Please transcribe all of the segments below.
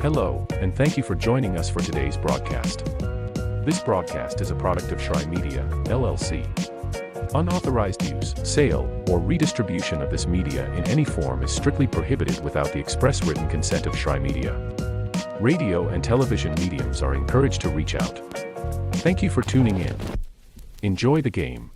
Hello, and thank you for joining us for today's broadcast. This broadcast is a product of Shry Media, LLC. Unauthorized use, sale, or redistribution of this media in any form is strictly prohibited without the express written consent of Shry Media. Radio and television mediums are encouraged to reach out. Thank you for tuning in. Enjoy the game.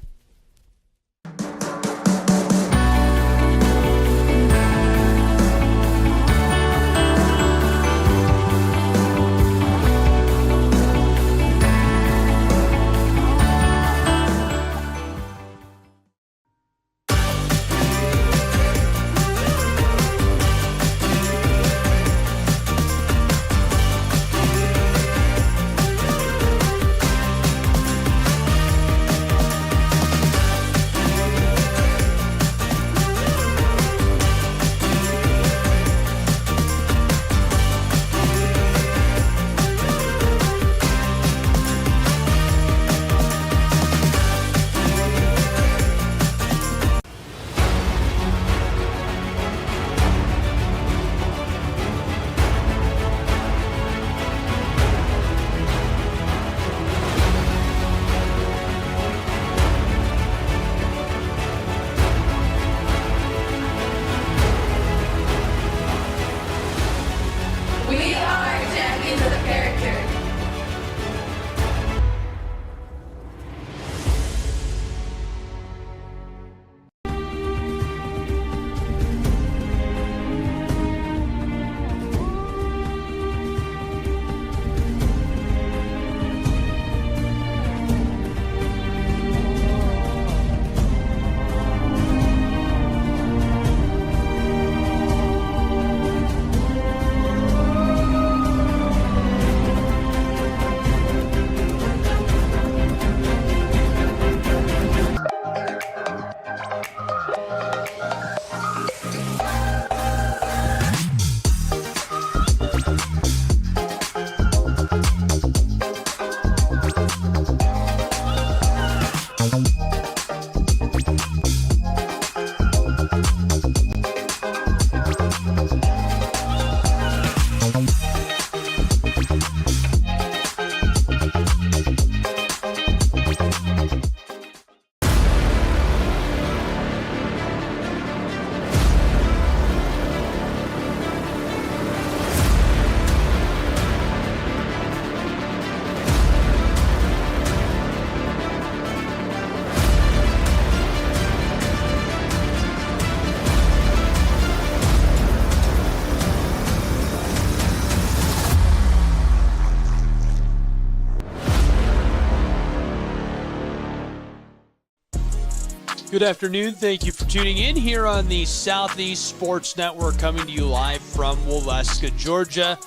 Good afternoon. Thank you for tuning in here on the Southeast Sports Network, coming to you live from Waleska, Georgia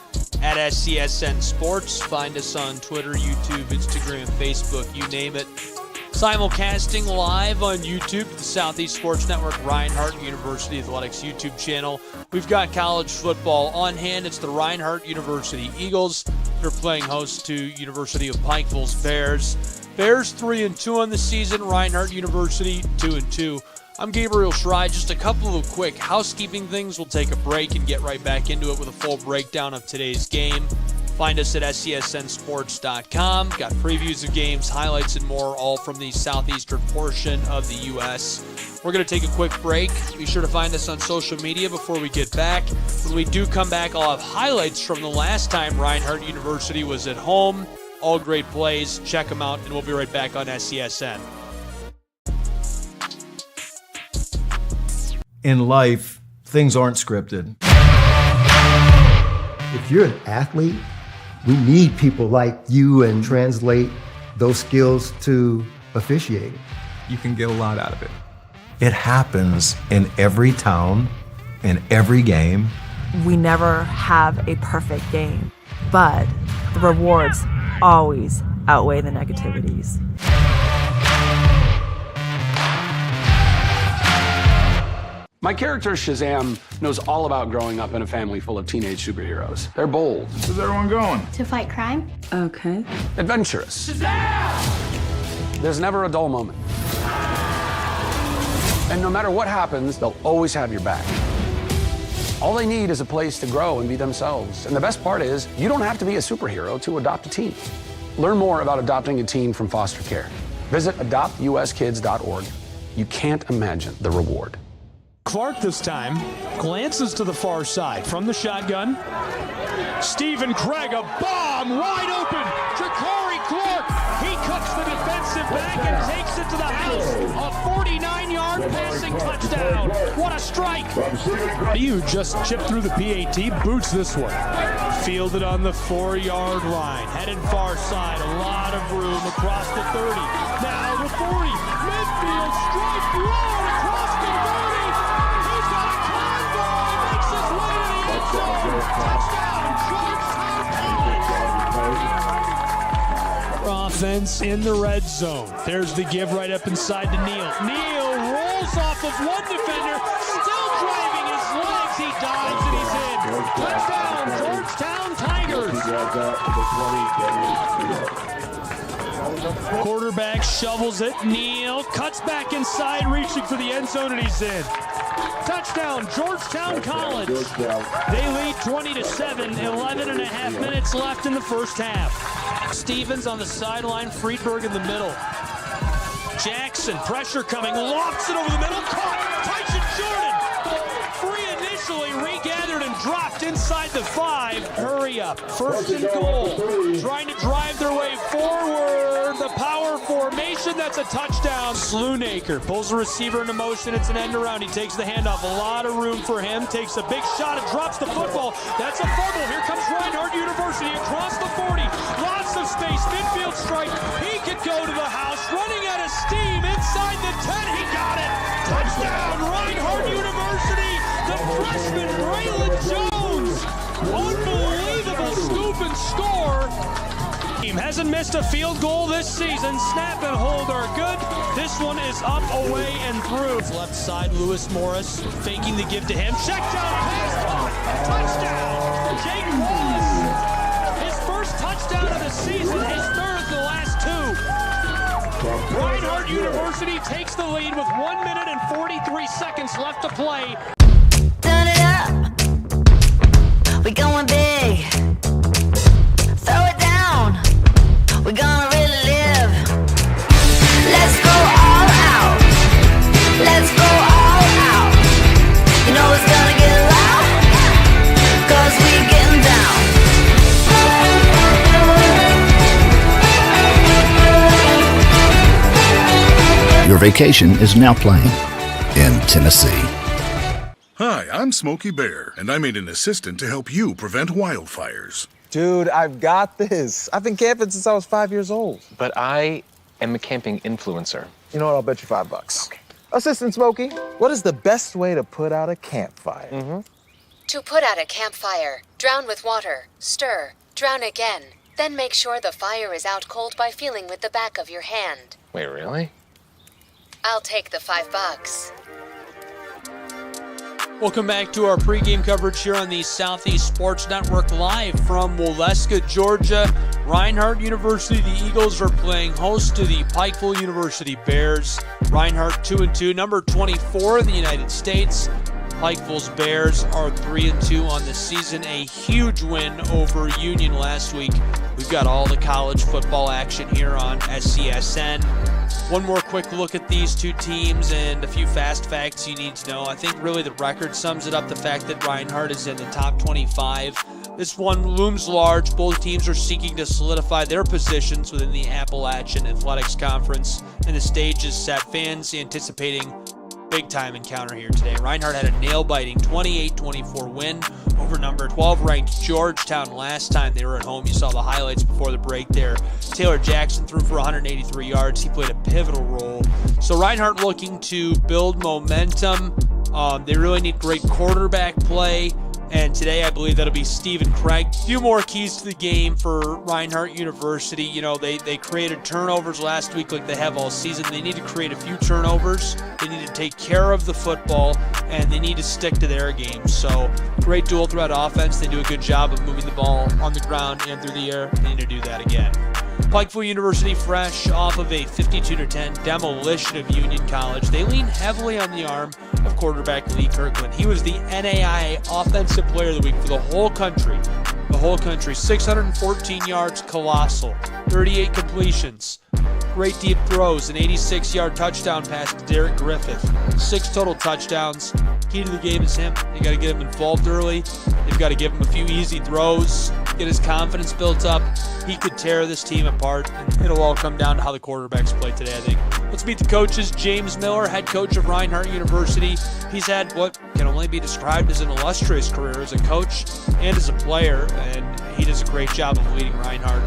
at SCSN Sports. Find us on Twitter, YouTube, Instagram, Facebook, you name it. Simulcasting live on YouTube, the Southeast Sports Network, Reinhardt University Athletics YouTube channel. We've got college football on hand. It's the Reinhardt University Eagles. They're playing host to University of Pikeville's Bears. Bears 3-2 on the season. Reinhardt University 2-2. I'm Gabriel Shry. Just a couple of quick housekeeping things. We'll take a break and get right back into it with a full breakdown of today's game. Find us at SCSNsports.com. Got previews of games, highlights, and more, all from the southeastern portion of the U.S. We're going to take a quick break. Be sure to find us on social media before we get back. When we do come back, I'll have highlights from the last time Reinhardt University was at home. All great plays. Check them out, and we'll be right back on SCSN. In life, things aren't scripted. If you're an athlete, we need people like you and translate those skills to officiating. You can get a lot out of it. It happens in every town, in every game. We never have a perfect game, but the rewards always outweigh the negativities. My character, Shazam, knows all about growing up in a family full of teenage superheroes. They're bold. Where's everyone going? To fight crime. Okay. Adventurous. Shazam! There's never a dull moment. And no matter what happens, they'll always have your back. All they need is a place to grow and be themselves. And the best part is, you don't have to be a superhero to adopt a teen. Learn more about adopting a teen from foster care. Visit adoptuskids.org. You can't imagine the reward. Clark this time glances to the far side from the shotgun. Stephen Craig, a bomb wide open. Ja'Cory Clark, he cuts the defensive back and takes it to the house. A 49-yard passing touchdown. What a strike. You just chipped through the PAT, boots this one. Fielded on the 4-yard line. Headed far side, a lot of room across the 30. Now the 40. Midfield strike broad across the 30. Offense in the red zone. There's the give right up inside to Neal. Neal rolls off of one defender, still driving his legs. He dives and he's in. Touchdown, Georgetown Tigers. Quarterback shovels it. Neal cuts back inside, reaching for the end zone, and he's in. Touchdown, Georgetown College. They lead 20-7, 11 and a half minutes left in the first half. Stevens on the sideline, Friedberg in the middle. Jackson, pressure coming, lofts it over the middle, caught, Tyson Jordan. Free initially, regathered and dropped inside the 5. Hurry up, first and goal. Trying to drive their way forward. The power formation, that's a touchdown. Slunaker pulls the receiver into motion. It's an end around. He takes the handoff. A lot of room for him. Takes a big shot and drops the football. That's a fumble. Here comes Reinhardt University across the 40. Lots of space. Midfield strike. He could go to the house. Running out of steam inside the 10. He got it. Touchdown, Reinhardt University. The freshman Braylon Jones. Unbelievable scoop and score. Team hasn't missed a field goal this season. Snap and hold are good. This one is up, away, and through. Left side, Lewis Morris faking the give to him. Check down, pass, touchdown. Jake Wallace, his first touchdown of the season, his third the last 2. Reinhardt University takes the lead with 1 minute and 43 seconds left to play. Turn it up. We going big. Throw it down. We're gonna really live. Let's go all out. Let's go all out. You know it's gonna get loud. Cause we getting down. Your vacation is now playing in Tennessee. Hi, I'm Smokey Bear, and I made an assistant to help you prevent wildfires. Dude, I've got this. I've been camping since I was 5 years old. But I am a camping influencer. You know what? I'll bet you $5. Okay. Assistant Smokey, what is the best way to put out a campfire? To put out a campfire, drown with water, stir, drown again. Then make sure the fire is out cold by feeling with the back of your hand. Wait, really? I'll take the $5. Welcome back to our pregame coverage here on the Southeast Sports Network, live from Waleska, Georgia. Reinhardt University, the Eagles are playing host to the Pikeville University Bears. Reinhardt 2-2, number 24 in the United States. Pikeville's Bears are 3-2 on the season. A huge win over Union last week. We've got all the college football action here on SCSN. One more quick look at these two teams and a few fast facts you need to know. I think really the record sums it up, the fact that Reinhardt is in the top 25. This one looms large. Both teams are seeking to solidify their positions within the Appalachian Athletics Conference, and the stage is set. Fans anticipating big-time encounter here today. Reinhardt had a nail-biting 28-24 win over number 12-ranked Georgetown last time they were at home. You saw the highlights before the break there. Taylor Jackson threw for 183 yards. He played a pivotal role. So Reinhardt looking to build momentum. They really need great quarterback play. And today, I believe that'll be Stephen Craig. A few more keys to the game for Reinhardt University. You know, they created turnovers last week like they have all season. They need to create a few turnovers. They need to take care of the football, and they need to stick to their game. So, great dual threat offense. They do a good job of moving the ball on the ground and through the air. They need to do that again. Pikeville University, fresh off of a 52-10 demolition of Union College. They lean heavily on the arm of quarterback Lee Kirkland. He was the NAIA Offensive Player of the Week for the whole country. 614 yards, colossal. 38 completions. Great deep throws, an 86-yard touchdown pass to Derek Griffith. 6 total touchdowns. Key to the game is him. They got to get him involved early. They've got to give him a few easy throws, get his confidence built up. He could tear this team apart, and it'll all come down to how the quarterbacks play today, I think. Let's meet the coaches. James Miller, head coach of Reinhardt University. He's had what can only be described as an illustrious career as a coach and as a player, and he does a great job of leading Reinhardt.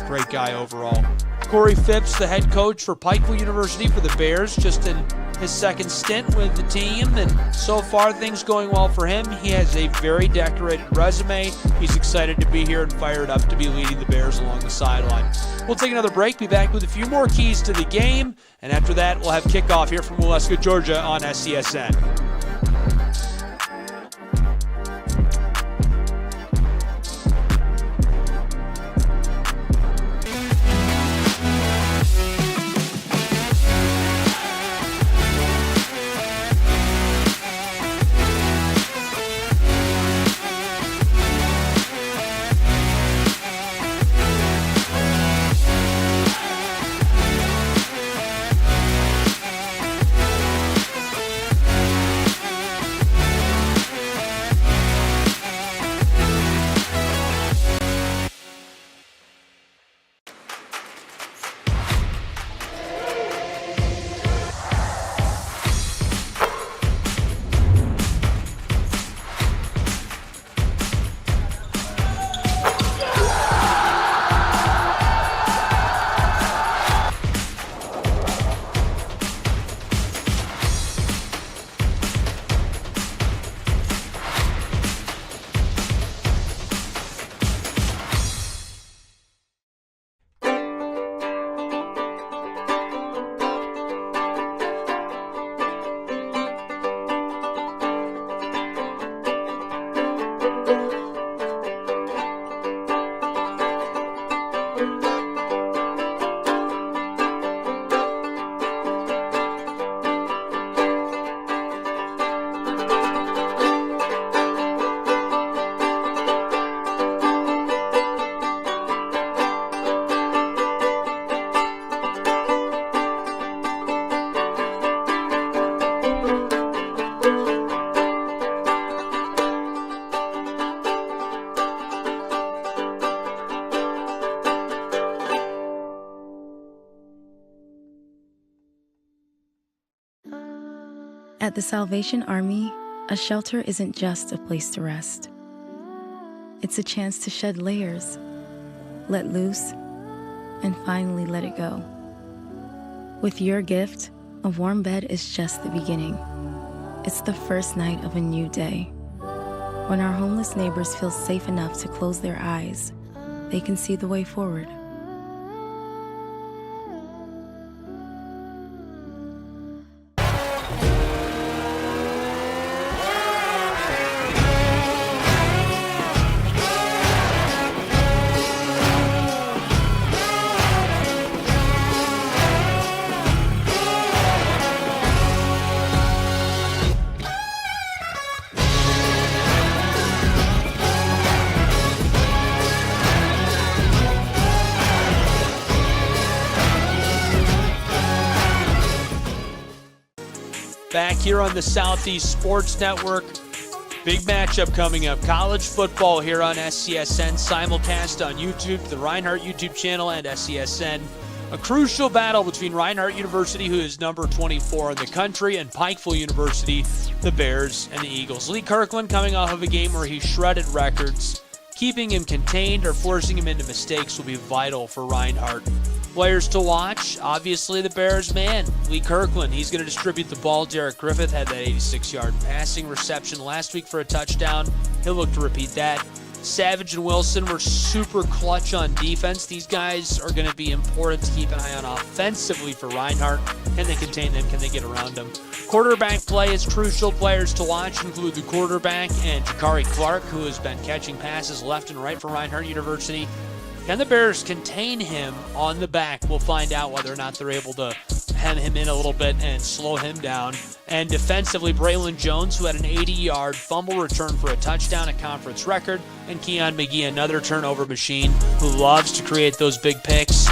Great guy overall. Corey Phipps, the head coach for Pikeville University for the Bears, just in his second stint with the team, and so far things going well for him. He has a very decorated resume. He's excited to be here and fired up to be leading the Bears along the sideline. We'll take another break, be back with a few more keys to the game, and after that we'll have kickoff here from Waleska, Georgia on SCSN. At the Salvation Army, a shelter isn't just a place to rest. It's a chance to shed layers, let loose, and finally let it go. With your gift, a warm bed is just the beginning. It's the first night of a new day. When our homeless neighbors feel safe enough to close their eyes, they can see the way forward. back here on the Southeast Sports Network. Big matchup coming up. College football here on SCSN, simulcast on YouTube, the Reinhardt YouTube channel, and SCSN. A crucial battle between Reinhardt University, who is number 24 in the country, and Pikeville University, the Bears and the Eagles. Lee Kirkland coming off of a game where he shredded records. Keeping him contained or forcing him into mistakes will be vital for Reinhardt. Players to watch, obviously the Bears man, Lee Kirkland. He's going to distribute the ball. Derek Griffith had that 86-yard passing reception last week for a touchdown. He'll look to repeat that. Savage and Wilson were super clutch on defense. These guys are going to be important to keep an eye on offensively for Reinhardt. Can they contain them? Can they get around them? Quarterback play is crucial. Players to watch include the quarterback and Jakari Clark, who has been catching passes left and right for Reinhardt University. Can the Bears contain him on the back? We'll find out whether or not they're able to hem him in a little bit and slow him down. And defensively, Braylon Jones, who had an 80-yard fumble return for a touchdown, a conference record. And Keon McGee, another turnover machine, who loves to create those big picks.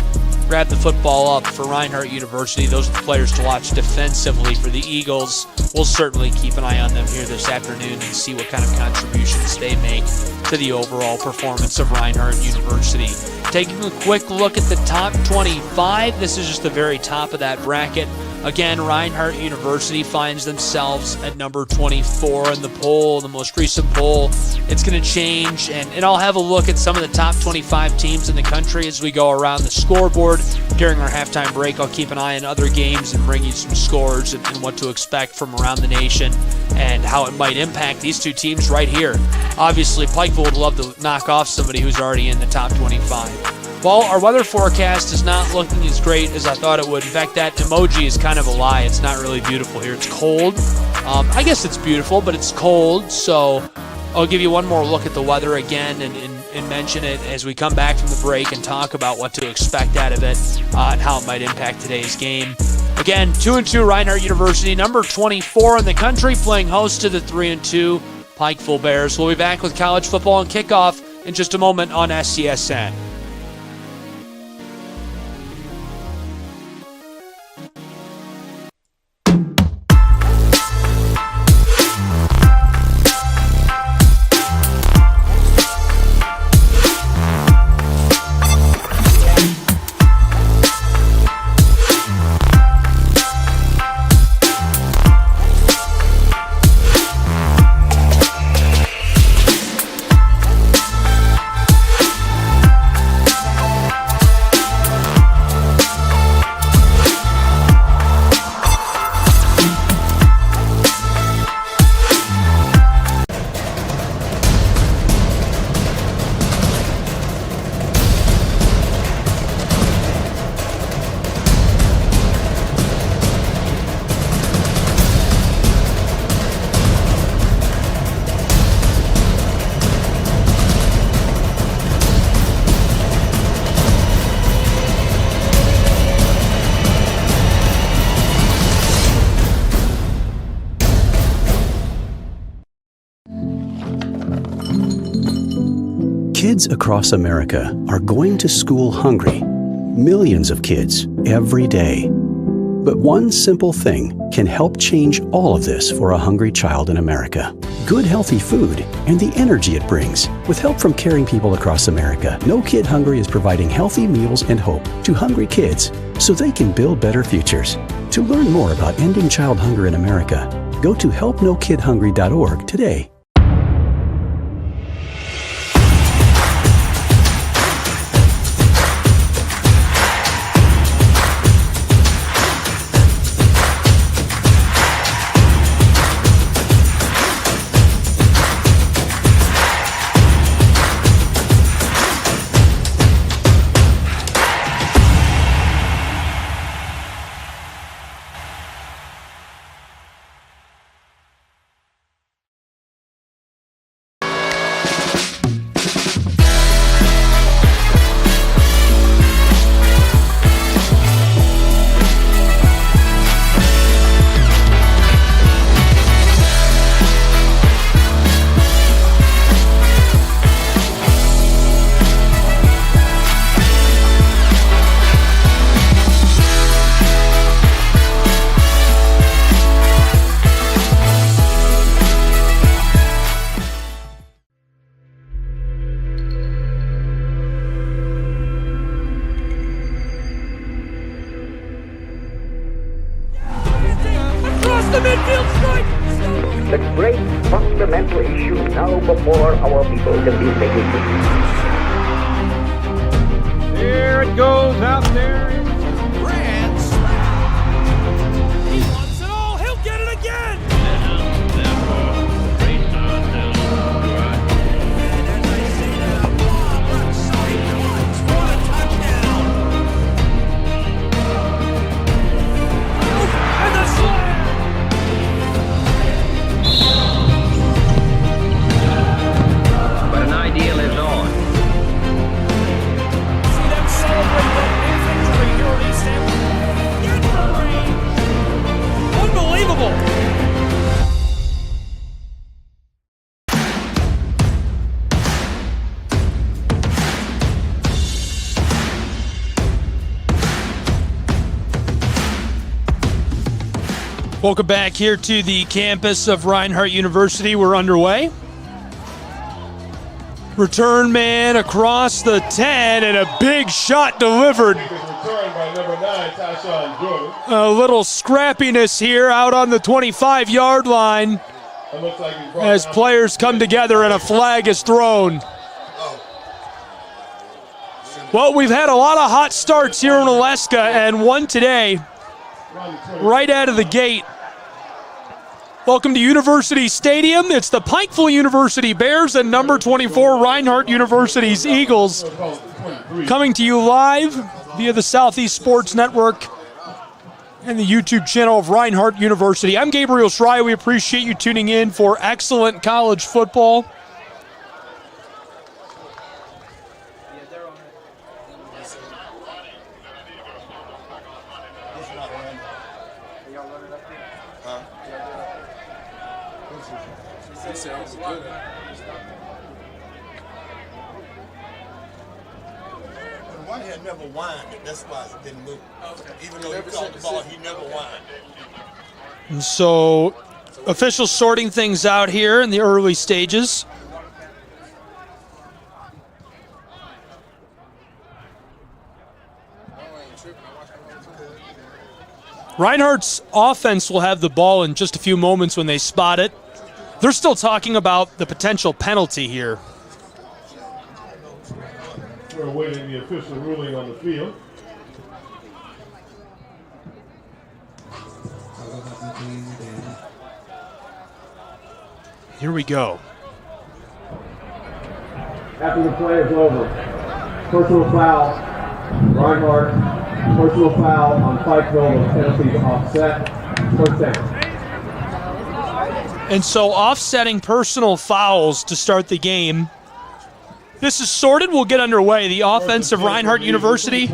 Grab the football up for Reinhardt University. Those are the players to watch defensively for the Eagles. We'll certainly keep an eye on them here this afternoon and see what kind of contributions they make to the overall performance of Reinhardt University. Taking a quick look at the top 25. This is just the very top of that bracket. Again, Reinhardt University finds themselves at number 24 in the poll, the most recent poll. It's going to change, and I'll have a look at some of the top 25 teams in the country as we go around the scoreboard. During our halftime break, I'll keep an eye on other games and bring you some scores and what to expect from around the nation and how it might impact these two teams right here. Obviously, Pikeville would love to knock off somebody who's already in the top 25. Well, our weather forecast is not looking as great as I thought it would. In fact, that emoji is kind of a lie. It's not really beautiful here. It's cold. I guess it's beautiful, but it's cold. So I'll give you one more look at the weather again and mention it as we come back from the break and talk about what to expect out of it and how it might impact today's game. Again, 2-2 Reinhardt University, number 24 in the country, playing host to the 3-2 Pikeville Bears. We'll be back with college football and kickoff in just a moment on SCSN. Kids across America are going to school hungry. Millions of kids every day. But one simple thing can help change all of this for a hungry child in America. Good healthy food and the energy it brings. With help from caring people across America, No Kid Hungry is providing healthy meals and hope to hungry kids so they can build better futures. To learn more about ending child hunger in America, go to helpnokidhungry.org today. the midfield strike. The great fundamental issue now before our people can be making. There it goes out there. Grand slam. He wants it all. He'll get it again. But an idea lives on. See them celebrate that victory here at East Hampton. Get the range. Unbelievable. Welcome back here to the campus of Reinhardt University. We're underway. Return man across the 10 and a big shot delivered. A little scrappiness here out on the 25-yard line as players come together and a flag is thrown. Well, we've had a lot of hot starts here in Alaska and one today right out of the gate. Welcome to University Stadium. It's the Pikeville University Bears and number 24 Reinhardt University's Eagles. Coming to you live via the Southeast Sports Network and the YouTube channel of Reinhardt University. I'm Gabriel Schreier. We appreciate you tuning in for excellent college football. One had never whined, that's why it didn't move. Even though he caught the ball, he never whined. And so, officials sorting things out here in the early stages. Reinhardt's offense will have the ball in just a few moments when they spot it. They're still talking about the potential penalty here. We're awaiting the official ruling on the field. Here we go. After the play is over, personal foul, Reinhardt, personal foul on Pikeville with penalties offset, first down. And so offsetting personal fouls to start the game. This is sorted. We'll get underway. The offense of Reinhardt University.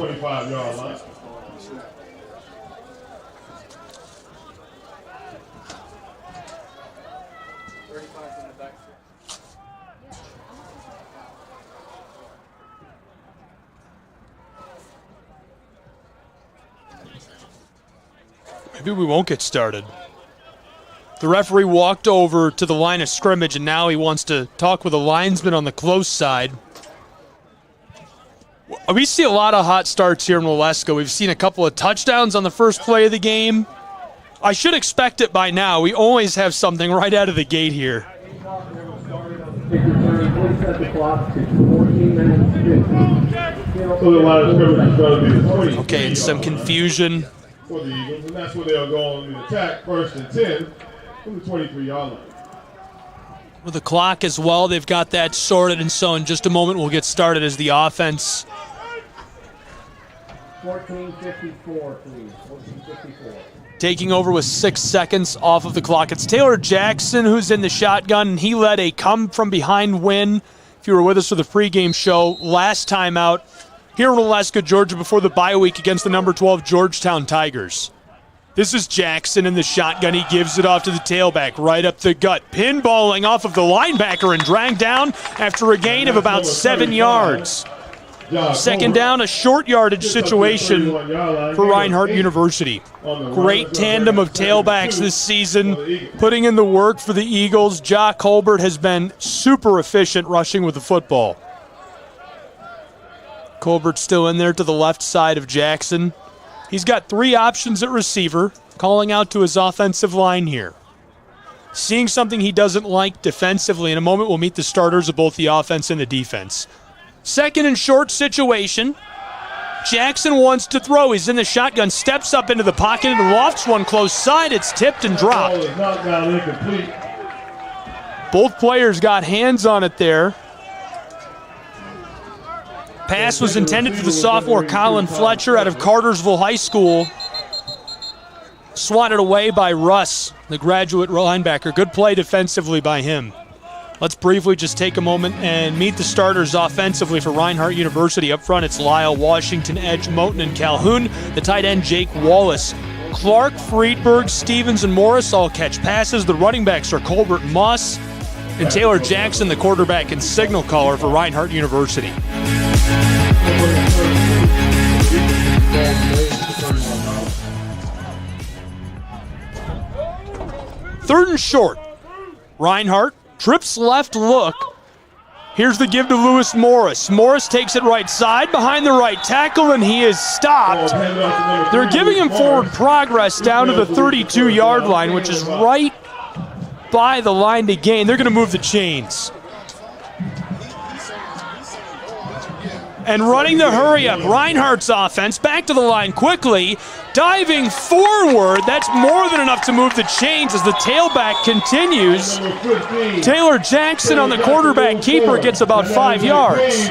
Maybe we won't get started. The referee walked over to the line of scrimmage, and now he wants to talk with a linesman on the close side. We see a lot of hot starts here in Waleska. We've seen a couple of touchdowns on the first play of the game. I should expect it by now. We always have something right out of the gate here. Okay, and some confusion. For the Eagles, and that's where they'll go on the attack, first and 10 from the 23-yard line. With the clock as well, they've got that sorted, and so in just a moment we'll get started as the offense. 14:54, please. 14:54. Taking over with 6 seconds off of the clock. It's Taylor Jackson who's in the shotgun, and he led a come-from-behind win. If you were with us for the pregame show last time out here in Alaska, Georgia, before the bye week against the number 12 Georgetown Tigers. This is Jackson in the shotgun. He gives it off to the tailback, right up the gut. Pinballing off of the linebacker and dragged down after a gain of about 7 yards. Second down, a short yardage situation for Reinhardt University. Great tandem of tailbacks this season, putting in the work for the Eagles. Jock Colbert has been super efficient rushing with the football. Colbert's still in there to the left side of Jackson. He's got 3 options at receiver, calling out to his offensive line here. Seeing something he doesn't like defensively. In a moment, we'll meet the starters of both the offense and the defense. Second and short situation. Jackson wants to throw. He's in the shotgun, steps up into the pocket and lofts one close side. It's tipped and dropped. Both players got hands on it there. Pass was intended for the sophomore Colin Fletcher out of Cartersville High School. Swatted away by Russ, the graduate linebacker. Good play defensively by him. Let's briefly just take a moment and meet the starters offensively for Reinhardt University. Up front, it's Lyle, Washington, Edge, Moten, and Calhoun. The tight end, Jake Wallace. Clark, Friedberg, Stevens, and Morris all catch passes. The running backs are Colbert Moss and Taylor Jackson, the quarterback and signal caller for Reinhardt University. Third and short. Reinhardt trips left look. Here's the give to Lewis Morris. Morris takes it right side behind the right tackle, and he is stopped. They're giving him forward progress down to the 32-yard line, which is right by the line to gain. They're going to move the chains. And running the hurry up, Reinhardt's offense back to the line quickly, diving forward. That's more than enough to move the chains as the tailback continues. Taylor Jackson on the quarterback keeper gets about 5 yards.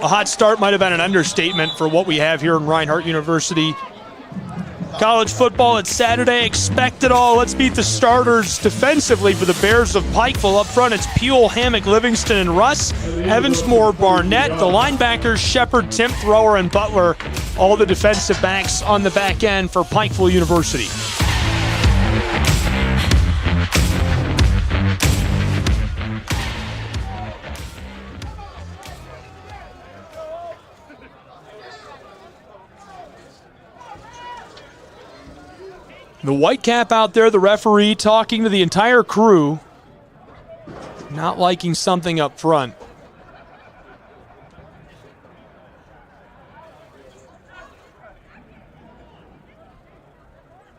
A hot start might have been an understatement for what we have here in Reinhardt University. College football, it's Saturday. Expect it all. Let's meet the starters defensively for the Bears of Pikeville. Up front, it's Puel, Hammock, Livingston, and Russ. Evans, Moore, Barnett. The linebackers, Shepard, Tim, Thrower, and Butler. All the defensive backs on the back end for Pikeville University. The white cap out there, the referee talking to the entire crew, not liking something up front.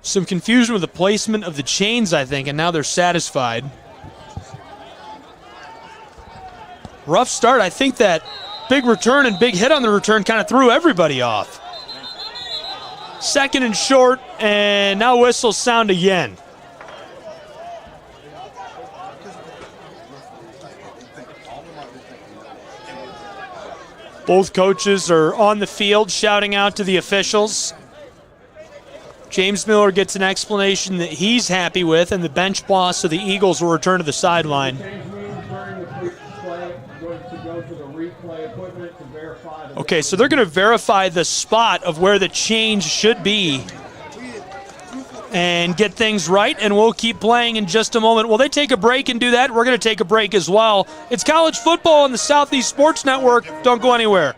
Some confusion with the placement of the chains, I think, and now they're satisfied. Rough start. I think that big return and big hit on the return kind of threw everybody off. Second and short, and now whistles sound again. Both coaches are on the field shouting out to the officials. James Miller gets an explanation that he's happy with, and the bench boss of the Eagles will return to the sideline. Okay, so they're going to verify the spot of where the change should be and get things right, and we'll keep playing in just a moment. Will they take a break and do that? We're going to take a break as well. It's college football on the Southeast Sports Network. Don't go anywhere.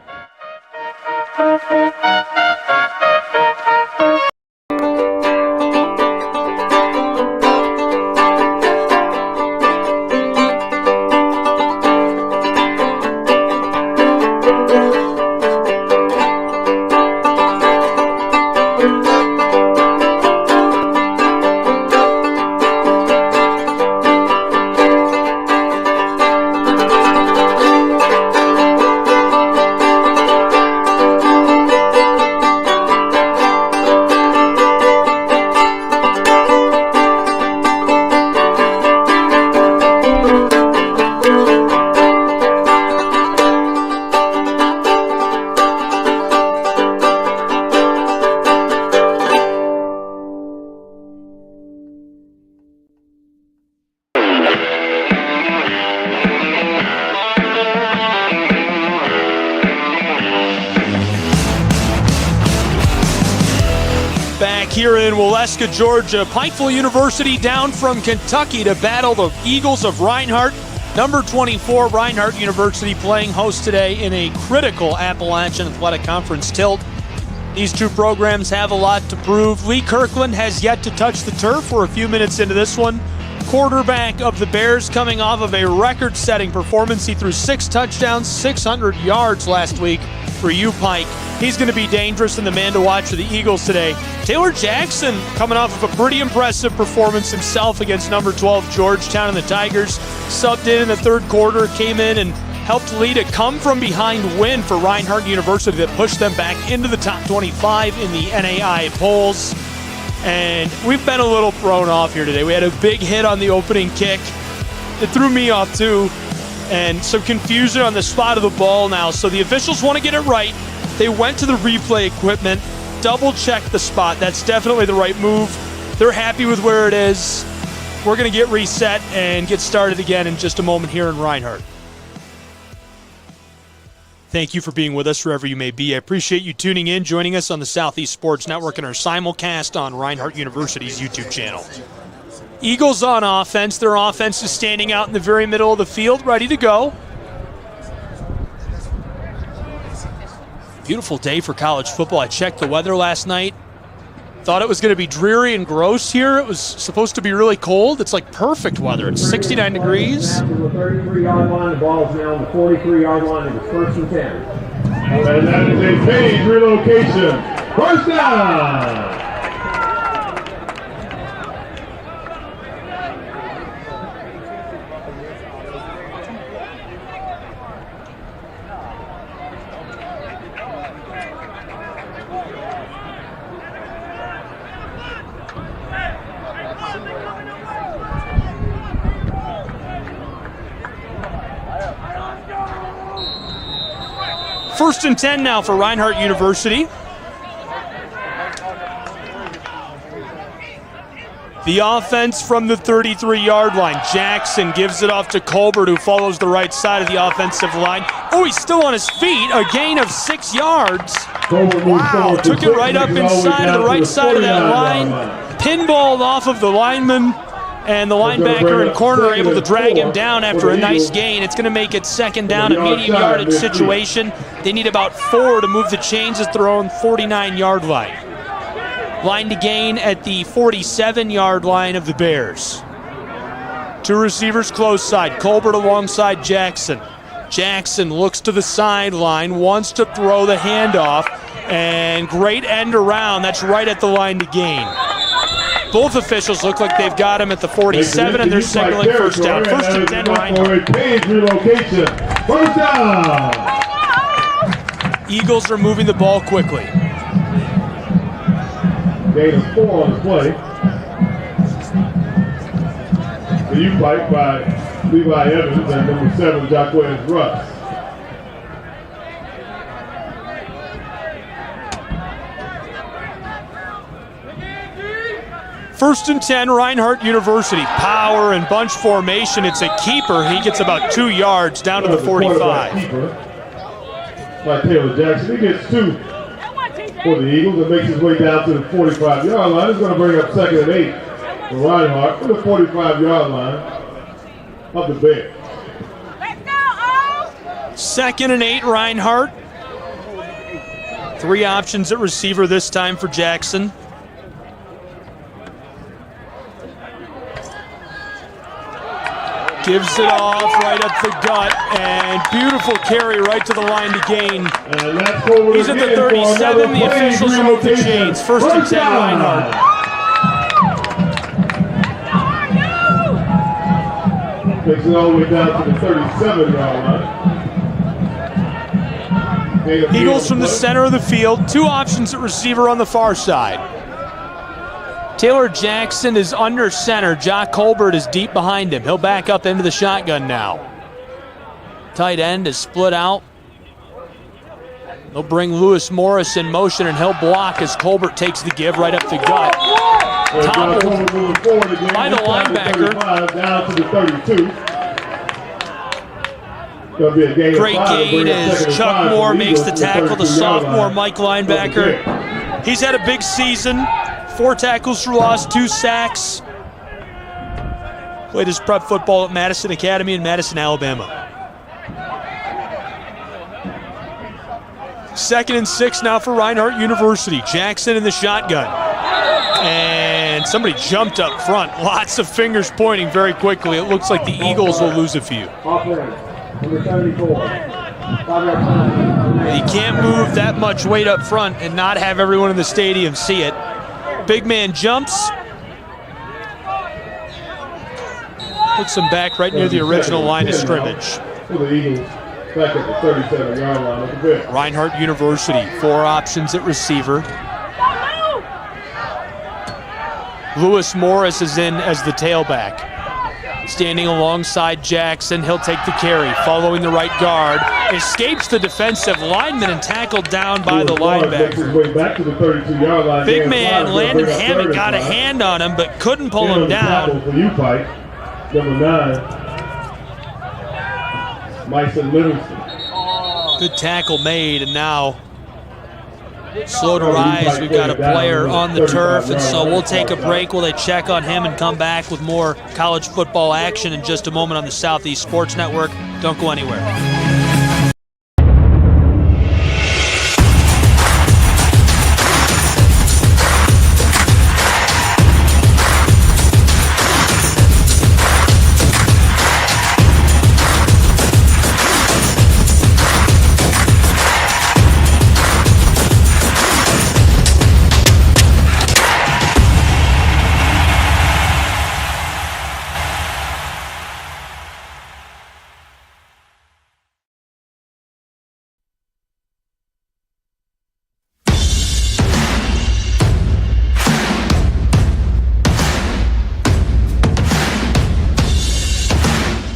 Here in Waleska, Georgia, Pikeville University down from Kentucky to battle the Eagles of Reinhardt. Number 24, Reinhardt University playing host today in a critical Appalachian Athletic Conference tilt. These two programs have a lot to prove. Lee Kirkland has yet to touch the turf. We're a few minutes into this one. Quarterback of the Bears coming off of a record-setting performance. He threw 6 touchdowns, 600 yards last week for you, Pike. He's going to be dangerous and the man to watch for the Eagles today. Taylor Jackson coming off of a pretty impressive performance himself against number 12 Georgetown, and the Tigers subbed in the third quarter, came in and helped lead a come-from-behind win for Reinhardt University that pushed them back into the top 25 in the NAI polls. And we've been a little thrown off here today. We had a big hit on the opening kick. It threw me off too. And some confusion on the spot of the ball now. So the officials want to get it right. They went to the replay equipment, double-checked the spot. That's definitely the right move. They're happy with where it is. We're going to get reset and get started again in just a moment here in Reinhardt. Thank you for being with us wherever you may be. I appreciate you tuning in, joining us on the Southeast Sports Network and our simulcast on Reinhardt University's YouTube channel. Eagles on offense. Their offense is standing out in the very middle of the field, ready to go. Beautiful day for college football. I checked the weather last night. Thought it was going to be dreary and gross here. It was supposed to be really cold. It's like perfect weather. It's 69 degrees. After the 33-yard line, the ball is now on the 43-yard line. It is 1st and 10. And that is a page relocation. 1st down. First and 10 now for Reinhardt University. The offense from the 33-yard line. Jackson gives it off to Colbert, who follows the right side of the offensive line. Oh, he's still on his feet. A gain of 6 yards. Wow. Took it right up inside of the right side of that line. Pinballed off of the lineman. And the linebacker and corner are able to drag him down after a nice gain. It's going to make it 2nd down, a medium yardage situation. They need about 4 to move the chains at their own 49-yard line. Line to gain at the 47-yard line of the Bears. 2 receivers close side. Colbert alongside Jackson. Jackson looks to the sideline, wants to throw the handoff, and great end around. That's right at the line to gain. Both officials look like they've got him at the 47, and they're signaling 1st down. 1st and 10, Reinhardt. Page relocation. 1st down. Eagles are moving the ball quickly. Gain of 4 on the play. The U-Pipe by Levi Evans and number 7, Jacquez Russ. First and 10, Reinhardt University. Power and bunch formation. It's a keeper. He gets about 2 yards down to the 45. By Taylor Jackson. He gets 2 for the Eagles and makes his way down to the 45-yard line. He's going to bring up 2nd and 8 for Reinhardt from the 45-yard line of the Bears. 2nd and 8, Reinhardt. 3 options at receiver this time for Jackson. Gives it off right up the gut, and beautiful carry right to the line to gain. He's at the 37. The officials remove the chains. 1st and 10, Reinhardt. Takes it all the way down to the 37-yard line. Eagles from the center of the field. 2 options at receiver on the far side. Taylor Jackson is under center. Jock Colbert is deep behind him. He'll back up into the shotgun now. Tight end is split out. They'll bring Lewis Morris in motion, and he'll block as Colbert takes the give right up the gut. Toppled by the linebacker. Down to the 32. Great gain as Chuck Moore makes the tackle, the sophomore Mike linebacker. He's had a big season. 4 tackles for loss, 2 sacks. Played his prep football at Madison Academy in Madison, Alabama. 2nd and 6 now for Reinhardt University. Jackson in the shotgun. And somebody jumped up front. Lots of fingers pointing very quickly. It looks like the Eagles will lose a few. Number 74. You can't move that much weight up front and not have everyone in the stadium see it. Big man jumps. Puts him back right near the original line of scrimmage. For the Eagles, back at the 37-yard line of the bench. Reinhardt University, 4 options at receiver. Lewis Morris is in as the tailback. Standing alongside Jackson, he'll take the carry, following the right guard. Escapes the defensive lineman and tackled down by the linebacker. Big man Landon Hammett got a hand on him, but couldn't pull him down. Number 9, Mason Livingston. Good tackle made, and now slow to rise. We've got a player on the turf, and so we'll take a break while they check on him and come back with more college football action in just a moment on the Southeast Sports Network. Don't go anywhere.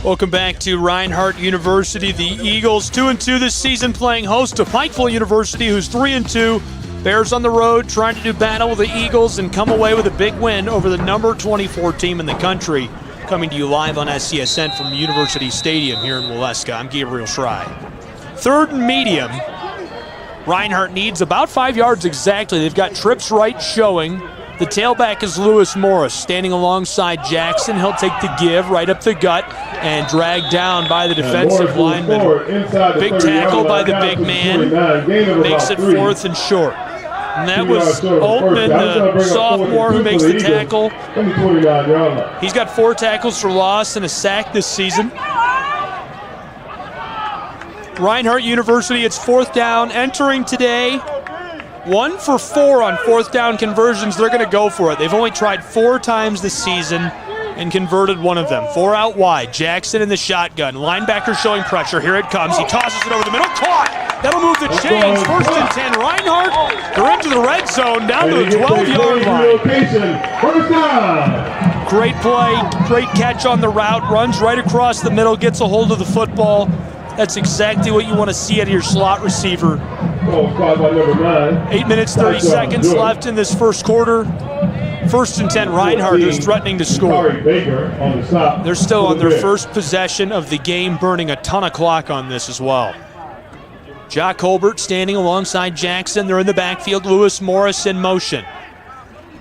Welcome back to Reinhardt University. The Eagles 2-2 this season, playing host to Pikeville University, who's 3-2. Bears on the road trying to do battle with the Eagles and come away with a big win over the number 24 team in the country. Coming to you live on SCSN from University Stadium here in Waleska. I'm Gabriel Schrei. 3rd and medium. Reinhardt needs about 5 yards exactly. They've got trips right showing. The tailback is Lewis Morris, standing alongside Jackson. He'll take the give right up the gut and dragged down by the defensive lineman. Big tackle by the big man. Makes it 4th and short. And that was Altman, the sophomore, who makes the tackle. He's got 4 tackles for loss and a sack this season. Reinhardt University, it's 4th down, entering today. 1 for 4 on 4th down conversions. They're going to go for it. They've only tried 4 times this season and converted 1 of them. 4 out wide. Jackson in the shotgun. Linebacker showing pressure. Here it comes. He tosses it over the middle. Caught! That'll move the chains. 1st and 10. Reinhardt, they're into the red zone, down to the 12-yard line. Great play. Great catch on the route. Runs right across the middle. Gets a hold of the football. That's exactly what you want to see out of your slot receiver. 8 minutes, 30 seconds left in this first quarter. 1st and 10, Reinhardt is threatening to score. They're still on their first possession of the game, burning a ton of clock on this as well. Jock Colbert standing alongside Jackson. They're in the backfield. Lewis Morris in motion.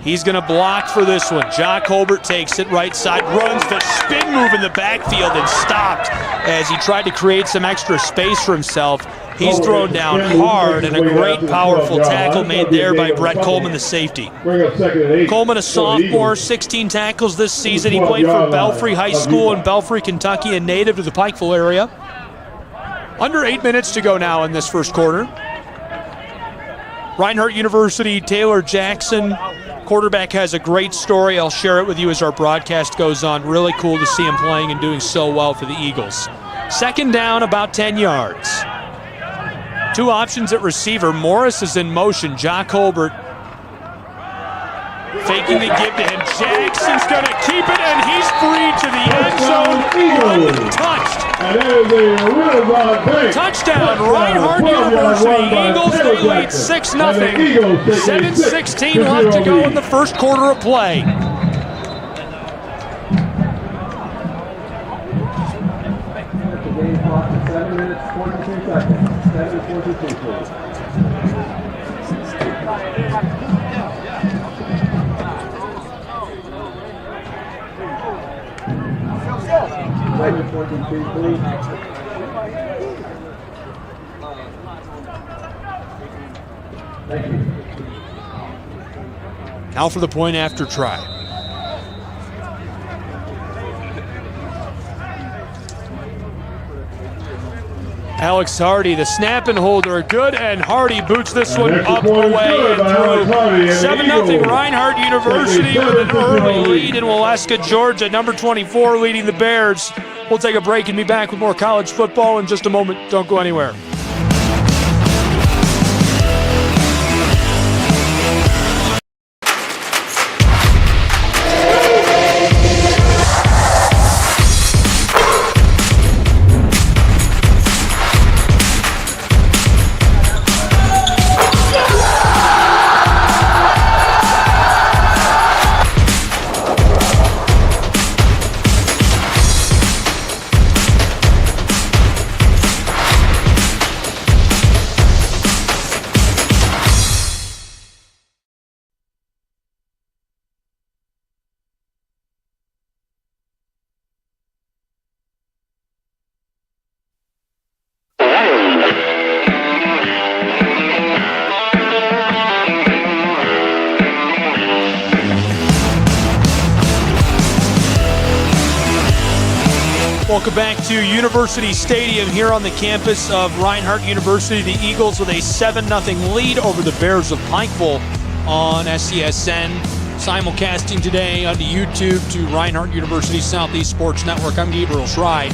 He's going to block for this one. Jock Colbert takes it right side, runs the spin move in the backfield and stopped as he tried to create some extra space for himself. He's thrown down hard, and a great, powerful tackle made there by Brett Coleman, the safety. Coleman, a sophomore, 16 tackles this season. He played for Belfry High School in Belfry, Kentucky, and native to the Pikeville area. Under 8 minutes to go now in this first quarter. Reinhardt University, Taylor Jackson, quarterback, has a great story. I'll share it with you as our broadcast goes on. Really cool to see him playing and doing so well for the Eagles. 2nd down, about 10 yards. 2 options at receiver. Morris is in motion. Jock Colbert faking the give to him. Jackson's going to keep it, and he's free to the end zone. Untouched. Touchdown, Reinhardt University. Eagles, they lead 6-0. 7:16 left to go in the first quarter of play. Now for the point after try. Alex Hardy, the snap and holder, good, and Hardy boots this one up, away, and through. 7-0 Reinhardt University with an early lead in Waleska, Georgia. Number 24 leading the Bears. We'll take a break and be back with more college football in just a moment. Don't go anywhere. Welcome back to University Stadium here on the campus of Reinhardt University. The Eagles with a 7-0 lead over the Bears of Pikeville on SCSN. Simulcasting today on the YouTube to Reinhardt University Southeast Sports Network. I'm Gabriel Schrei.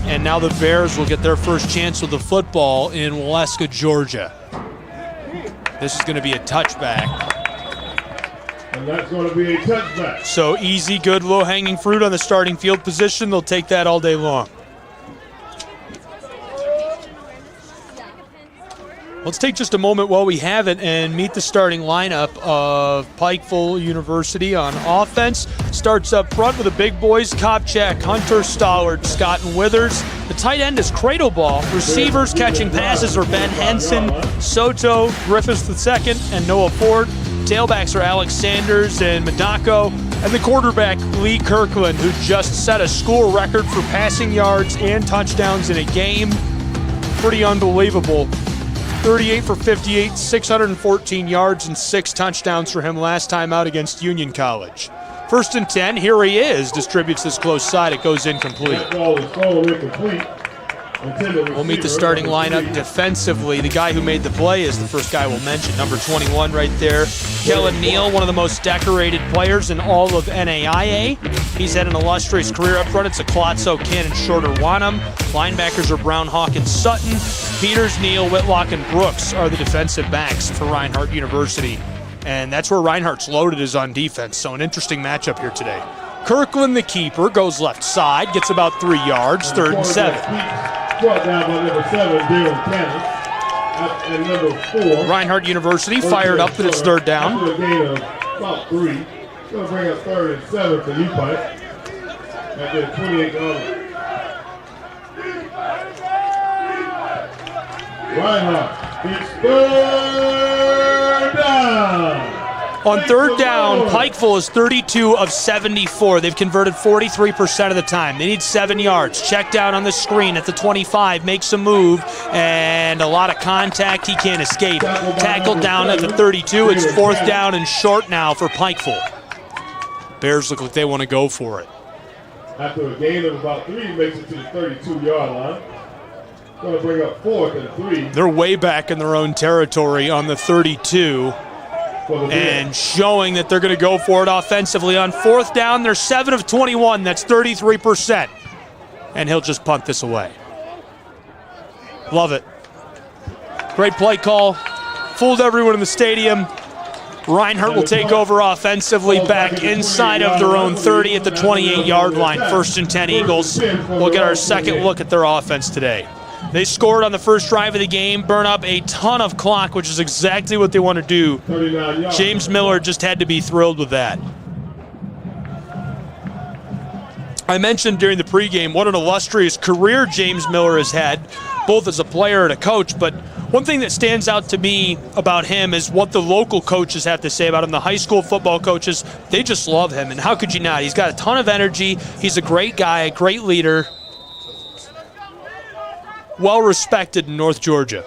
And now the Bears will get their first chance with the football in Waleska, Georgia. This is going to be a touchback. And that's going to be a touchback. So easy, good, low-hanging fruit on the starting field position. They'll take that all day long. Let's take just a moment while we have it and meet the starting lineup of Pikeville University on offense. Starts up front with the big boys, Kopchak, Hunter, Stollard, Scott, and Withers. The tight end is Cradle Ball. Receivers catching passes are Ben Henson, Soto, Griffiths II, and Noah Ford. Tailbacks are Alex Sanders and Madako. And the quarterback, Lee Kirkland, who just set a school record for passing yards and touchdowns in a game. Pretty unbelievable. 38 for 58, 614 yards and 6 touchdowns for him last time out against Union College. 1st and 10, here he is. Distributes this close side, it goes incomplete. That ball is thrown incomplete. We'll meet the starting lineup defensively. The guy who made the play is the first guy we'll mention, number 21 right there. Kellen Neal, one of the most decorated players in all of NAIA. He's had an illustrious career up front. It's a Colazzo, Cannon, Shorter, Wanham. Linebackers are Brown, Hawk, and Sutton. Peters, Neal, Whitlock, and Brooks are the defensive backs for Reinhardt University. And that's where Reinhardt's loaded is on defense, so an interesting matchup here today. Kirkland, the keeper, goes left side, gets about 3 yards, 3rd and 7. Brought down by number 7, Dylan Cannon. And number 4. Reinhardt University fired up, but it's 3rd down. After a gain of about 3. It's going to bring up 3rd and 7 for U-Pike. After the 28-yard. Reinhardt, it's 3rd down. On 3rd down, Pikeville is 32 of 74. They've converted 43% of the time. They need 7 yards. Check down on the screen at the 25, makes a move, and a lot of contact. He can't escape. Tackled down at the 32. It's 4th down and short now for Pikeville. Bears look like they want to go for it. After a gain of about 3, he makes it to the 32-yard line. Going to bring up 4th and 3. They're way back in their own territory on the 32. And showing that they're going to go for it offensively. On 4th down, they're 7 of 21. That's 33%. And he'll just punt this away. Love it. Great play call. Fooled everyone in the stadium. Reinhardt will take over offensively back inside of their own 30 at the 28-yard line. 1st and 10 Eagles. We'll get our second look at their offense today. They scored on the first drive of the game, burn up a ton of clock, which is exactly what they want to do. James Miller just had to be thrilled with that. I mentioned during the pregame what an illustrious career James Miller has had, both as a player and a coach, but one thing that stands out to me about him is what the local coaches have to say about him. The high school football coaches, they just love him, and how could you not? He's got a ton of energy. He's a great guy, a great leader. Well respected in North Georgia.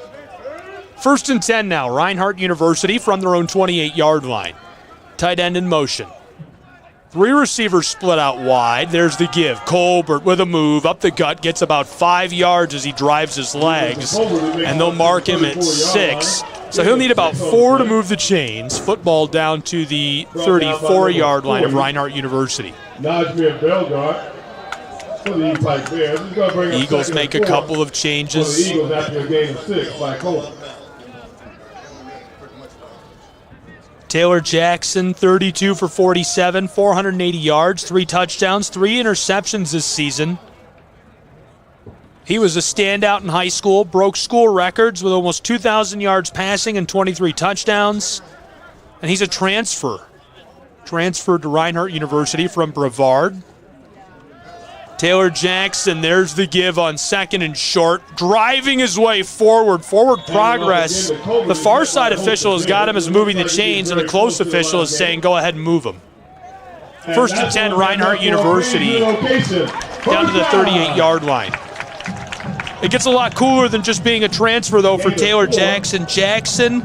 1st and 10 now. Reinhardt University from their own 28-yard line. Tight end in motion. Three receivers split out wide. There's the give. Colbert with a move up the gut, gets about 5 yards as he drives his legs, and they'll mark him at 6. So he'll need about 4 to move the chains. Football down to the 34-yard line of Reinhardt University. Eagles make a couple of changes. Taylor Jackson, 32 for 47, 480 yards, 3 touchdowns, 3 interceptions this season. He was a standout in high school, broke school records with almost 2,000 yards passing and 23 touchdowns. And he's a transferred to Reinhardt University from Brevard. Taylor Jackson, there's the give on 2nd and short, driving his way forward progress. The far side official has got him as moving the chains, and the close official is saying go ahead and move him. 1st and 10, Reinhardt University, down to the 38-yard line. It gets a lot cooler than just being a transfer, though, for Taylor Jackson. Jackson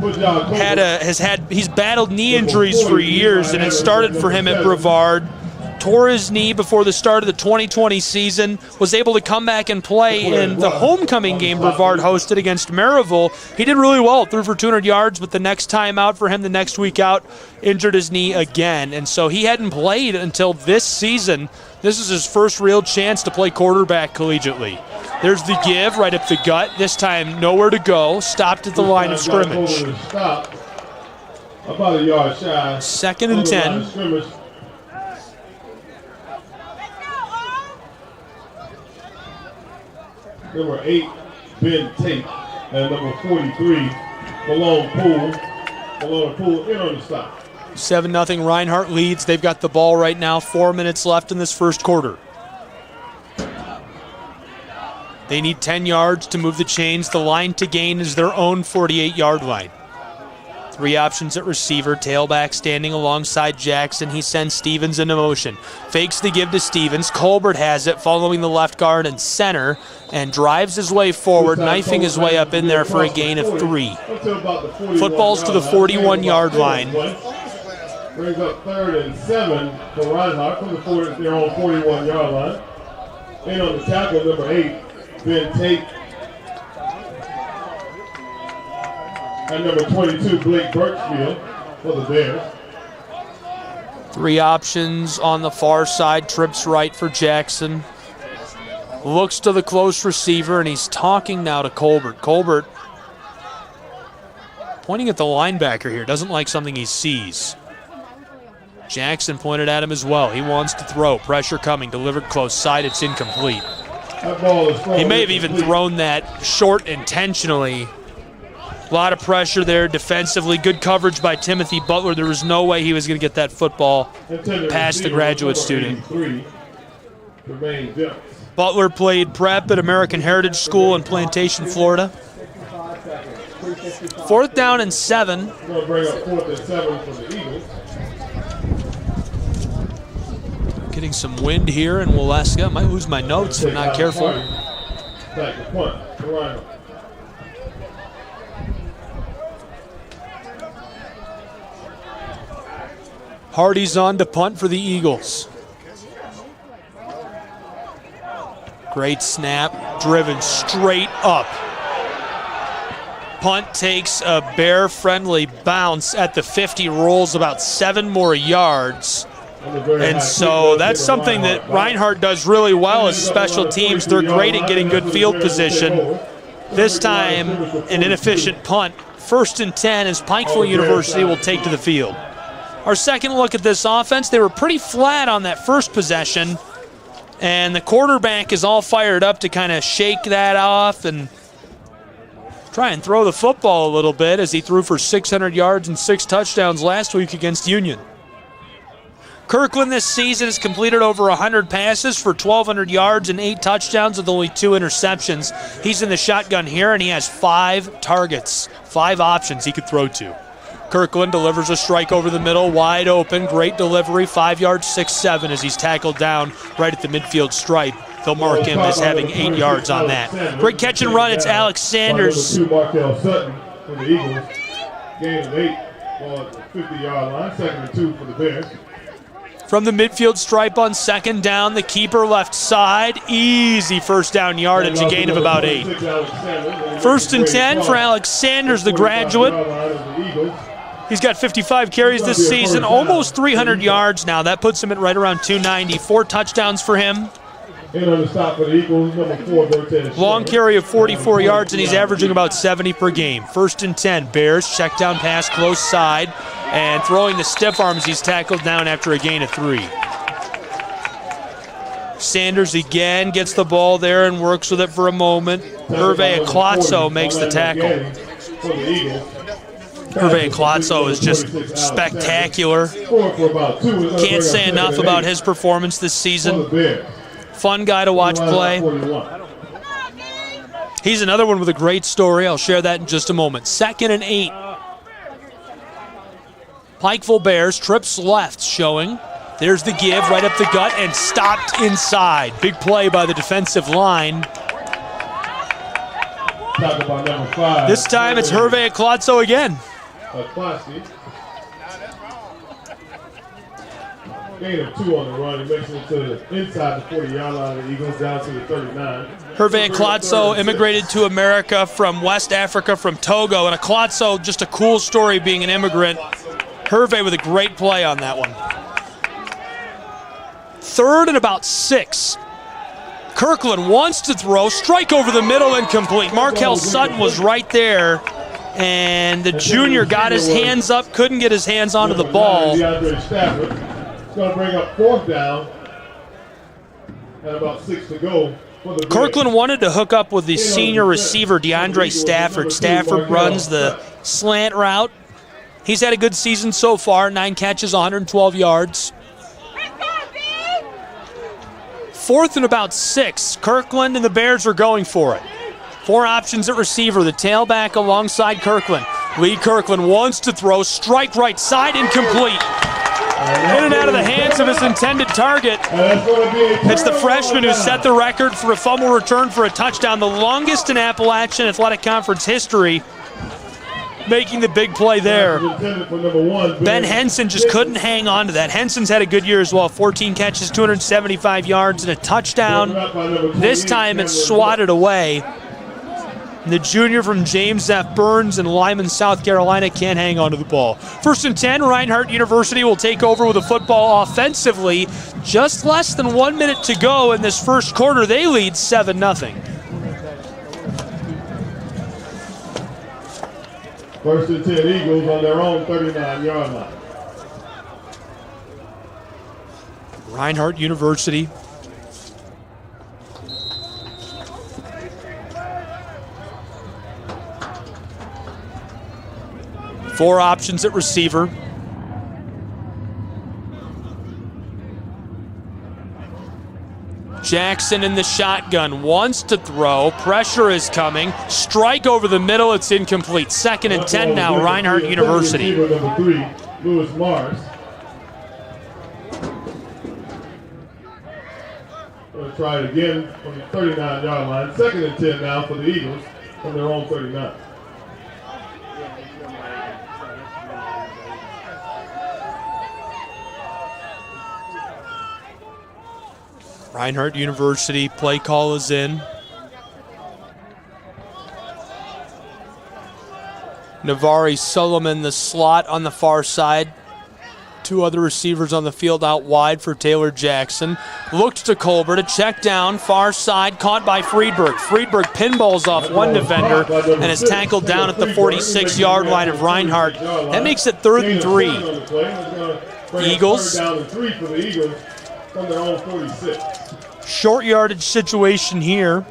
he's battled knee injuries for years, and it started for him at Brevard. Tore his knee before the start of the 2020 season, was able to come back and play in the homecoming game Brevard hosted against Maryville. He did really well, threw for 200 yards, but the next time out for him, the next week out, injured his knee again. And so he hadn't played until this season. This is his first real chance to play quarterback collegiately. There's the give right up the gut. This time nowhere to go. Stopped at the line of scrimmage. About a yard shy. 2nd and 10. Number 8, Ben Tate, and number 43, Malone Poole. Malone Poole in on the stop. 7-0 Reinhardt leads. They've got the ball right now. 4 minutes left in this first quarter. They need 10 yards to move the chains. The line to gain is their own 48-yard line. 3 options at receiver. Tailback standing alongside Jackson. He sends Stevens into motion. Fakes the give to Stevens. Colbert has it, following the left guard and center, and drives his way forward, knifing his way up in there for a gain of 3. Football's to the 41-yard line. Brings up 3rd and 7 for Reinhardt from their own 41-yard line. In on the tackle, number 8, Ben Tate. And number 22, Blake Birchfield for the Bears. 3 options on the far side. Trips right for Jackson. Looks to the close receiver, and he's talking now to Colbert. Colbert pointing at the linebacker here. Doesn't like something he sees. Jackson pointed at him as well. He wants to throw. Pressure coming. Delivered close side. It's incomplete. He may have even thrown that short intentionally. A lot of pressure there defensively. Good coverage by Timothy Butler. There was no way he was going to get that football past the graduate student. Butler played prep at American Heritage School in Plantation, Florida. 4th down and 7. Getting some wind here in Waleska. Might lose my notes if not careful. Hardy's on to punt for the Eagles. Great snap, driven straight up. Punt takes a Bear-friendly bounce at the 50, rolls about 7 more yards. And so that's something that Reinhardt does really well as special teams. They're great at getting good field position. This time, an inefficient punt. 1st and 10 as Pikeville University will take to the field. Our second look at this offense, they were pretty flat on that first possession, and the quarterback is all fired up to kind of shake that off and try and throw the football a little bit, as he threw for 600 yards and 6 touchdowns last week against Union. Kirkland this season has completed over 100 passes for 1,200 yards and 8 touchdowns with only 2 interceptions. He's in the shotgun here, and he has 5 targets, 5 options he could throw to. Kirkland delivers a strike over the middle, wide open, great delivery, 5 yards, 6-7 as he's tackled down right at the midfield stripe. They'll mark him as having 8 yards on that. Great catch and run, it's Alex Sanders. Markel Sutton for the Eagles. Gain of 8 on the 50-yard line, 2nd and 2 for the Bears. From the midfield stripe on second down, the keeper left side. Easy first down yardage, a gain of about 8. 1st and 10 for Alex Sanders, the graduate. He's got 55 carries this season, almost 300 yards now. That puts him at right around 290. 4 touchdowns for him. Long carry of 44 yards, and he's averaging about 70 per game. 1st and 10, Bears, check down pass, close side, and throwing the stiff arms, he's tackled down after a gain of 3. Sanders again gets the ball there and works with it for a moment. Hervé Klotso makes the tackle. Hervé Klotso is just spectacular. Can't say enough about his performance this season. Fun guy to watch play. He's another one with a great story. I'll share that in just a moment. 2nd and 8. Pikeville Bears, trips left showing. There's the give, right up the gut, and stopped inside. Big play by the defensive line. This time it's Hervé Klotso again. Gain of 2 on the run. He makes it to the inside the 40-yard line, and he goes down to the 39. Hervé Klotso immigrated to America from West Africa, from Togo, and Klotso, just a cool story being an immigrant. Hervé with a great play on that one. 3rd and about 6. Kirkland wants to throw, strike over the middle, incomplete. Markel Sutton was right there, and the junior got his hands up, couldn't get his hands onto the ball. Going to bring up 4th down and about 6 to go. Kirkland wanted to hook up with the senior receiver, DeAndre Stafford. Stafford runs the slant route. He's had a good season so far, 9 catches, 112 yards. 4th and about 6. Kirkland and the Bears are going for it. 4 options at receiver. The tailback alongside Kirkland. Lee Kirkland wants to throw, strike right side, incomplete. In and out of the hands of his intended target. It's the freshman who set the record for a fumble return for a touchdown, the longest in Appalachian Athletic Conference history, making the big play there. Ben Henson just couldn't hang on to that. Henson's had a good year as well. 14 catches, 275 yards, and a touchdown. This time it's swatted away. The junior from James F. Burns in Lyman, South Carolina, can't hang on to the ball. 1st and 10, Reinhardt University will take over with the football offensively. Just less than 1 minute to go in this first quarter. They lead 7-0. 1st and 10, Eagles on their own 39-yard line. Reinhardt University. Four options at receiver. Jackson in the shotgun, wants to throw. Pressure is coming. Strike over the middle, it's incomplete. 2nd and 10 now, Reinhardt University. Number 3, Lewis Mars. Going to try it again from the 39-yard line. 2nd and 10 now for the Eagles from their own 39. Reinhardt University, play call is in. Navari Solomon, the slot on the far side. 2 other receivers on the field out wide for Taylor Jackson. Looked to Colbert, a check down, far side, caught by Friedberg. Friedberg pinballs off one defender and is tackled down at the 46-yard line of Reinhardt. That makes it 3rd and 3. Eagles. From their own 46. Short yardage situation here.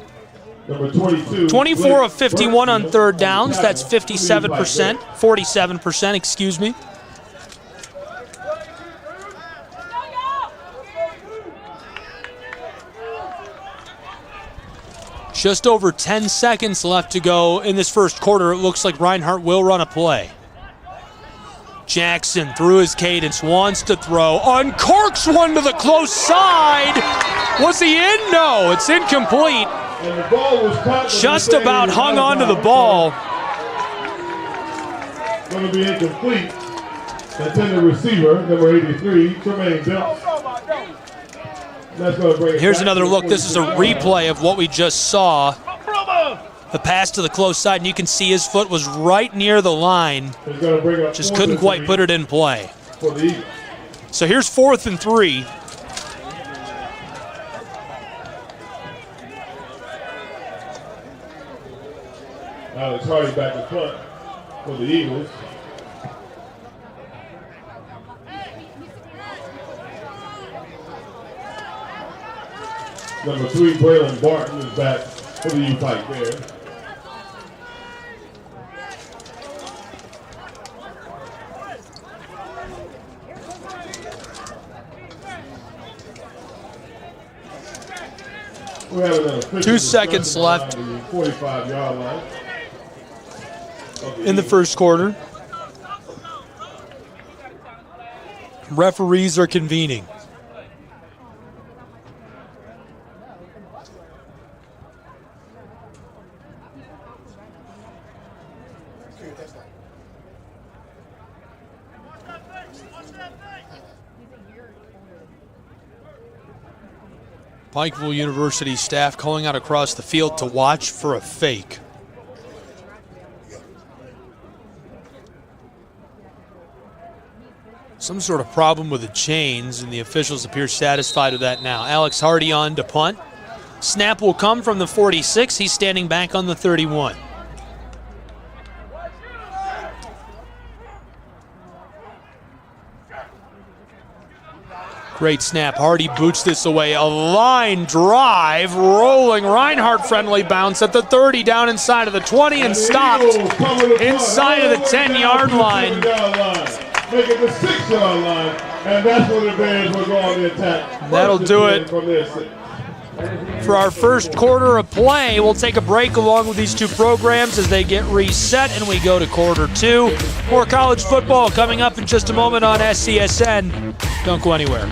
Number 22. 24 of 51 on 3rd downs. That's 57%. 47%, excuse me. Just over 10 seconds left to go in this first quarter. It looks like Reinhardt will run a play. Jackson, through his cadence, wants to throw. Uncorks one to the close side. Was he in? No, it's incomplete. And the ball was caught. Just about hung on to the ball. Going to be incomplete. Intended receiver, number 83, Tremaine Delps. That's going to bring it Here's back another to look. This is a 42 replay of what we just saw. The pass to the close side, and you can see his foot was right near the line. Just couldn't quite put it in play. For the Eagles. So here's 4th and 3. Alex Hardy back in front for the Eagles. Number 3, Braylon Barton is back for the U-Pike Bears. We have an official 2 seconds left 45-yard line. in the first quarter. Referees are convening. Pikeville University staff calling out across the field to watch for a fake. Some sort of problem with the chains, and the officials appear satisfied with that now. Alex Hardy on to punt. Snap will come from the 46. He's standing back on the 31. Great snap. Hardy boots this away. A line drive, rolling Reinhardt friendly bounce at the 30, down inside of the 20, and stopped inside of the 10-yard line. Make it the 6-yard line, and that's where the Bears will go on the attack. That'll do it for our first quarter of play. We'll take a break along with these two programs as they get reset, and we go to quarter 2. More college football coming up in just a moment on SCSN. Don't go anywhere.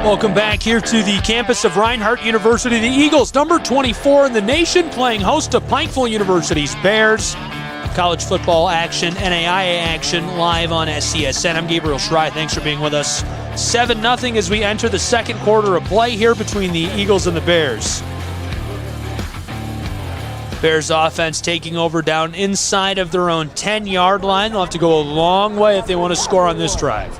Welcome back here to the campus of Reinhardt University. The Eagles, number 24 in the nation, playing host to Pikeville University's Bears. College football action, NAIA action, live on SCSN. I'm Gabriel Schrei. Thanks for being with us. 7-0 as we enter the second quarter of play here between the Eagles and the Bears. Bears offense taking over down inside of their own 10-yard line. They'll have to go a long way if they want to score on this drive.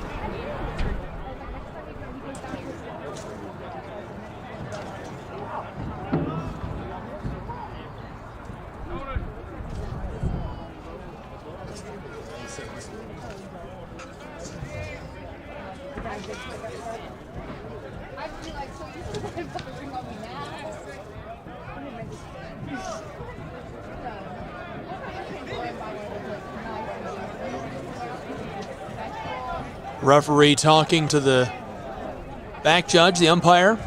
Referee talking to the back judge, the umpire.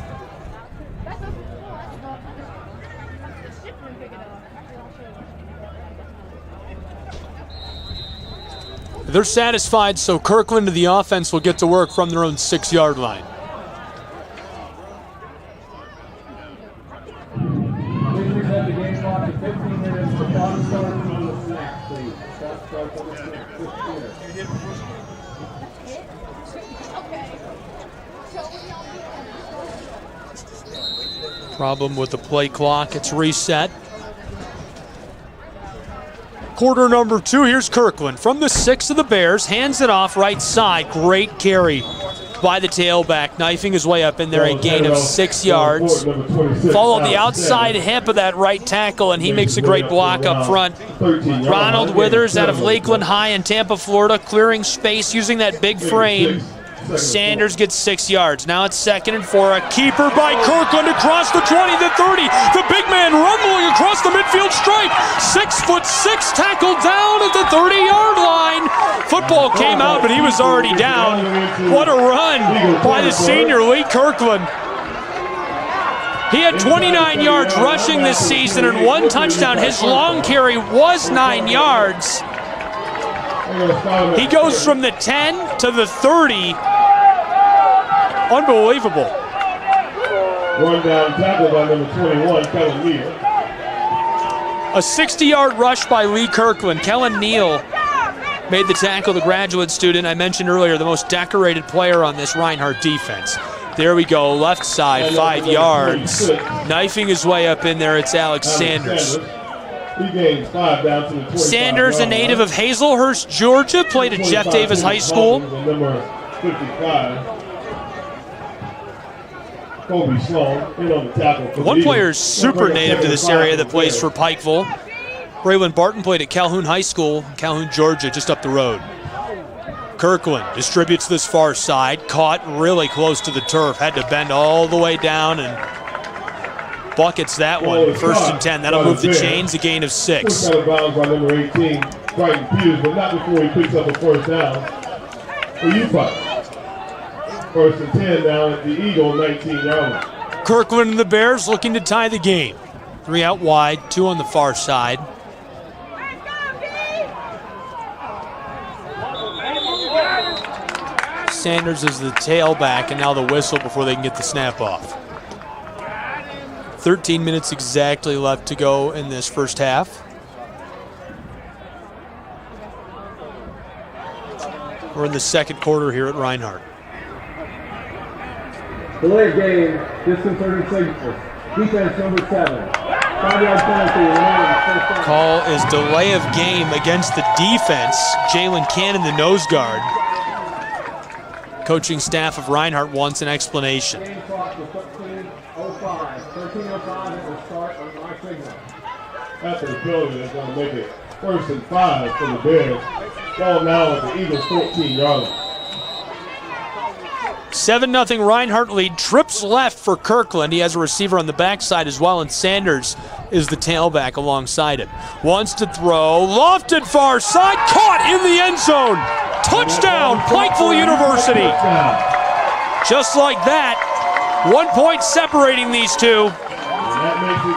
They're satisfied, so Kirkland and the offense will get to work from their own 6-yard line. Problem with the play clock. It's reset. Quarter number 2. Here's Kirkland from the 6 of the Bears. Hands it off right side. Great carry by the tailback. Knifing his way up in there. A gain of 6 yards. Followed the outside hip of that right tackle, and he makes a great block up front. Ronald Withers out of Lakeland High in Tampa, Florida, clearing space using that big frame. Sanders gets 6 yards. Now it's 2nd and 4. A keeper by Kirkland across the 20, the 30. The big man rumbling across the midfield stripe. 6'6", tackled down at the 30-yard line. Football came out, but he was already down. What a run by the senior, Lee Kirkland. He had 29 yards rushing this season and 1 touchdown. His long carry was 9 yards. He goes from the 10 to the 30. Unbelievable. One down tackle by number 21, Kellen Neal. A 60-yard rush by Lee Kirkland. Kellen Neal made the tackle, the graduate student I mentioned earlier, the most decorated player on this Reinhardt defense. There we go, left side, 5 yards. Knifing his way up in there, it's Alex Sanders. He gains 5 down to the 25. Sanders, a native of Hazelhurst, Georgia, played at Jeff Davis High School. Number 55. Kobe Sloan in on the tackle. One player is super native to this area that plays for Pikeville. Braylon Barton played at Calhoun High School, Calhoun, Georgia, just up the road. Kirkland distributes this far side, caught really close to the turf, had to bend all the way down and buckets that one. 1st and 10, that'll move the chains, a gain of 6. Out of bounds by number 18, Brighton Peters, but not before he picks up a 1st down for UPike. 1st and 10 down at the Eagle, 19-yard line. Kirkland and the Bears looking to tie the game. 3 out wide, 2 on the far side. Sanders is the tailback, and now the whistle before they can get the snap off. 13 minutes exactly left to go in this first half. We're in the 2nd quarter here at Reinhardt. Delay of game, distance 30 seconds. Defense number 7. 5-yard penalty remaining. Call is delay of game against the defense. Jalen Cannon, the nose guard. Coaching staff of Reinhardt wants an explanation. Game clock to 13:05. 13:05 at the start of my signal. After the penalty, that's going to make it 1st and 5 for the Bears. Ball now at the Eagles' 14-yard line. 7-0 Reinhardt lead. Trips left for Kirkland. He has a receiver on the backside as well, and Sanders is the tailback alongside him. Wants to throw, lofted far side, caught in the end zone. Touchdown, Pikeville University. Just like that, 1 point separating these two. And that makes it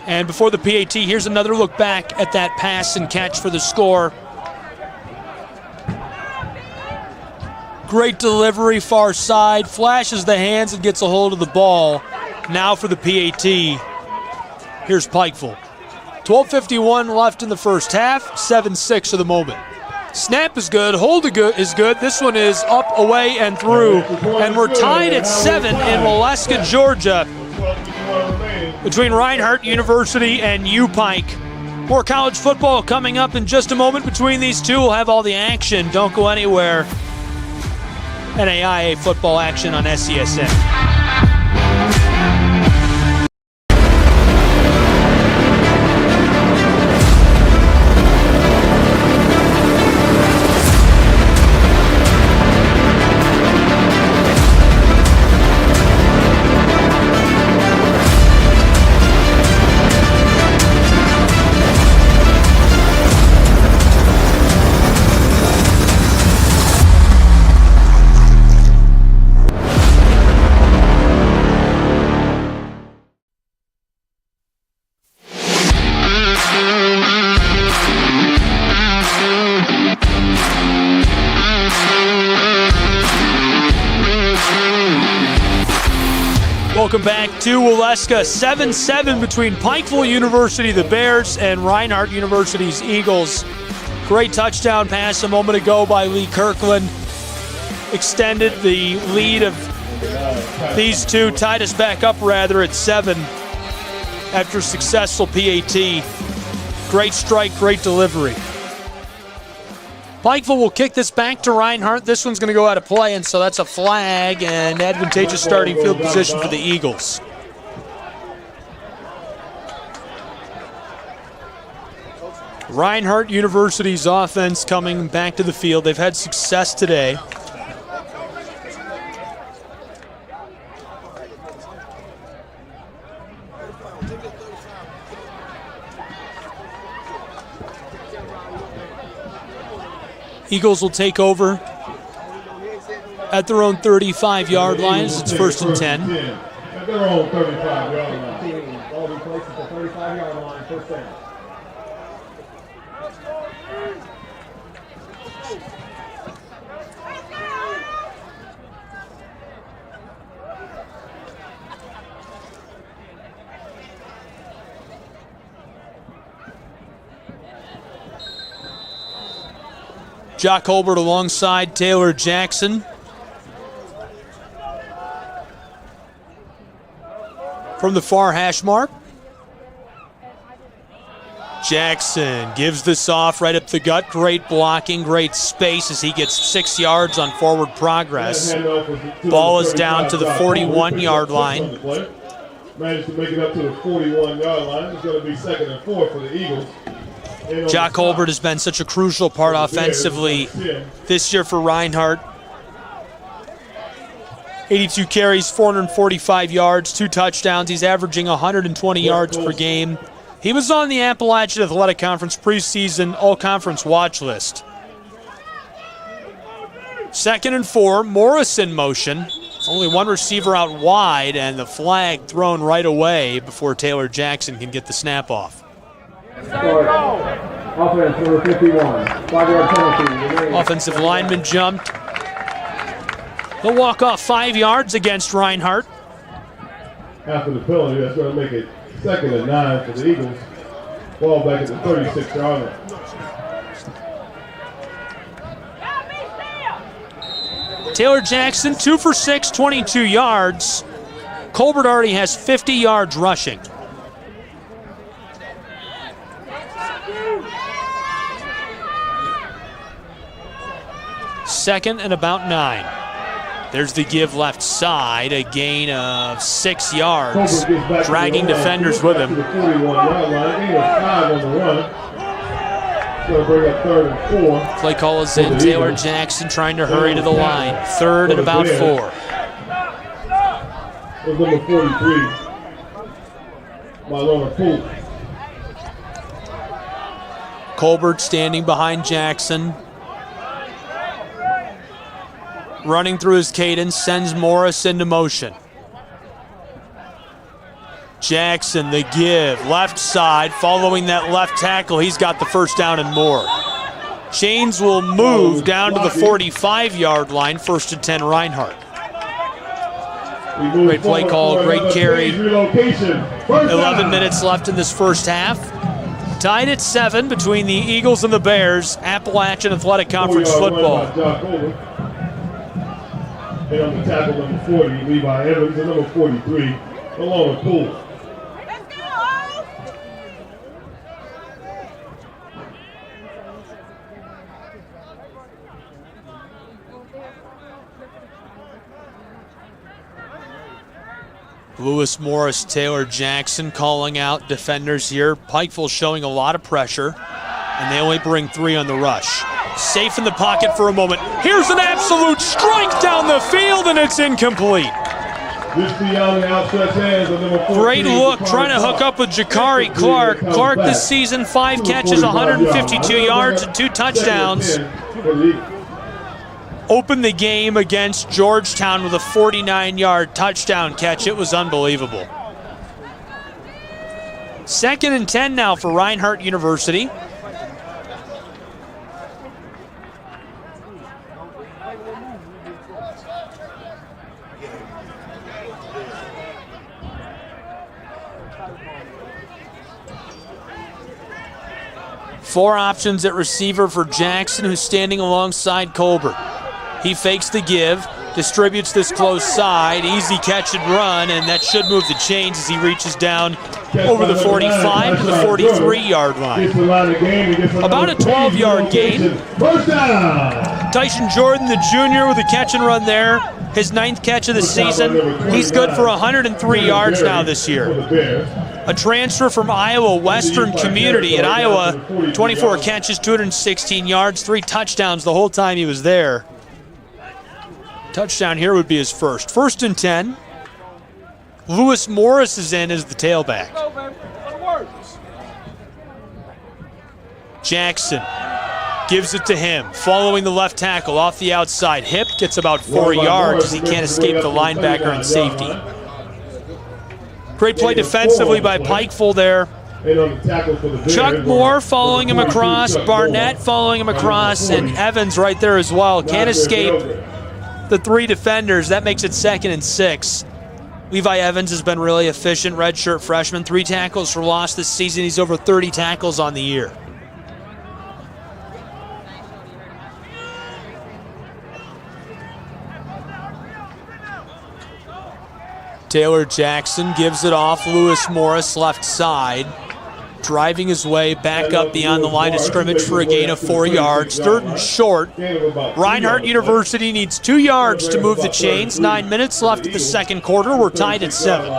7-6. And before the PAT, here's another look back at that pass and catch for the score. Great delivery, far side, flashes the hands and gets a hold of the ball. Now for the PAT, here's Pikeville. 12:51 left in the first half, 7-6 of the moment. Snap is good, hold is good. This one is up, away, and through. And we're tied at 7 in Waleska, Georgia, between Reinhardt University and UPike. More college football coming up in just a moment between these two. We'll have all the action. Don't go anywhere. NAIA football action on SCSN. Welcome back to Waleska. 7-7 between Pikeville University, the Bears, and Reinhardt University's Eagles. Great touchdown pass a moment ago by Lee Kirkland. Extended the lead of these two, tied us back up rather at 7 after a successful PAT. Great strike, great delivery. Pikeville will kick this back to Reinhardt. This one's going to go out of play, and so that's a flag and advantageous starting field position for the Eagles. Reinhardt University's offense coming back to the field. They've had success today. Eagles will take over at their own 35-yard line as it's 1st and 10. At their own 35-yard line. Ball be placed at the 35-yard line, 1st down. Jock Colbert alongside Taylor Jackson. From the far hash mark. Jackson gives this off right up the gut. Great blocking, great space as he gets 6 yards on forward progress. Ball is down to the 41-yard line. Managed to make it up to the 41-yard line. It's going to be 2nd and 4 for the Eagles. Jock Colbert has been such a crucial part offensively this year for Reinhardt. 82 carries, 445 yards, 2 touchdowns. He's averaging 120 yards per game. He was on the Appalachian Athletic Conference preseason all-conference watch list. 2nd and 4, Morris in motion. Only one receiver out wide, and the flag thrown right away before Taylor Jackson can get the snap off. Offense number 51, 5-yard penalty. Offensive lineman jumped. He'll walk off 5 yards against Reinhardt. After the penalty, that's going to make it 2nd and 9 for the Eagles. Ball back at the 36-yard line. Taylor Jackson, 2 for 6, 22 yards. Colbert already has 50 yards rushing. Second and about 9. There's the give left side, a gain of 6 yards, dragging defenders with him. Play call is in. Taylor Jackson trying to hurry to the line. 3rd and about 4. Number 43, Marlona Poole. Colbert standing behind Jackson. Running through his cadence, sends Morris into motion. Jackson, the give, left side, following that left tackle. He's got the 1st down and more. Chains will move down to the 45-yard line, 1st and 10 Reinhardt. Great play call, great carry. 11 minutes left in this first half. Tied at 7 between the Eagles and the Bears, Appalachian Athletic Conference football. And on the tackle, number 40, Levi Evans, and number 43, along with Poole. Lewis Morris, Taylor Jackson calling out defenders here. Pikeville showing a lot of pressure, and they only bring 3 on the rush. Safe in the pocket for a moment. Here's an absolute strike down the field, and it's incomplete. Great look, trying to hook up with Jakari Clark. Clark this season, 5 catches, 152 yards, and 2 touchdowns. Opened the game against Georgetown with a 49-yard touchdown catch. It was unbelievable. 2nd and 10 now for Reinhardt University. Four options at receiver for Jackson, who's standing alongside Colbert. He fakes the give, distributes this close side, easy catch and run, and that should move the chains as he reaches down over the 45 to the 43-yard line. About a 12-yard gain. Tyson Jordan, the junior, with a catch and run there. His 9th catch of the season. He's good for 103 yards now this year. a transfer from Iowa Western Community. In Iowa, 24 catches, 216 yards, 3 touchdowns the whole time he was there. Touchdown here would be his first. 1st and 10. Lewis Morris is in as the tailback. Jackson gives it to him, following the left tackle off the outside. Hip gets about 4 yards as he can't escape the linebacker and safety. Great play defensively by Pikeville there. Chuck Moore following him across, Barnett following him across, and Evans right there as well. Can't escape the 3 defenders. That makes it 2nd and 6. Levi Evans has been really efficient, redshirt freshman. 3 tackles for loss this season. He's over 30 tackles on the year. Taylor Jackson gives it off. Lewis Morris left side, driving his way back up beyond the line of scrimmage for a gain of 4 yards. 3rd and short. Reinhardt University needs 2 yards to move the chains. 9 minutes left in the second quarter. We're tied at 7. On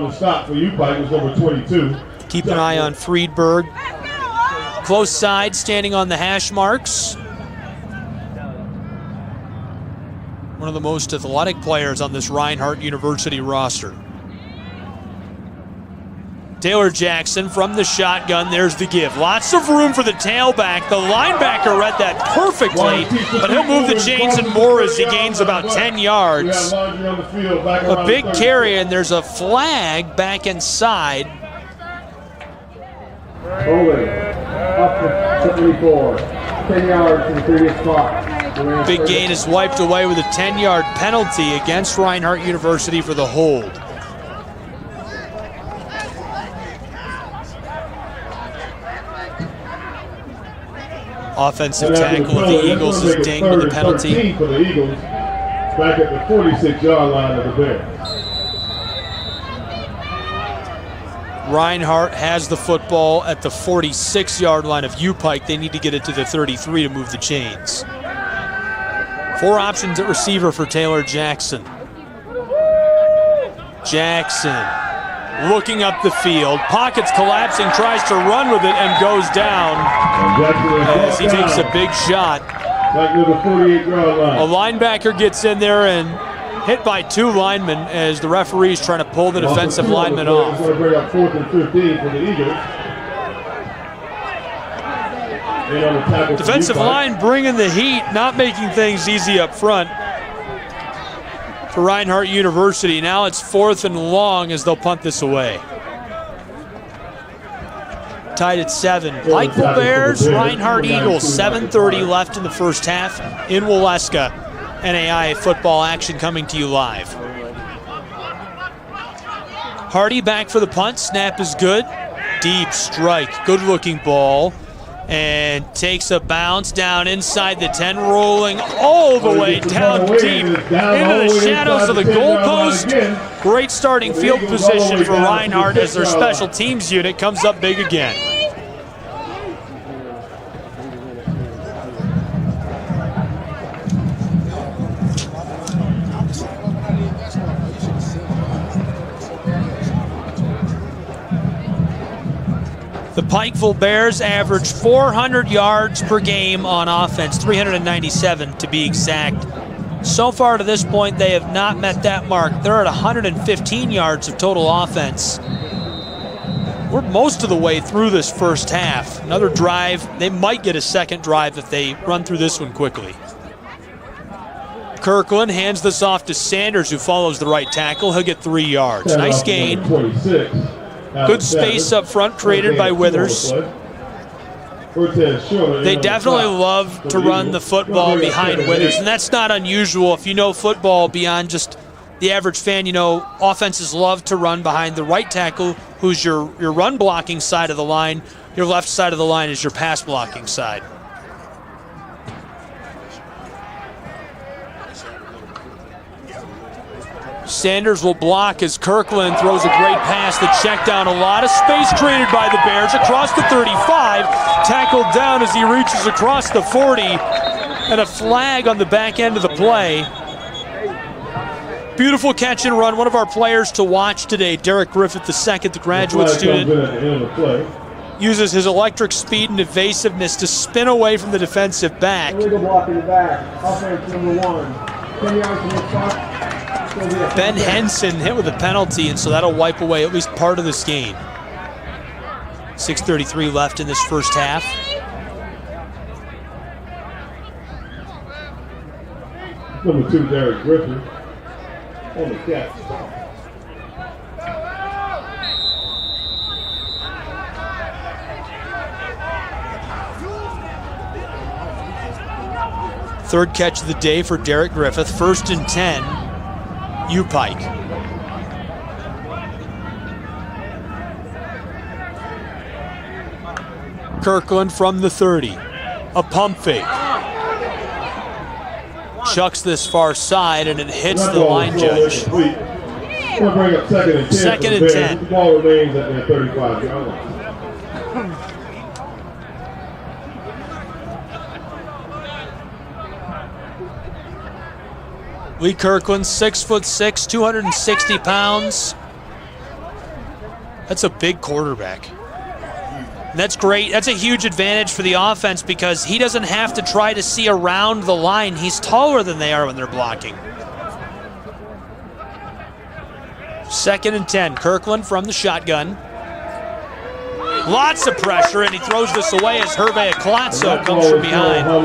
the stop for UPike was number 22. Keep an eye on Friedberg. Close side, standing on the hash marks. One of the most athletic players on this Reinhardt University roster. Taylor Jackson from the shotgun. There's the give. Lots of room for the tailback. The linebacker read that perfectly, but he'll move the chains and more as he gains about 10 yards. A big carry, and there's a flag back inside. Holding up to 74. 10 yards from the previous spot. Big gain is wiped away with a 10-yard penalty against Reinhardt University for the hold. Offensive tackle of the Eagles is dinged with the penalty. For the Eagles, back at the 46-yard line of the Bears. Reinhardt has the football at the 46-yard line of UPike. They need to get it to the 33 to move the chains. 4 options at receiver for Taylor Jackson. Jackson looking up the field. Pockets collapsing, tries to run with it and goes down as he takes a big shot. A linebacker gets in there and hit by 2 linemen as the referee's trying to pull the defensive lineman off. Defensive line bringing the heat, not making things easy up front for Reinhardt University. Now it's 4th and long as they'll punt this away. Tied at 7. Pikeville Bears, Reinhardt Eagles. 7:30 left in the first half in Waleska. NAIA football action coming to you live. Hardy back for the punt. Snap is good. Deep strike. Good looking ball. And takes a bounce down inside the 10, rolling all the way down deep into the shadows of the goalpost. Great starting field position for Reinhardt as their special teams unit comes up big again. The Pikeville Bears average 400 yards per game on offense, 397 to be exact. So far to this point, they have not met that mark. They're at 115 yards of total offense. We're most of the way through this first half. Another drive, they might get a second drive if they run through this one quickly. Kirkland hands this off to Sanders, who follows the right tackle. He'll get 3 yards. Nice gain. Good space up front created by Withers. They definitely love to run the football behind Withers, and that's not unusual. If you know football beyond just the average fan, you know offenses love to run behind the right tackle, who's your run blocking side of the line. Your left side of the line is your pass blocking side. Sanders will block as Kirkland throws a great pass. The check down, a lot of space created by the Bears across the 35. Tackled down as he reaches across the 40. And a flag on the back end of the play. Beautiful catch and run. One of our players to watch today, Derek Griffith II, the graduate student, uses his electric speed and evasiveness to spin away from the defensive back. Illegal block in the back. Offense number 1. 10 yards from the top. Ben Henson hit with a penalty, and so that'll wipe away at least part of this game. 6:33 left in this first half. Number 2, Derek Griffin. On the catch. Third catch of the day for Derek Griffith. 1st and 10, U-Pike. Kirkland from the 30. A pump fake. Chucks this far side, and it hits the line judge. Bring up 2nd and 10. 2nd and 10. The ball remains at their 35-yard line. Lee Kirkland, 6'6", 260 pounds. That's a big quarterback. And that's great. That's a huge advantage for the offense because he doesn't have to try to see around the line. He's taller than they are when they're blocking. 2nd and 10. Kirkland from the shotgun. Lots of pressure, and he throws this away as Hervé Aclatso comes from behind. I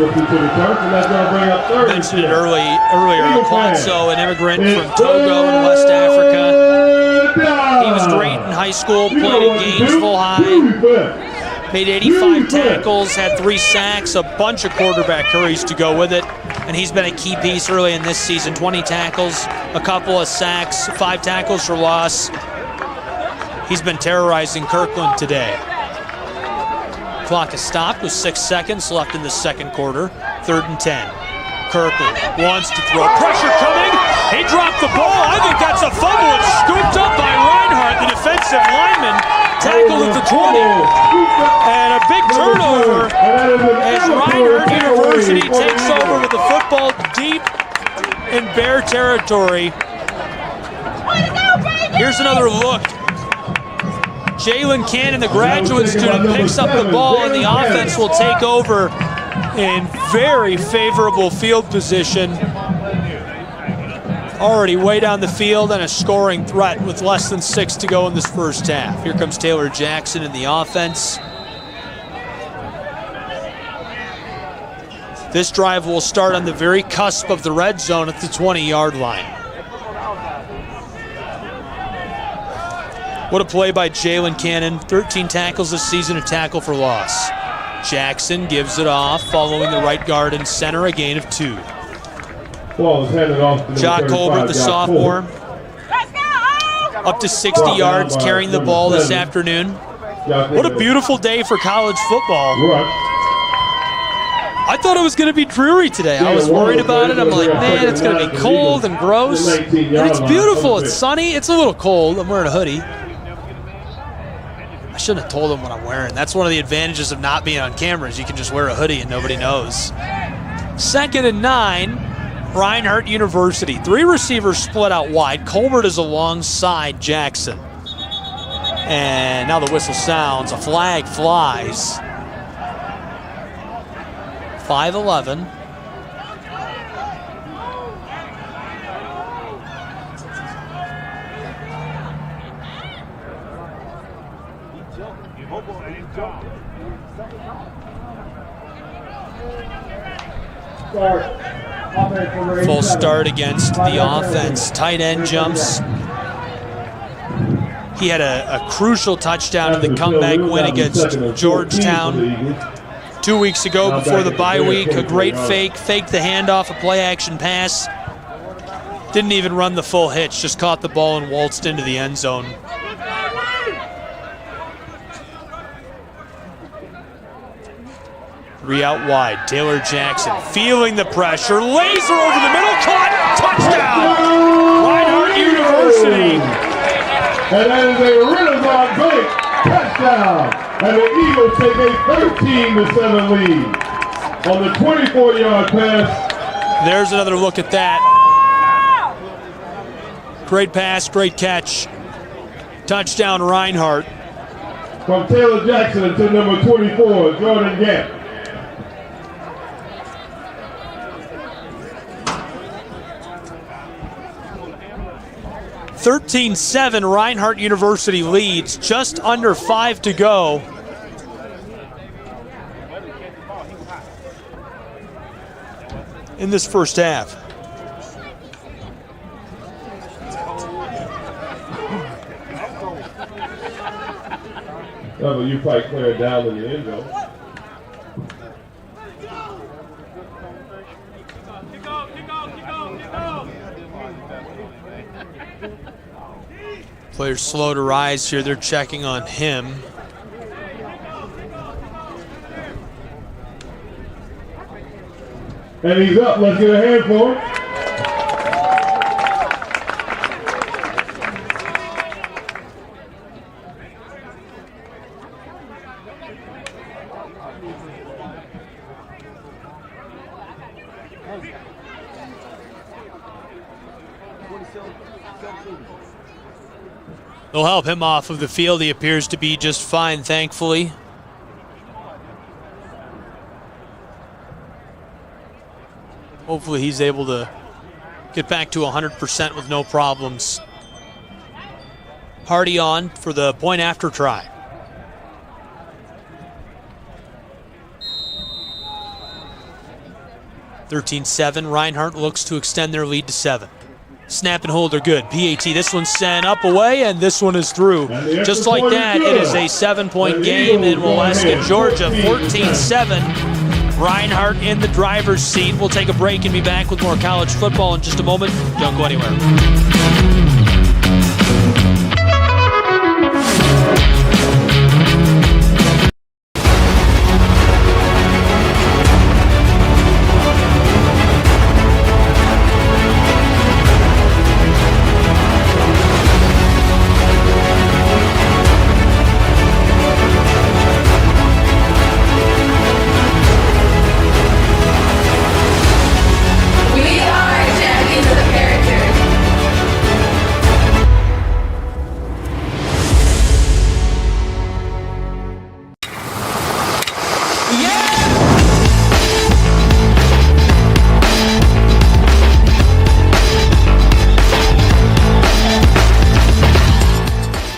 mentioned it earlier. Aclatso, an immigrant from Togo in West Africa. He was great in high school, played in Gainesville High, made 85 tackles, had 3 sacks, a bunch of quarterback hurries to go with it, and he's been a key piece early in this season. 20 tackles, a couple of sacks, 5 tackles for loss. He's been terrorizing Kirkland today. Clock is stopped with 6 seconds left in the second quarter. 3rd and 10. Kirkland wants to throw. Pressure coming. He dropped the ball. I think that's a fumble. It's scooped up by Reinhardt, the defensive lineman. Tackled at the 20. And a big turnover as Reinhardt University takes over with the football deep in Bear territory. Here's another look. Jalen Cannon, the graduate student, picks up the ball, and the offense will take over in very favorable field position. Already way down the field and a scoring threat with less than 6 to go in this first half. Here comes Taylor Jackson in the offense. This drive will start on the very cusp of the red zone at the 20-yard line. What a play by Jalen Cannon. 13 tackles this season, a tackle for loss. Jackson gives it off, following the right guard and center, a gain of 2. Ball is handed off to Jock Colbert, the sophomore, up to 60 yards, carrying the ball this afternoon. What a beautiful day for college football. I thought it was going to be dreary today. I was worried about it. I'm like, man, it's going to be cold and gross. And it's beautiful. It's sunny. It's a little cold. I'm wearing a hoodie. I shouldn't have told them what I'm wearing. That's one of the advantages of not being on cameras. You can just wear a hoodie and nobody knows. 2nd and 9, Reinhardt University. 3 receivers split out wide. Colbert is alongside Jackson. And now the whistle sounds. A flag flies. 5-11. Full start against the offense. Tight end jumps. He had a crucial touchdown in the comeback win against Georgetown 2 weeks ago before the bye week. A great fake the handoff, a play action pass. Didn't even run the full hitch, just caught the ball and waltzed into the end zone. Three out wide. Taylor Jackson feeling the pressure. Laser over the middle. Caught. Touchdown. Reinhardt University. And that is a Renaissance Bank touchdown. And the Eagles take a 13-7 lead on the 24-yard pass. There's another look at that. Great pass, great catch. Touchdown, Reinhardt. From Taylor Jackson to number 24, Jordan Gant. (13-7), Reinhardt University leads. Just under 5 to go. In this first half. You probably clear it down in the end zone. Players slow to rise here. They're checking on him. And he's up. Let's get a hand for him. They'll help him off of the field. He appears to be just fine, thankfully. Hopefully he's able to get back to 100% with no problems. Hardy on for the point after try. (13-7). Reinhardt looks to extend their lead to 7. Snap and hold are good. PAT, this one's sent up away, and this one is through. Just like that, it is a 7-point game in Waleska, Georgia, 14-7. Reinhardt in the driver's seat. We'll take a break and be back with more college football in just a moment. Don't go anywhere.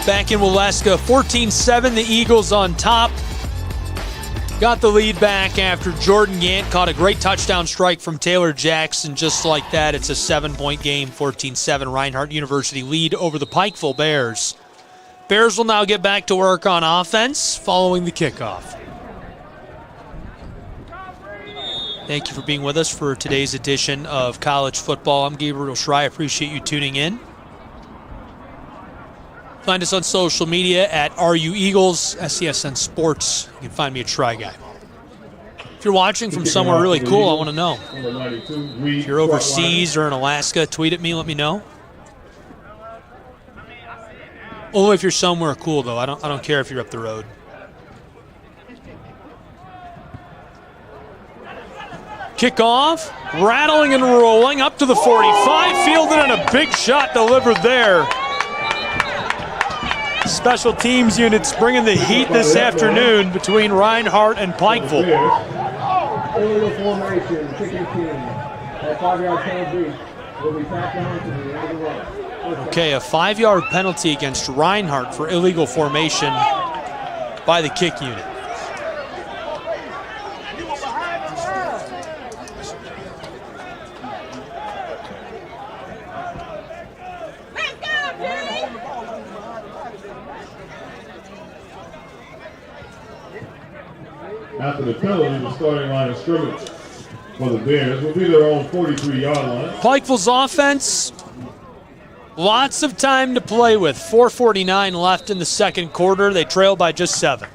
Back in Waleska, 14-7, the Eagles on top. Got the lead back after Jordan Gant caught a great touchdown strike from Taylor Jackson. Just like that, it's a 7-point game, 14-7. Reinhardt University lead over the Pikeville Bears. Bears will now get back to work on offense following the kickoff. Thank you for being with us for today's edition of College Football. I'm Gabriel Schrei. I appreciate you tuning in. Find us on social media at RU Eagles, SCSN Sports. You can find me at Try Guy. If you're watching from somewhere really cool, I want to know. If you're overseas or in Alaska, tweet at me, let me know. Only if you're somewhere cool, though. I don't care if you're up the road. Kickoff, rattling and rolling up to the 45, fielded and a big shot delivered there. Special teams units bringing the heat this afternoon between Reinhardt and Pikeville. Illegal formation, kicking team. That 5-yard penalty will be back down to the end of the run. Okay, a 5-yard penalty against Reinhardt for illegal formation by the kick unit. After the penalty, the starting line of scrimmage for the Bears will be their own 43-yard line. Pikeville's offense, lots of time to play with. 4:49 left in the second quarter. They trail by just 7.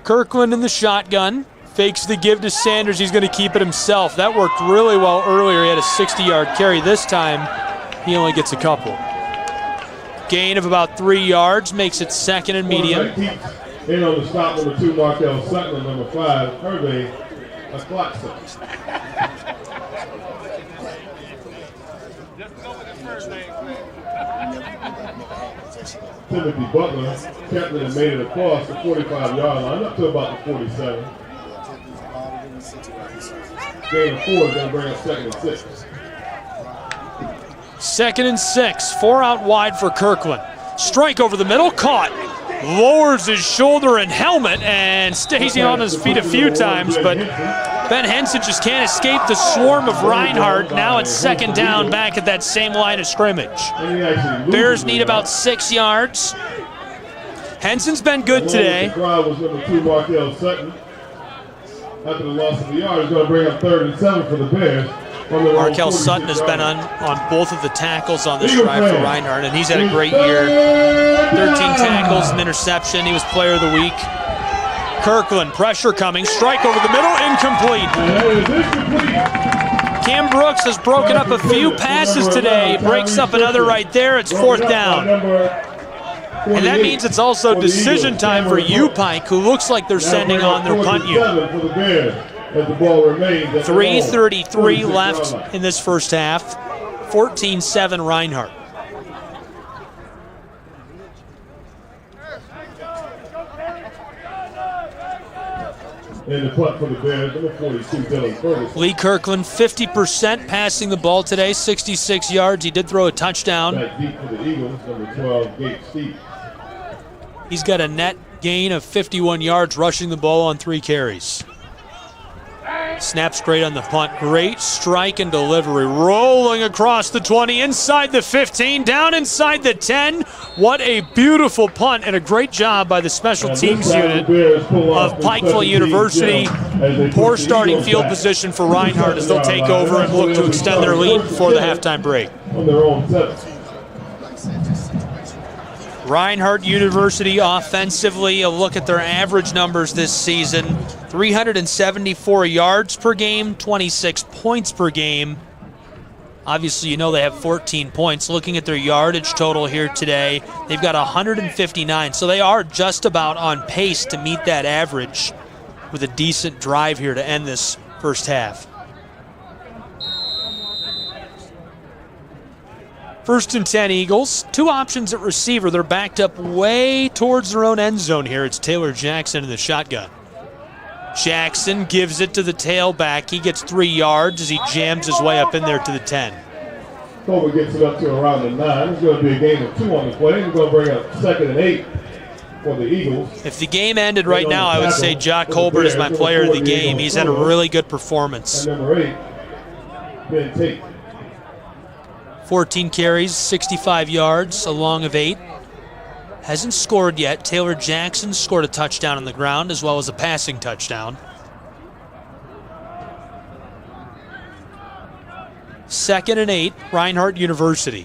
Kirkland in the shotgun. Fakes the give to Sanders. He's going to keep it himself. That worked really well earlier. He had a 60-yard carry. This time, he only gets a couple. Gain of about 3 yards makes it second and medium. In on the stop, number 2, Markel Sutton, and number 5, Hervé Clarkson. Timothy Butler kept it and made it across the 45-yard line up to about the 47. Gain of 4 is going to bring up 2nd and 6. 2nd and 6, 4 out wide for Kirkland. Strike over the middle, caught. Lowers his shoulder and helmet and stays on his feet a few times, but Ben Henson just can't escape the swarm of Reinhardt. Now it's 2nd down back at that same line of scrimmage. Bears need about 6 yards. Henson's been good today. The crowd was number 2, Markel Sutton. After the loss of the yard, he's going to bring up 3rd and 7 for the Bears. Markel Sutton has been on both of the tackles on this drive for Reinhardt, and he's had a great year. 13 tackles, an interception. He was player of the week. Kirkland, pressure coming. Strike over the middle, incomplete. Cam Brooks has broken up a few passes today. Breaks up another right there. It's 4th down. And that means it's also decision time for U-Pike, who looks like they're sending on their punt unit. 3:33 left in this first half. 14-7 Reinhardt. And the punt for the Bears, number 42, Dylan Ferguson. Lee Kirkland, 50% passing the ball today, 66 yards. He did throw a touchdown. Back deep for the Eagles, number 12, Gabe Steve. He's got a net gain of 51 yards rushing the ball on 3 carries. Snaps great on the punt. Great strike and delivery. Rolling across the 20, inside the 15, down inside the 10. What a beautiful punt and a great job by the special teams unit of Pikeville University. Poor starting field position for Reinhardt as they'll take over and look to extend their lead before the halftime break. On their own set. Reinhardt University offensively, a look at their average numbers this season. 374 yards per game, 26 points per game. Obviously, you know they have 14 points. Looking at their yardage total here today, they've got 159. So they are just about on pace to meet that average with a decent drive here to end this first half. 1st and 10 Eagles. 2 options at receiver. They're backed up way towards their own end zone here. It's Taylor Jackson in the shotgun. Jackson gives it to the tailback. He gets 3 yards as he jams his way up in there to the 10. Colbert gets it up to around the 9. It's going to be a gain of 2 on the play. He's going to bring up 2nd and 8 for the Eagles. If the game ended right now, I would say Jock Colbert is my player of the game. He's had a really good performance. And number 8, Ben Tate. 14 carries, 65 yards, a long of 8. Hasn't scored yet. Taylor Jackson scored a touchdown on the ground as well as a passing touchdown. 2nd and 8, Reinhardt University.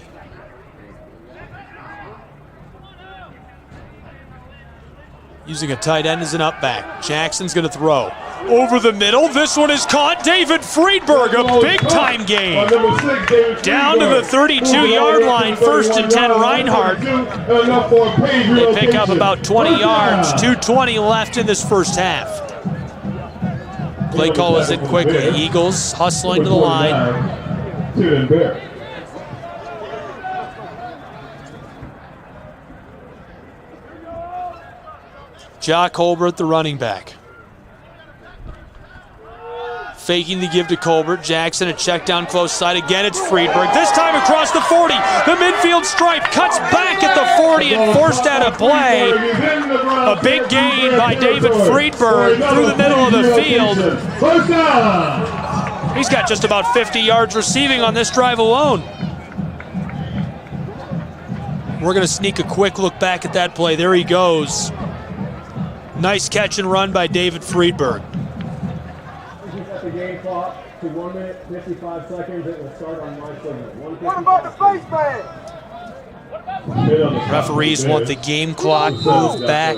Using a tight end as an up back. Jackson's going to throw. Over the middle, this one is caught. David Friedberg, a big-time gain. Down to the 32-yard line, 1st and 10 Reinhardt. They pick up about 20 yards, 2:20 left in this first half. Play call is in quickly. Eagles hustling to the line. Jock Colbert, the running back. Faking the give to Colbert. Jackson, a check down close side. Again, it's Friedberg. This time across the 40. The midfield stripe cuts back at the 40 and forced out of play. A big gain by David Friedberg through the middle of the field. He's got just about 50 yards receiving on this drive alone. We're going to sneak a quick look back at that play. There he goes. Nice catch and run by David Friedberg. Set the game clock to 1 minute, 55 seconds. It will start on my signal. What about the face bag? Referees want the game clock moved back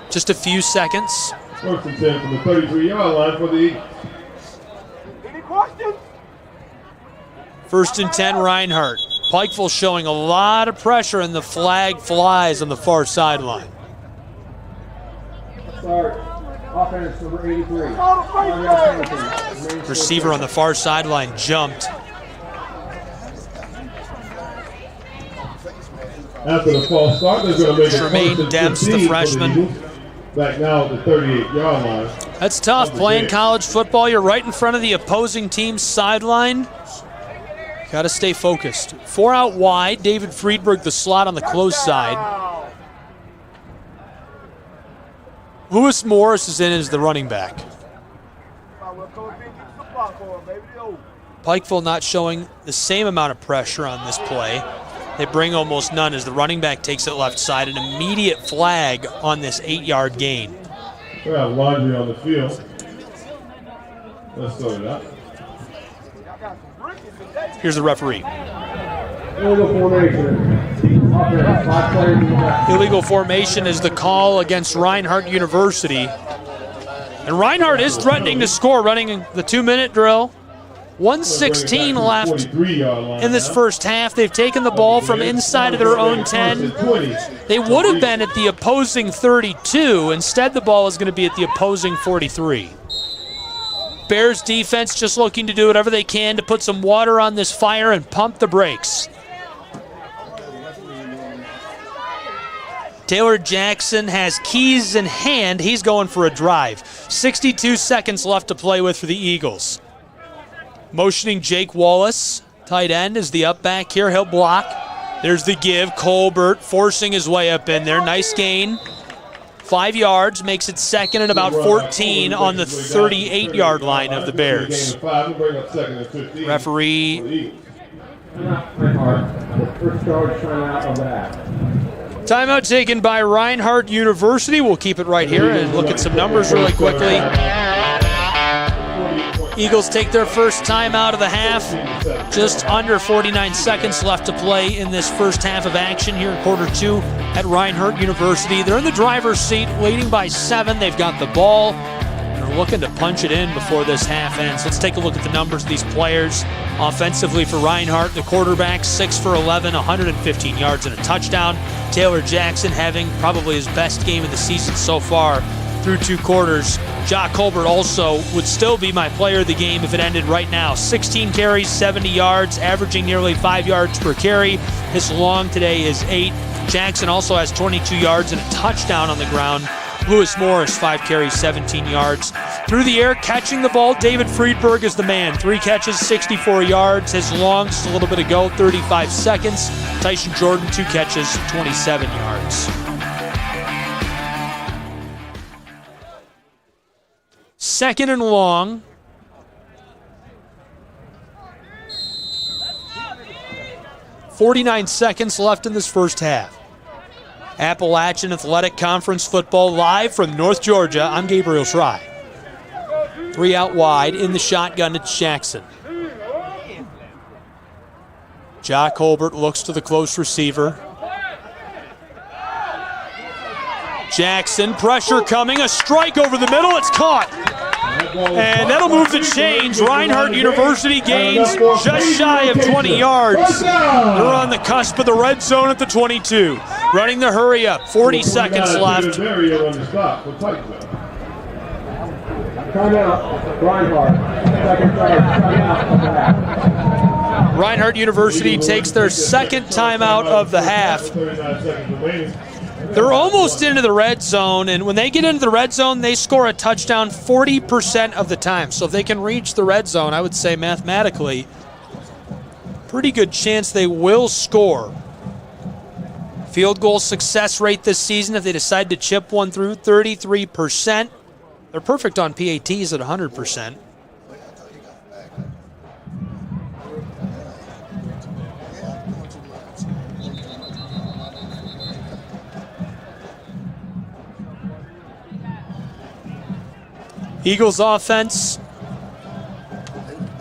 just a few seconds. 1st and 10 from the 33-yard line for the Eagles. Any questions? 1st and 10 Reinhardt. Pikeville showing a lot of pressure and the flag flies on the far sideline. Start. Offense number 83. Receiver on the far sideline jumped. After the false start, they're going to make Tremaine Demps, the freshman. Back now at the 38-yard line. That's tough. Playing college football, you're right in front of the opposing team's sideline. Got to stay focused. 4 out wide. David Friedberg, the slot on the close side. Lewis Morris is in as the running back. Pikeville not showing the same amount of pressure on this play. They bring almost none as the running back takes it left side. An immediate flag on this 8-yard gain. We have laundry on the field. Let's sort it out. Here's the referee. Illegal formation. Illegal formation is the call against Reinhardt University. And Reinhardt is threatening to score, running the 2-minute drill. 1:16 left in this first half. They've taken the ball from inside of their own 10. They would have been at the opposing 32. Instead, the ball is going to be at the opposing 43. Bears defense just looking to do whatever they can to put some water on this fire and pump the brakes. Taylor Jackson has keys in hand. He's going for a drive. 62 seconds left to play with for the Eagles. Motioning Jake Wallace, tight end, is the up back here. He'll block. There's the give. Colbert forcing his way up in there. Nice gain. 5 yards, makes it second and about 14 on the 38-yard line of the Bears. Referee. Timeout taken by Reinhardt University. We'll keep it right here and look at some numbers really quickly. Eagles take their first time out of the half. Just under 49 seconds left to play in this first half of action here in quarter 2 at Reinhardt University. They're in the driver's seat, leading by 7. They've got the ball. They're looking to punch it in before this half ends. Let's take a look at the numbers of these players. Offensively for Reinhardt, the quarterback, 6 for 11, 115 yards and a touchdown. Taylor Jackson having probably his best game of the season so far through 2 quarters. Jock Colbert also would still be my player of the game if it ended right now. 16 carries, 70 yards, averaging nearly 5 yards per carry. His long today is 8. Jackson also has 22 yards and a touchdown on the ground. Lewis Morris, 5 carries, 17 yards. Through the air, catching the ball, David Friedberg is the man. 3 catches, 64 yards. His long, just a little bit ago, 35 seconds. Tyson Jordan, 2 catches, 27 yards. Second and long. .49 seconds left in this first half. Appalachian Athletic Conference football live from North Georgia. I'm Gabriel Schrei. 3 out wide in the shotgun. It's Jackson. Jock Colbert looks to the close receiver. Jackson, pressure coming, a strike over the middle, it's caught. And that'll move the chains. Reinhardt University gains just shy of 20 yards. They're on the cusp of the red zone at the 22. Running the hurry up, 40 seconds left. Reinhardt University takes their second timeout of the half. They're almost into the red zone, and when they get into the red zone, they score a touchdown 40% of the time. So if they can reach the red zone, I would say mathematically, pretty good chance they will score. Field goal success rate this season, if they decide to chip one through, 33%. They're perfect on PATs at 100%. Eagles offense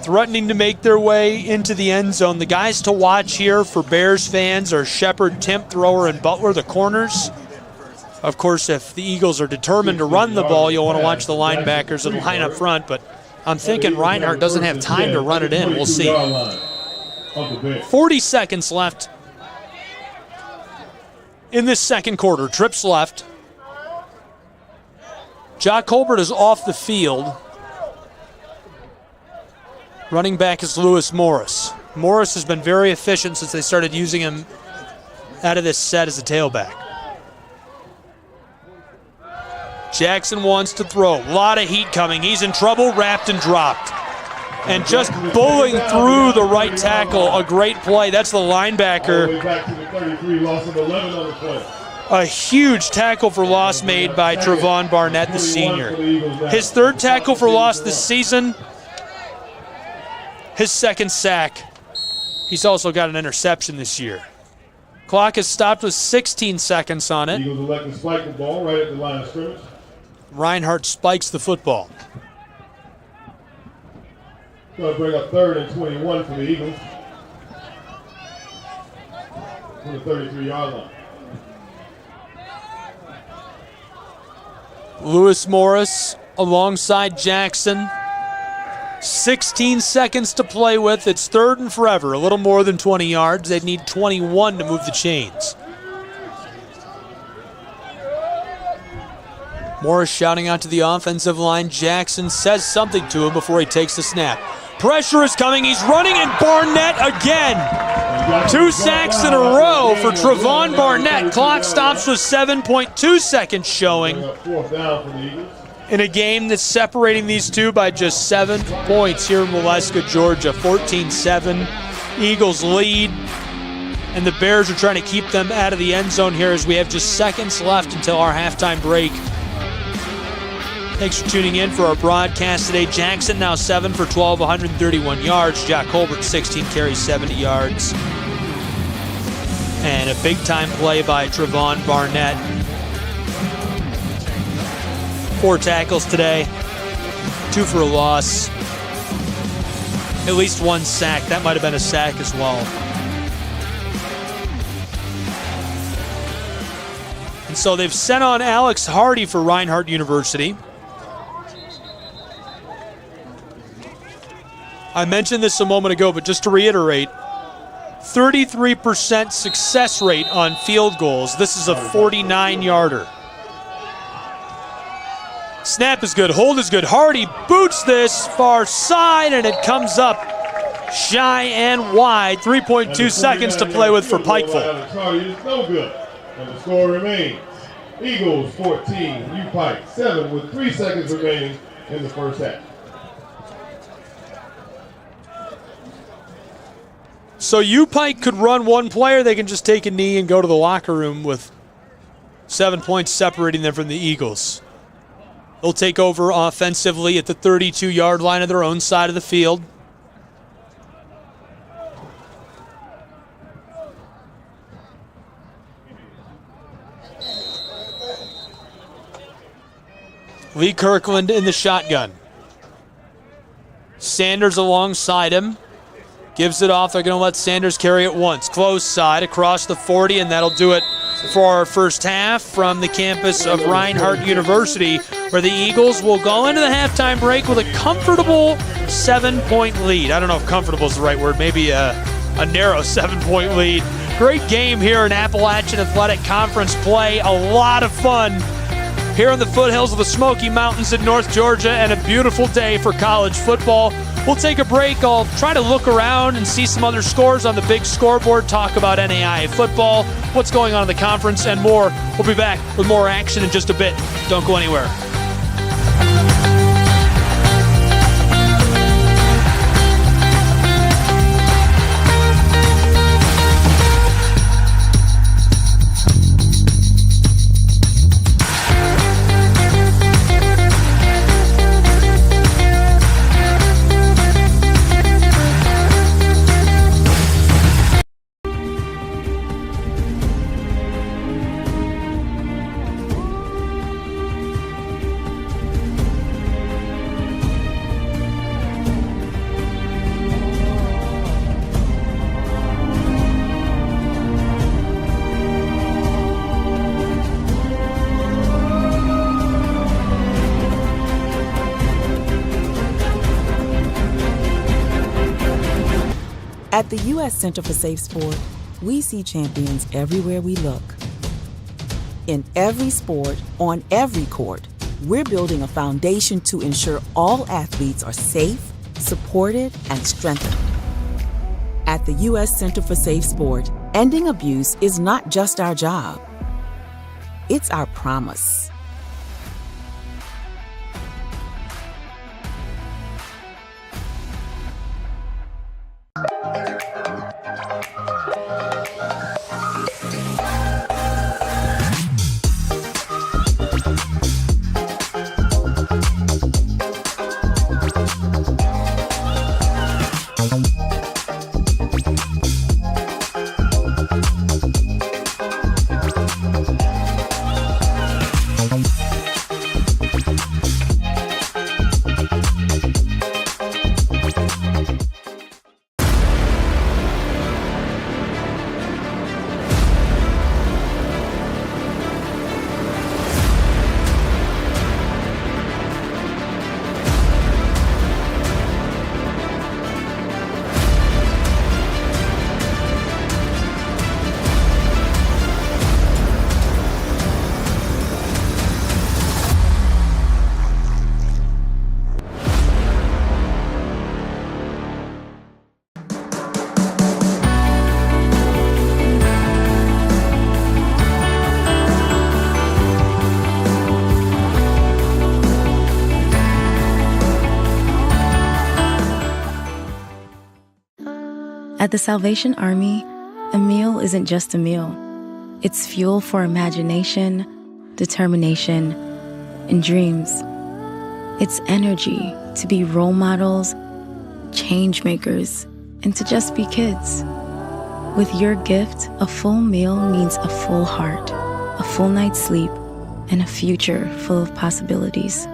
threatening to make their way into the end zone. The guys to watch here for Bears fans are Shepard, Timp, Thrower, and Butler, the corners. Of course, if the Eagles are determined to run the ball, you'll want to watch the linebackers and line up front, but I'm thinking Reinhardt doesn't have time to run it in. We'll see. 40 seconds left in this second quarter. Trips left. Jock Colbert is off the field. Running back is Lewis Morris. Morris has been very efficient since they started using him out of this set as a tailback. Jackson wants to throw. A lot of heat coming. He's in trouble, wrapped and dropped. And just bowling through the right tackle, a great play. That's the linebacker. All the way back to the 33, loss of 11 on the play. A huge tackle for loss made by Trevon Barnett, the senior. His third tackle for loss this season. His second sack. He's also got an interception this year. Clock is stopped with 16 seconds on it. Eagles elect to spike the ball right at the line of scrimmage. Reinhardt spikes the football. Going to bring up 3rd and 21 for the Eagles. From the 33-yard line. Lewis Morris alongside Jackson. 16 seconds to play with. It's 3rd and forever. A little more than 20 yards. They'd need 21 to move the chains. Morris shouting out to the offensive line. Jackson says something to him before he takes the snap. Pressure is coming. He's running, and Barnett again. 2 sacks in a row for Trevon Barnett. Clock stops with 7.2 seconds showing in a game that's separating these two by just 7 points here in Waleska, Georgia. 14-7. Eagles lead, and the Bears are trying to keep them out of the end zone here as we have just seconds left until our halftime break. Thanks for tuning in for our broadcast today. Jackson now 7 for 12, 131 yards. Jack Colbert 16 carries, 70 yards. And a big-time play by Trevon Barnett. 4 tackles today, 2 for a loss. At least 1 sack. That might have been a sack as well. And so they've sent on Alex Hardy for Reinhardt University. I mentioned this a moment ago, but just to reiterate, 33% success rate on field goals. This is a 49-yarder. Snap is good, hold is good. Hardy boots this far side, and it comes up shy and wide. 3.2 seconds to play with for Pikeville. Hardy is no good, and the score remains Eagles 14, U Pike 7 with 3 seconds remaining in the first half. So U-Pike could run one player, they can just take a knee and go to the locker room with 7 points separating them from the Eagles. They'll take over offensively at the 32-yard line of their own side of the field. Lee Kirkland in the shotgun. Sanders alongside him. Gives it off. They're going to let Sanders carry it once. Close side across the 40, and that'll do it for our first half from the campus of Reinhardt University, where the Eagles will go into the halftime break with a comfortable 7-point lead. I don't know if comfortable is the right word. Maybe a narrow 7-point lead. Great game here in Appalachian Athletic Conference play. A lot of fun here in the foothills of the Smoky Mountains in North Georgia, and a beautiful day for college football. We'll take a break. I'll try to look around and see some other scores on the big scoreboard, talk about NAIA football, what's going on in the conference, and more. We'll be back with more action in just a bit. Don't go anywhere. At the U.S. Center for Safe Sport, we see champions everywhere we look. In every sport, on every court, we're building a foundation to ensure all athletes are safe, supported, and strengthened. At the U.S. Center for Safe Sport, Ending abuse is not just our job, it's our promise. At the Salvation Army, a meal isn't just a meal. It's fuel for imagination, determination, and dreams. It's energy to be role models, change makers, and to just be kids. With your gift, a full meal means a full heart, a full night's sleep, and a future full of possibilities.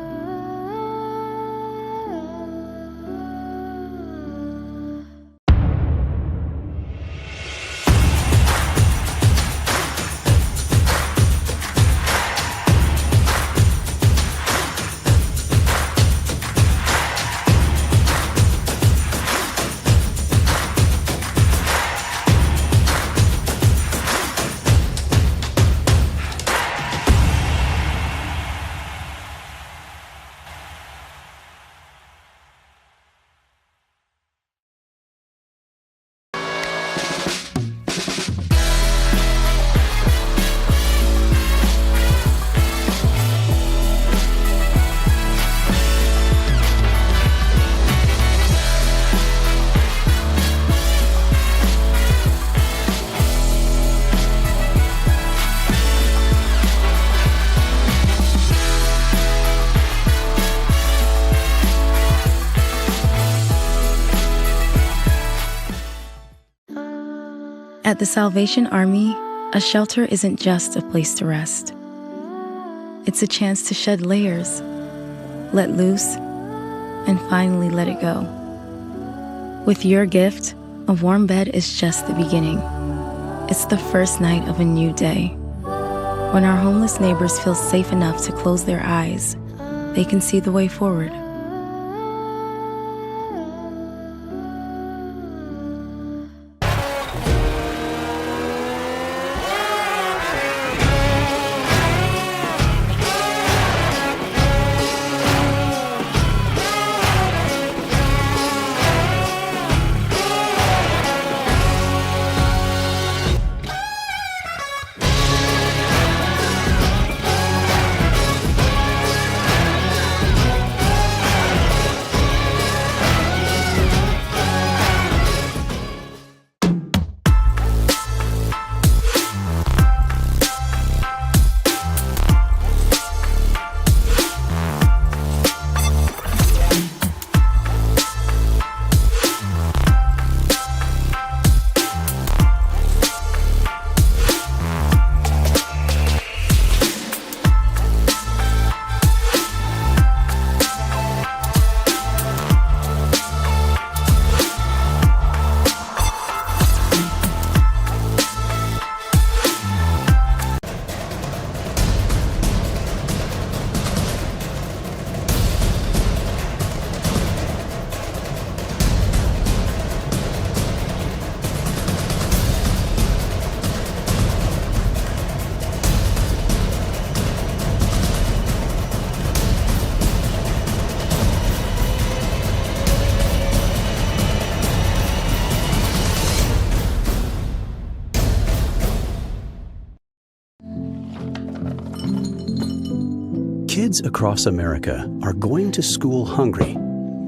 At the Salvation Army, a shelter isn't just a place to rest. It's a chance to shed layers, let loose, and finally let it go. With your gift, a warm bed is just the beginning. It's the first night of a new day. When our homeless neighbors feel safe enough to close their eyes, they can see the way forward. Kids across America are going to school hungry.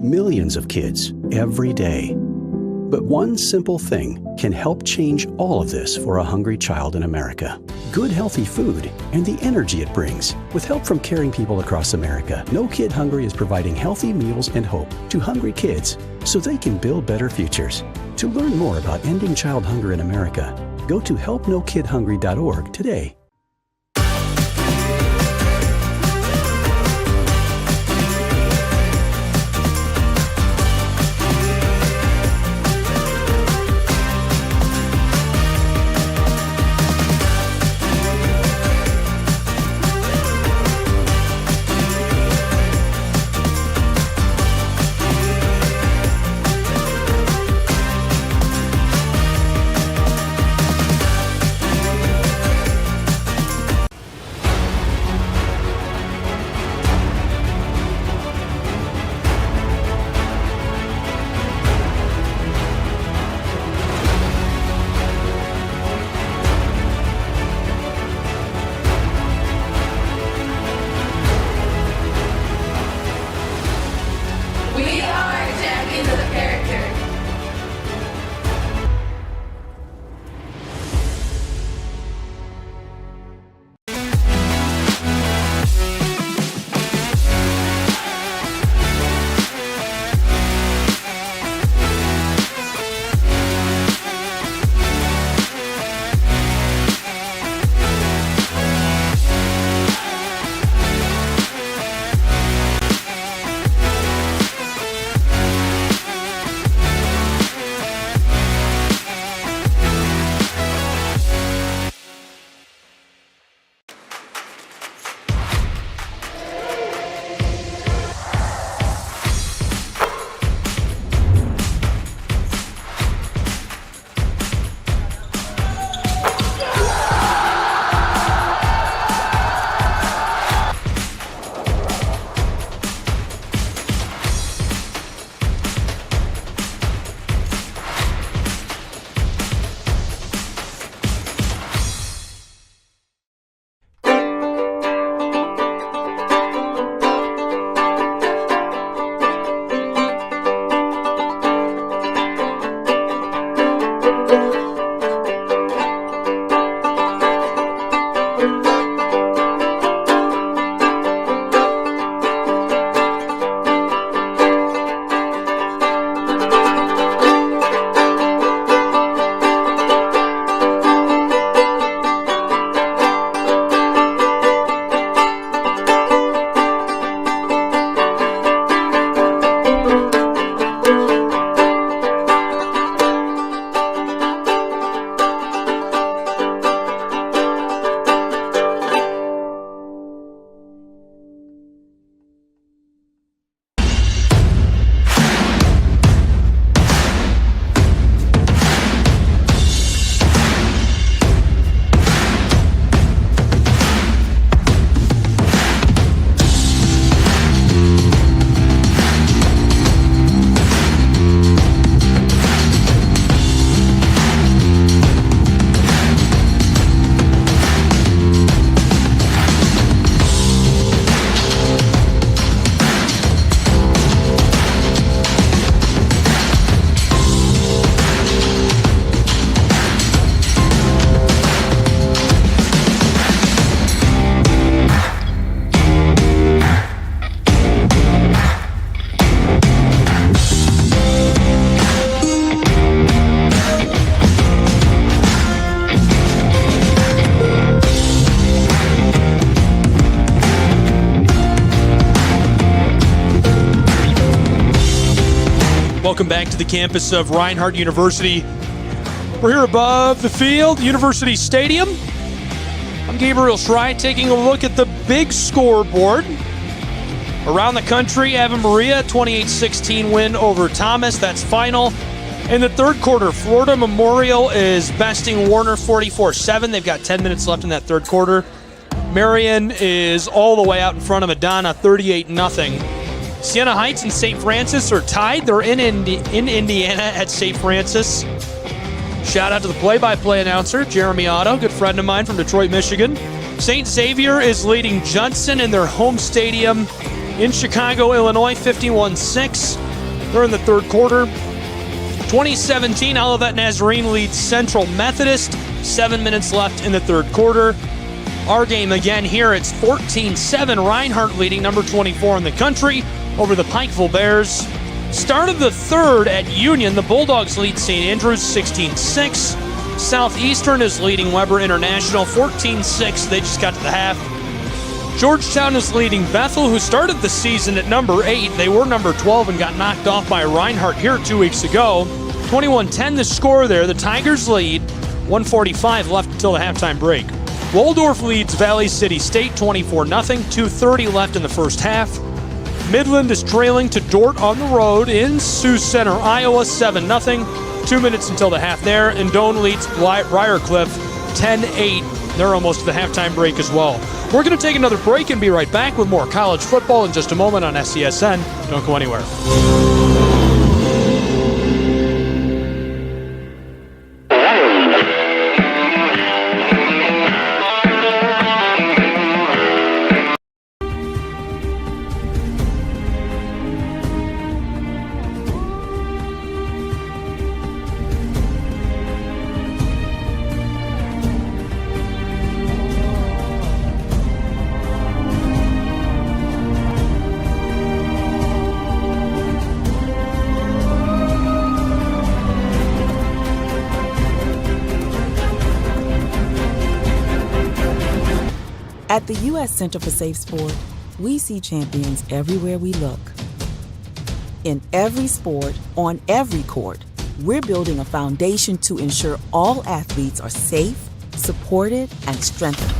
Millions of kids every day. But one simple thing can help change all of this for a hungry child in America. Good, healthy food and the energy it brings. With help from caring people across America, No Kid Hungry is providing healthy meals and hope to hungry kids so they can build better futures. To learn more about ending child hunger in America, go to helpnokidhungry.org today. Welcome back to the campus of Reinhardt University. We're here above the field, University Stadium. I'm Gabriel Schrei taking a look at the big scoreboard. Around the country, Ave Maria, 28-16 win over Thomas. That's final. In the third quarter, Florida Memorial is besting Warner 44-7. They've got 10 minutes left in that third quarter. Marion is all the way out in front of Madonna, 38-0. Siena Heights and St. Francis are tied. They're in Indiana at St. Francis. Shout out to the play-by-play announcer, Jeremy Otto, good friend of mine from Detroit, Michigan. St. Xavier is leading Judson in their home stadium in Chicago, Illinois, 51-6. They're in the third quarter. 2017, Olivet Nazarene leads Central Methodist. 7 minutes left in the third quarter. Our game again here, it's 14-7. Reinhardt leading number 24 in the country over the Pikeville Bears. Start of the third at Union, the Bulldogs lead St. Andrews 16-6. Southeastern is leading Weber International 14-6. They just got to the half. Georgetown is leading Bethel, who started the season at number 8. They were number 12 and got knocked off by Reinhardt here 2 weeks ago. 21-10 the score there. The Tigers lead. 1:45 left until the halftime break. Waldorf leads Valley City State 24-0. 2:30 left in the first half. Midland is trailing to Dort on the road in Sioux Center, Iowa 7-0. 2 minutes until the half there. And Doane leads Briarcliff 10-8. They're almost to the halftime break as well. We're going to take another break and be right back with more college football in just a moment on SCSN. Don't go anywhere. At the U.S. Center for Safe Sport, we see champions everywhere we look. In every sport, on every court, we're building a foundation to ensure all athletes are safe, supported, and strengthened.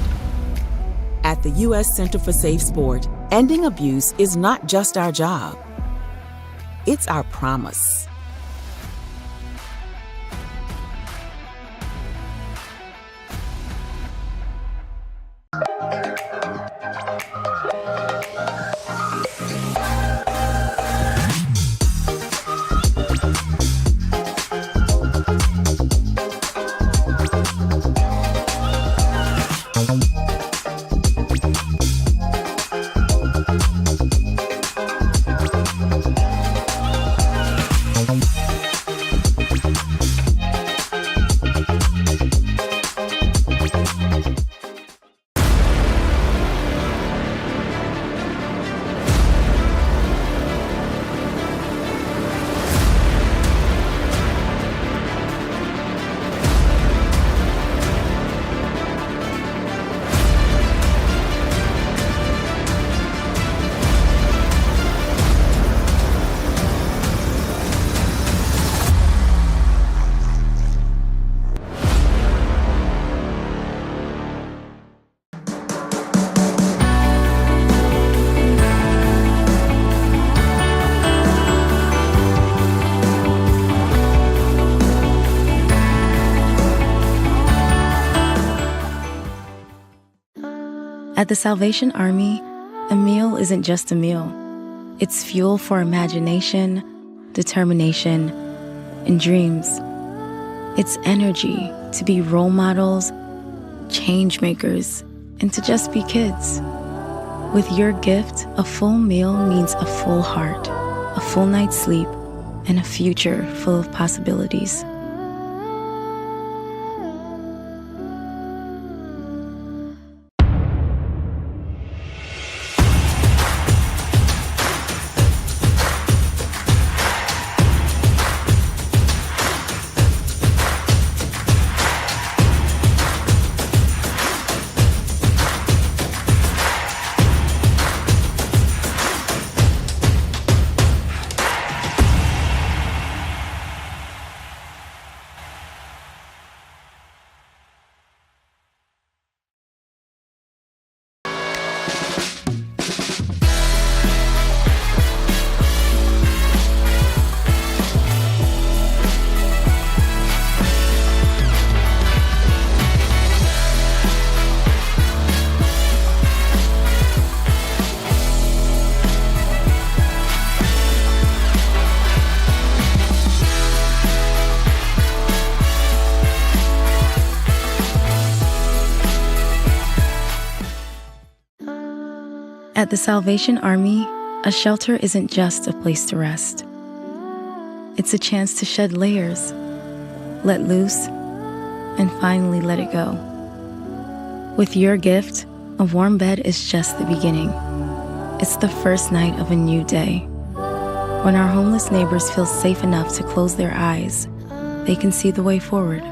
At the U.S. Center for Safe Sport, ending abuse is not just our job. It's our promise. At the Salvation Army, a meal isn't just a meal. It's fuel for imagination, determination, and dreams. It's energy to be role models, change makers, and to just be kids. With your gift, a full meal means a full heart, a full night's sleep, and a future full of possibilities. At the Salvation Army, a shelter isn't just a place to rest. It's a chance to shed layers, let loose, and finally let it go. With your gift, a warm bed is just the beginning. It's the first night of a new day. When our homeless neighbors feel safe enough to close their eyes, they can see the way forward.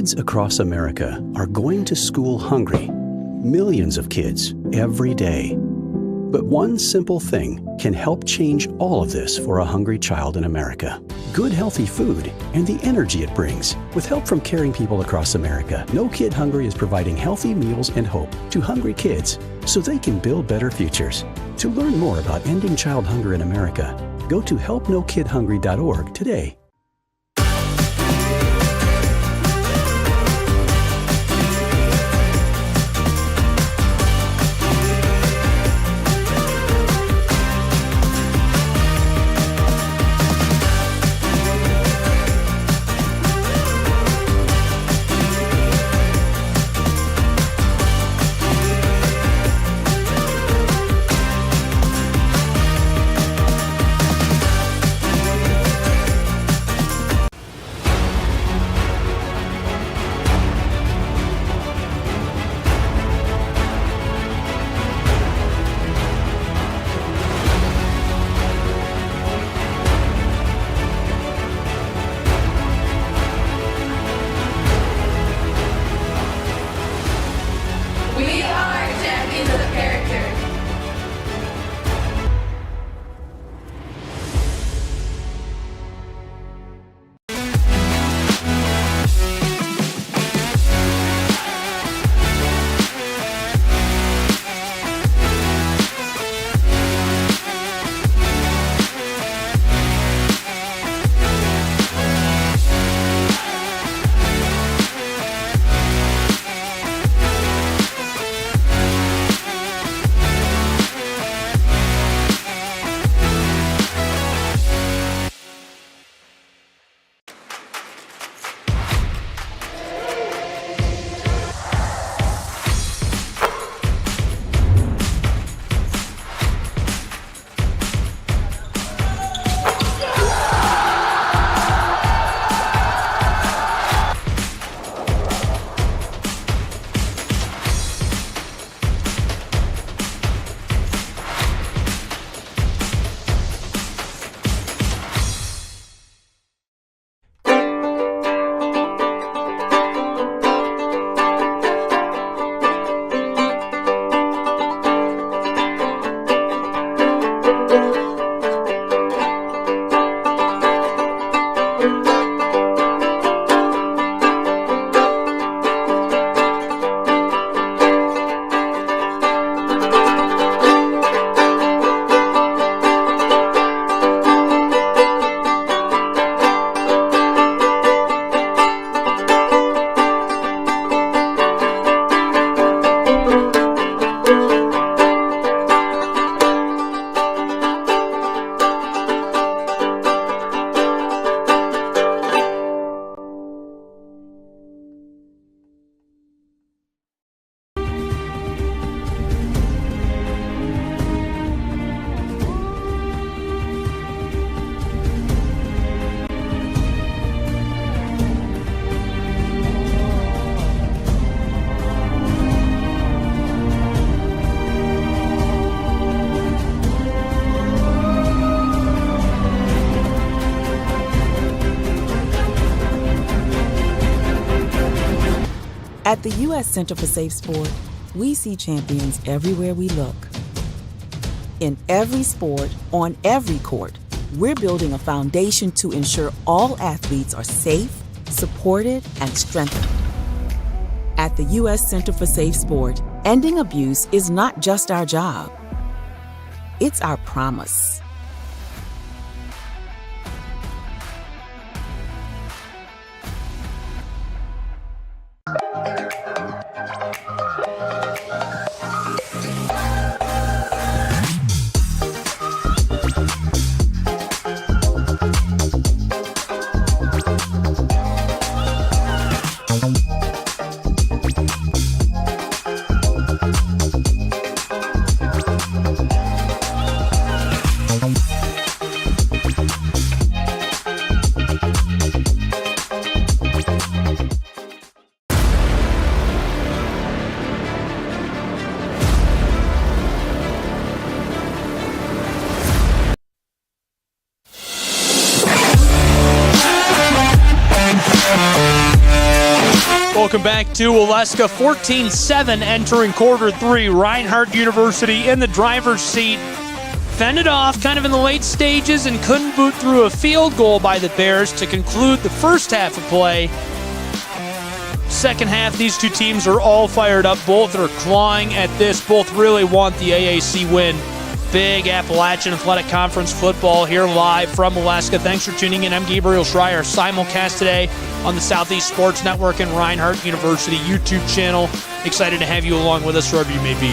Kids across America are going to school hungry. Millions of kids every day. But one simple thing can help change all of this for a hungry child in America. Good, healthy food and the energy it brings. With help from caring people across America, No Kid Hungry is providing healthy meals and hope to hungry kids so they can build better futures. To learn more about ending child hunger in America, go to helpnokidhungry.org today. At the U.S. Center for Safe Sport, we see champions everywhere we look. In every sport, on every court, we're building a foundation to ensure all athletes are safe, supported, and strengthened. At the U.S. Center for Safe Sport, ending abuse is not just our job. It's our promise. Welcome back to Waleska. 14-7 entering quarter three. Reinhardt University in the driver's seat. Fended off kind of in the late stages and couldn't boot through a field goal by the Bears to conclude the first half of play. Second half, these two teams are all fired up. Both are clawing at this. Both really want the AAC win. Big Appalachian Athletic Conference football here live from Waleska. Thanks for tuning in. I'm Gabriel Schreier. Simulcast today on the Southeast Sports Network and Reinhardt University YouTube channel. Excited to have you along with us wherever you may be.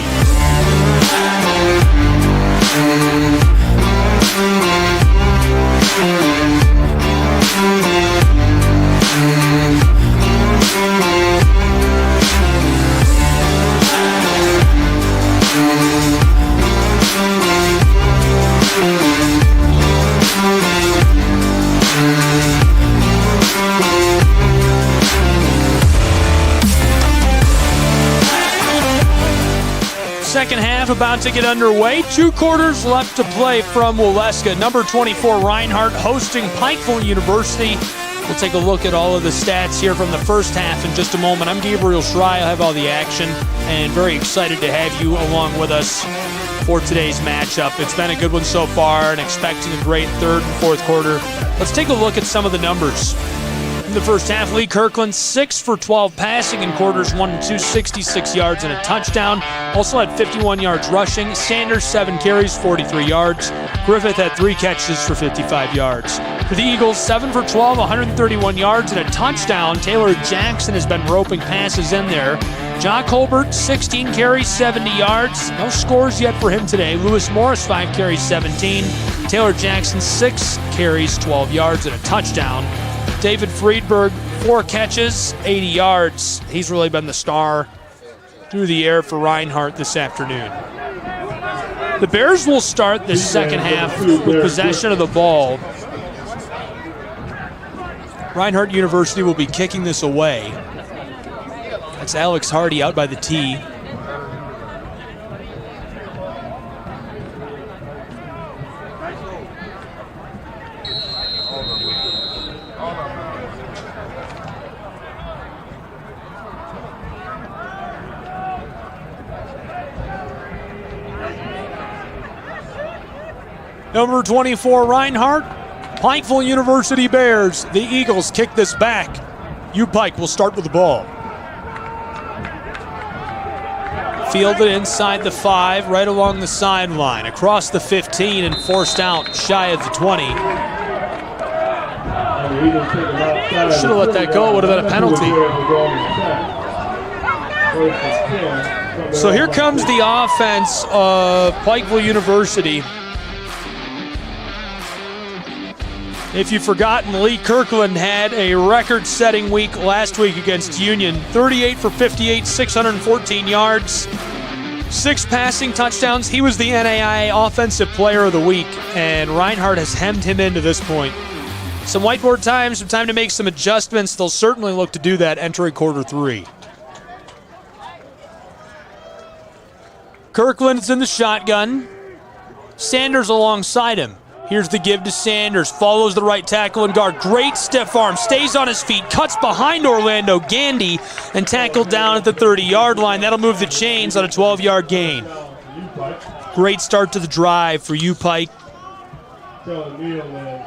Second half about to get underway. 2 quarters left to play from Waleska. Number 24, Reinhardt, hosting Pikeville University. We'll take a look at all of the stats here from the first half in just a moment. I'm Gabriel Schreier. I'll have all the action and very excited to have you along with us for today's matchup. It's been a good one so far and expecting a great third and fourth quarter. Let's take a look at some of the numbers. In the first half, Lee Kirkland 6 for 12 passing in quarters 1 and 2, 66 yards and a touchdown. Also had 51 yards rushing. Sanders 7 carries, 43 yards. Griffith had 3 catches for 55 yards. For the Eagles, 7 for 12, 131 yards and a touchdown. Taylor Jackson has been roping passes in there. Jock Holbert, 16 carries, 70 yards. No scores yet for him today. Lewis Morris, 5 carries, 17. Taylor Jackson, 6 carries, 12 yards and a touchdown. David Friedberg, 4 catches, 80 yards. He's really been the star through the air for Reinhardt this afternoon. The Bears will start the second half with possession of the ball. Reinhardt University will be kicking this away. That's Alex Hardy out by the tee. Number 24, Reinhardt. Pikeville University Bears. The Eagles kick this back. U-Pike will start with the ball. Fielded inside the 5, right along the sideline. Across the 15 and forced out shy of the 20. Should have let that go. It would have been a penalty. So here comes the offense of Pikeville University. If you've forgotten, Lee Kirkland had a record-setting week last week against Union. 38 for 58, 614 yards, 6 passing touchdowns. He was the NAIA Offensive Player of the Week, and Reinhardt has hemmed him into this point. Some whiteboard time, some time to make some adjustments. They'll certainly look to do that entering quarter 3. Kirkland's in the shotgun. Sanders alongside him. Here's the give to Sanders. Follows the right tackle and guard. Great stiff arm. Stays on his feet. Cuts behind Orlando Gandy and tackled down at the 30-yard line. That'll move the chains on a 12-yard gain. Great start to the drive for U Pike.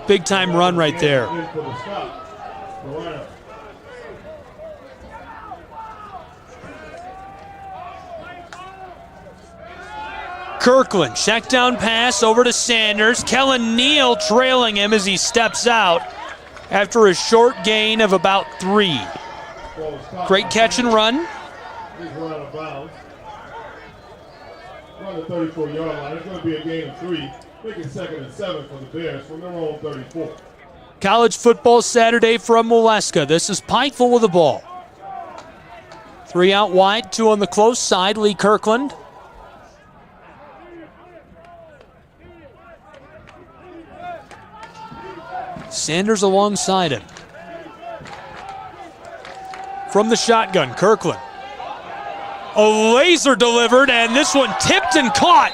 Big time run right there. Kirkland, check down pass over to Sanders. Kellen Neal trailing him as he steps out after a short gain of about 3. Great catch and run. On the 34-yard line. It's going to be a gain of 3. Make it 2nd and 7 for the Bears from their own 34. College football Saturday from Waleska. This is Pikeville with the ball. 3 out wide, 2 on the close side. Lee Kirkland. Sanders alongside him. From the shotgun, Kirkland. A laser delivered, and this one tipped and caught.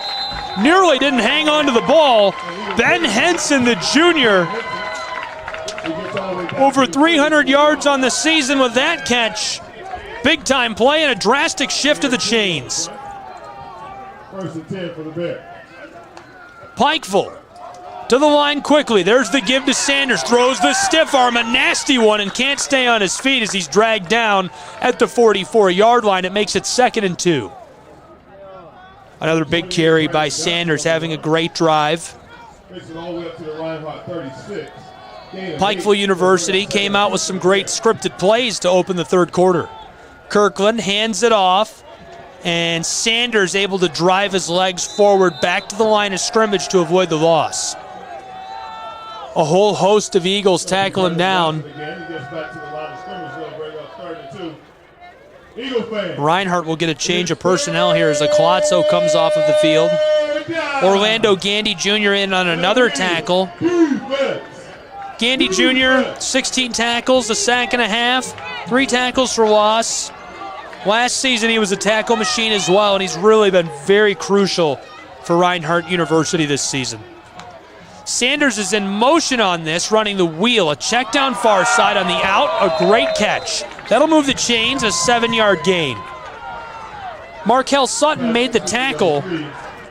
Nearly didn't hang on to the ball. Ben Henson, the junior, over 300 yards on the season with that catch. Big time play and a drastic shift of the chains. 1st and 10 for the Bears. Pikeville to the line quickly. There's the give to Sanders. Throws the stiff arm, a nasty one, and can't stay on his feet as he's dragged down at the 44-yard line. It makes it 2nd and 2. Another big carry by Sanders, having a great drive. Pikeville University came out with some great scripted plays to open the 3rd quarter. Kirkland hands it off, and Sanders able to drive his legs forward back to the line of scrimmage to avoid the loss. A whole host of Eagles tackle him down. Reinhardt will get a change of personnel here as Aclazzo comes off of the field. Orlando Gandy Jr. in on another tackle. Gandy Jr., 16 tackles, a sack and a half, 3 tackles for loss. Last season he was a tackle machine as well, and he's really been very crucial for Reinhardt University this season. Sanders is in motion on this, running the wheel. A check down far side on the out, a great catch. That'll move the chains, a 7-yard gain. Markel Sutton made the tackle,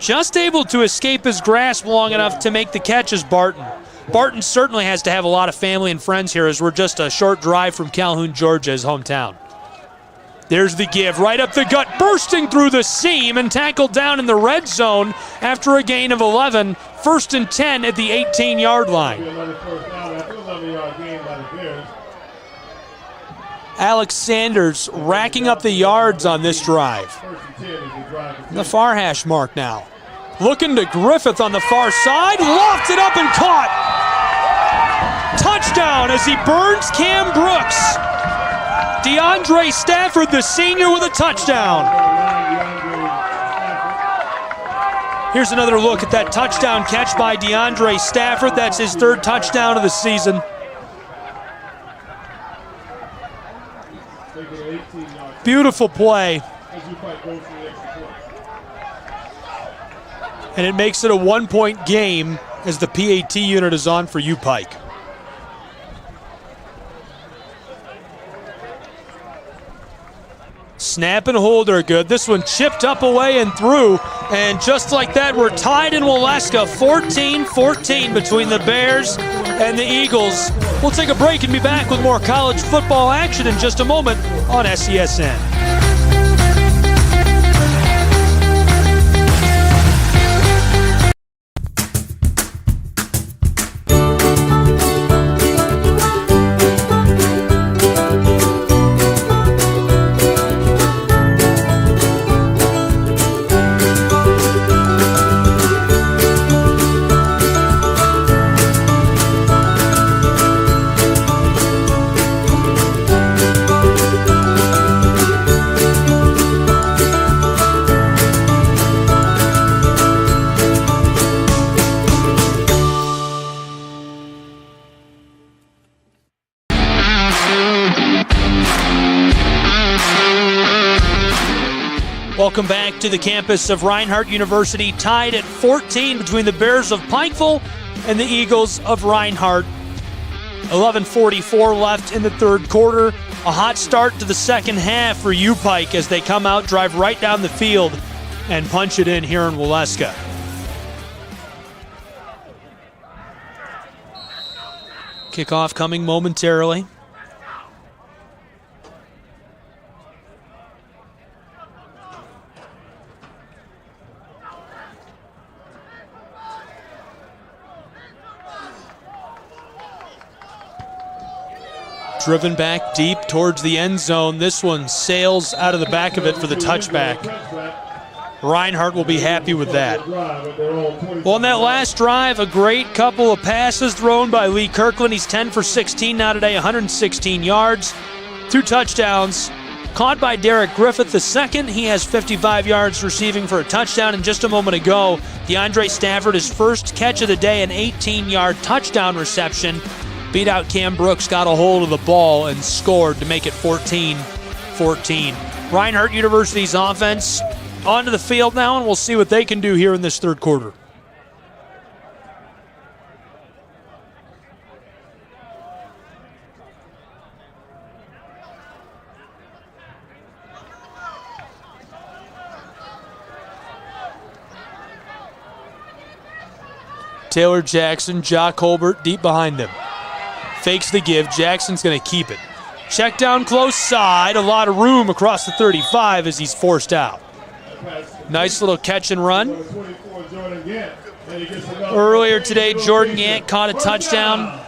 just able to escape his grasp long enough to make the catch as Barton. Barton certainly has to have a lot of family and friends here as we're just a short drive from Calhoun, Georgia, his hometown. There's the give, right up the gut, bursting through the seam and tackled down in the red zone after a gain of 11. 1st and 10 at the 18-yard line. Alex Sanders racking up the yards on this drive. The far hash mark now. Looking to Griffith on the far side, lofted up and caught. Touchdown as he burns Cam Brooks. DeAndre Stafford, the senior, with a touchdown. Here's another look at that touchdown catch by DeAndre Stafford. That's his 3rd touchdown of the season. Beautiful play. And it makes it a 1-point game as the PAT unit is on for U Pike. Snap and hold are good. This one chipped up away and through. And just like that, we're tied in Waleska. 14-14 between the Bears and the Eagles. We'll take a break and be back with more college football action in just a moment on SESN. Welcome back to the campus of Reinhardt University, tied at 14 between the Bears of Pikeville and the Eagles of Reinhardt. 11:44 left in the third quarter. A hot start to the second half for U-Pike as they come out, drive right down the field, and punch it in here in Waleska. Kickoff coming momentarily. Driven back deep towards the end zone. This one sails out of the back of it for the touchback. Reinhardt will be happy with that. Well, on that last drive, a great couple of passes thrown by Lee Kirkland. He's 10 for 16 now today, 116 yards, 2 touchdowns. Caught by Derek Griffith II. He has 55 yards receiving for a touchdown. And just a moment ago, DeAndre Stafford, his first catch of the day, an 18-yard touchdown reception. Beat out Cam Brooks, got a hold of the ball, and scored to make it 14-14. Reinhardt University's offense onto the field now, and we'll see what they can do here in this third quarter. Taylor Jackson, Ja Colbert deep behind him. Fakes the give. Jackson's going to keep it. Check down close side. A lot of room across the 35 as he's forced out. Nice little catch and run. Earlier today, Jordan Gant caught a touchdown.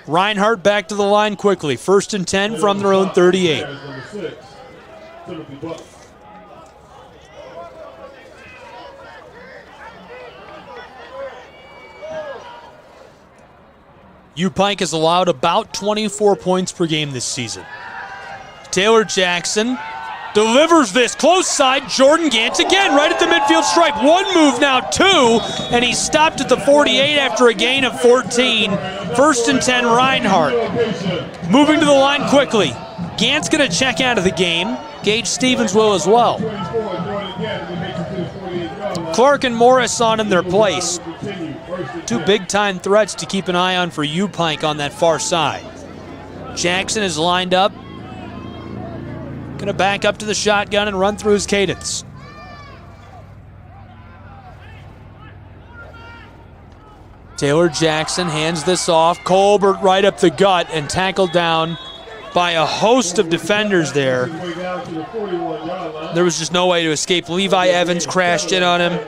Reinhardt back to the line quickly. 1st and 10 from their own 38. U-Pike has allowed about 24 points per game this season. Taylor Jackson delivers this close side. Jordan Gant again right at the midfield stripe. One move now, 2, and he stopped at the 48 after a gain of 14. 1st and 10 Reinhardt. Moving to the line quickly. Gant's going to check out of the game. Gage Stevens will as well. Clark and Morris on in their place. 2 big-time threats to keep an eye on for U-Pike on that far side. Jackson is lined up. Going to back up to the shotgun and run through his cadence. Taylor Jackson hands this off. Colbert right up the gut and tackled down by a host of defenders there. There was just no way to escape. Levi Evans crashed in on him.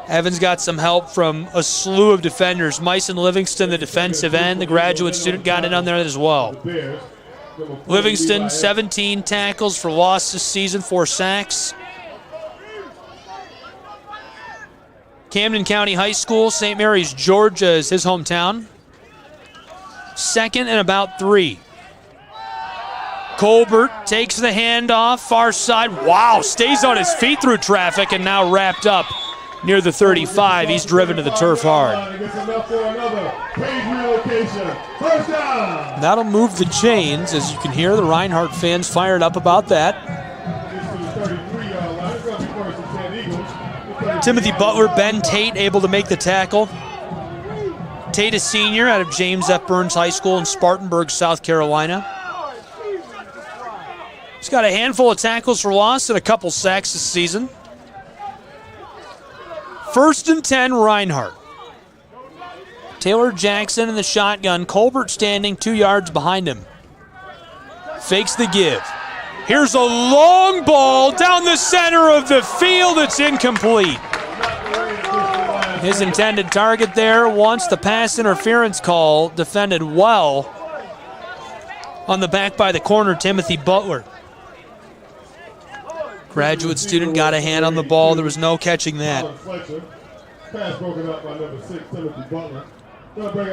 Evans got some help from a slew of defenders. Myson Livingston, the defensive end, the graduate student, got in on there as well. Livingston, 17 tackles for loss this season, 4 sacks. Camden County High School, St. Mary's, Georgia is his hometown. 2nd and about 3. Colbert takes the handoff, far side. Wow, stays on his feet through traffic and now wrapped up near the 35. He's driven to the turf hard. That'll move the chains, as you can hear the Reinhardt fans fired up about that. Timothy Butler, Ben Tate able to make the tackle. Tate, a senior out of James F. Burns High School in Spartanburg, South Carolina. He's got a handful of tackles for loss and a couple sacks this season. 1st and 10, Reinhardt. Taylor Jackson in the shotgun. Colbert standing 2 yards behind him. Fakes the give. Here's a long ball down the center of the field. It's incomplete. His intended target there wants the pass interference call. Defended well on the back by the corner, Timothy Butler. Graduate student got a hand on the ball. There was no catching that.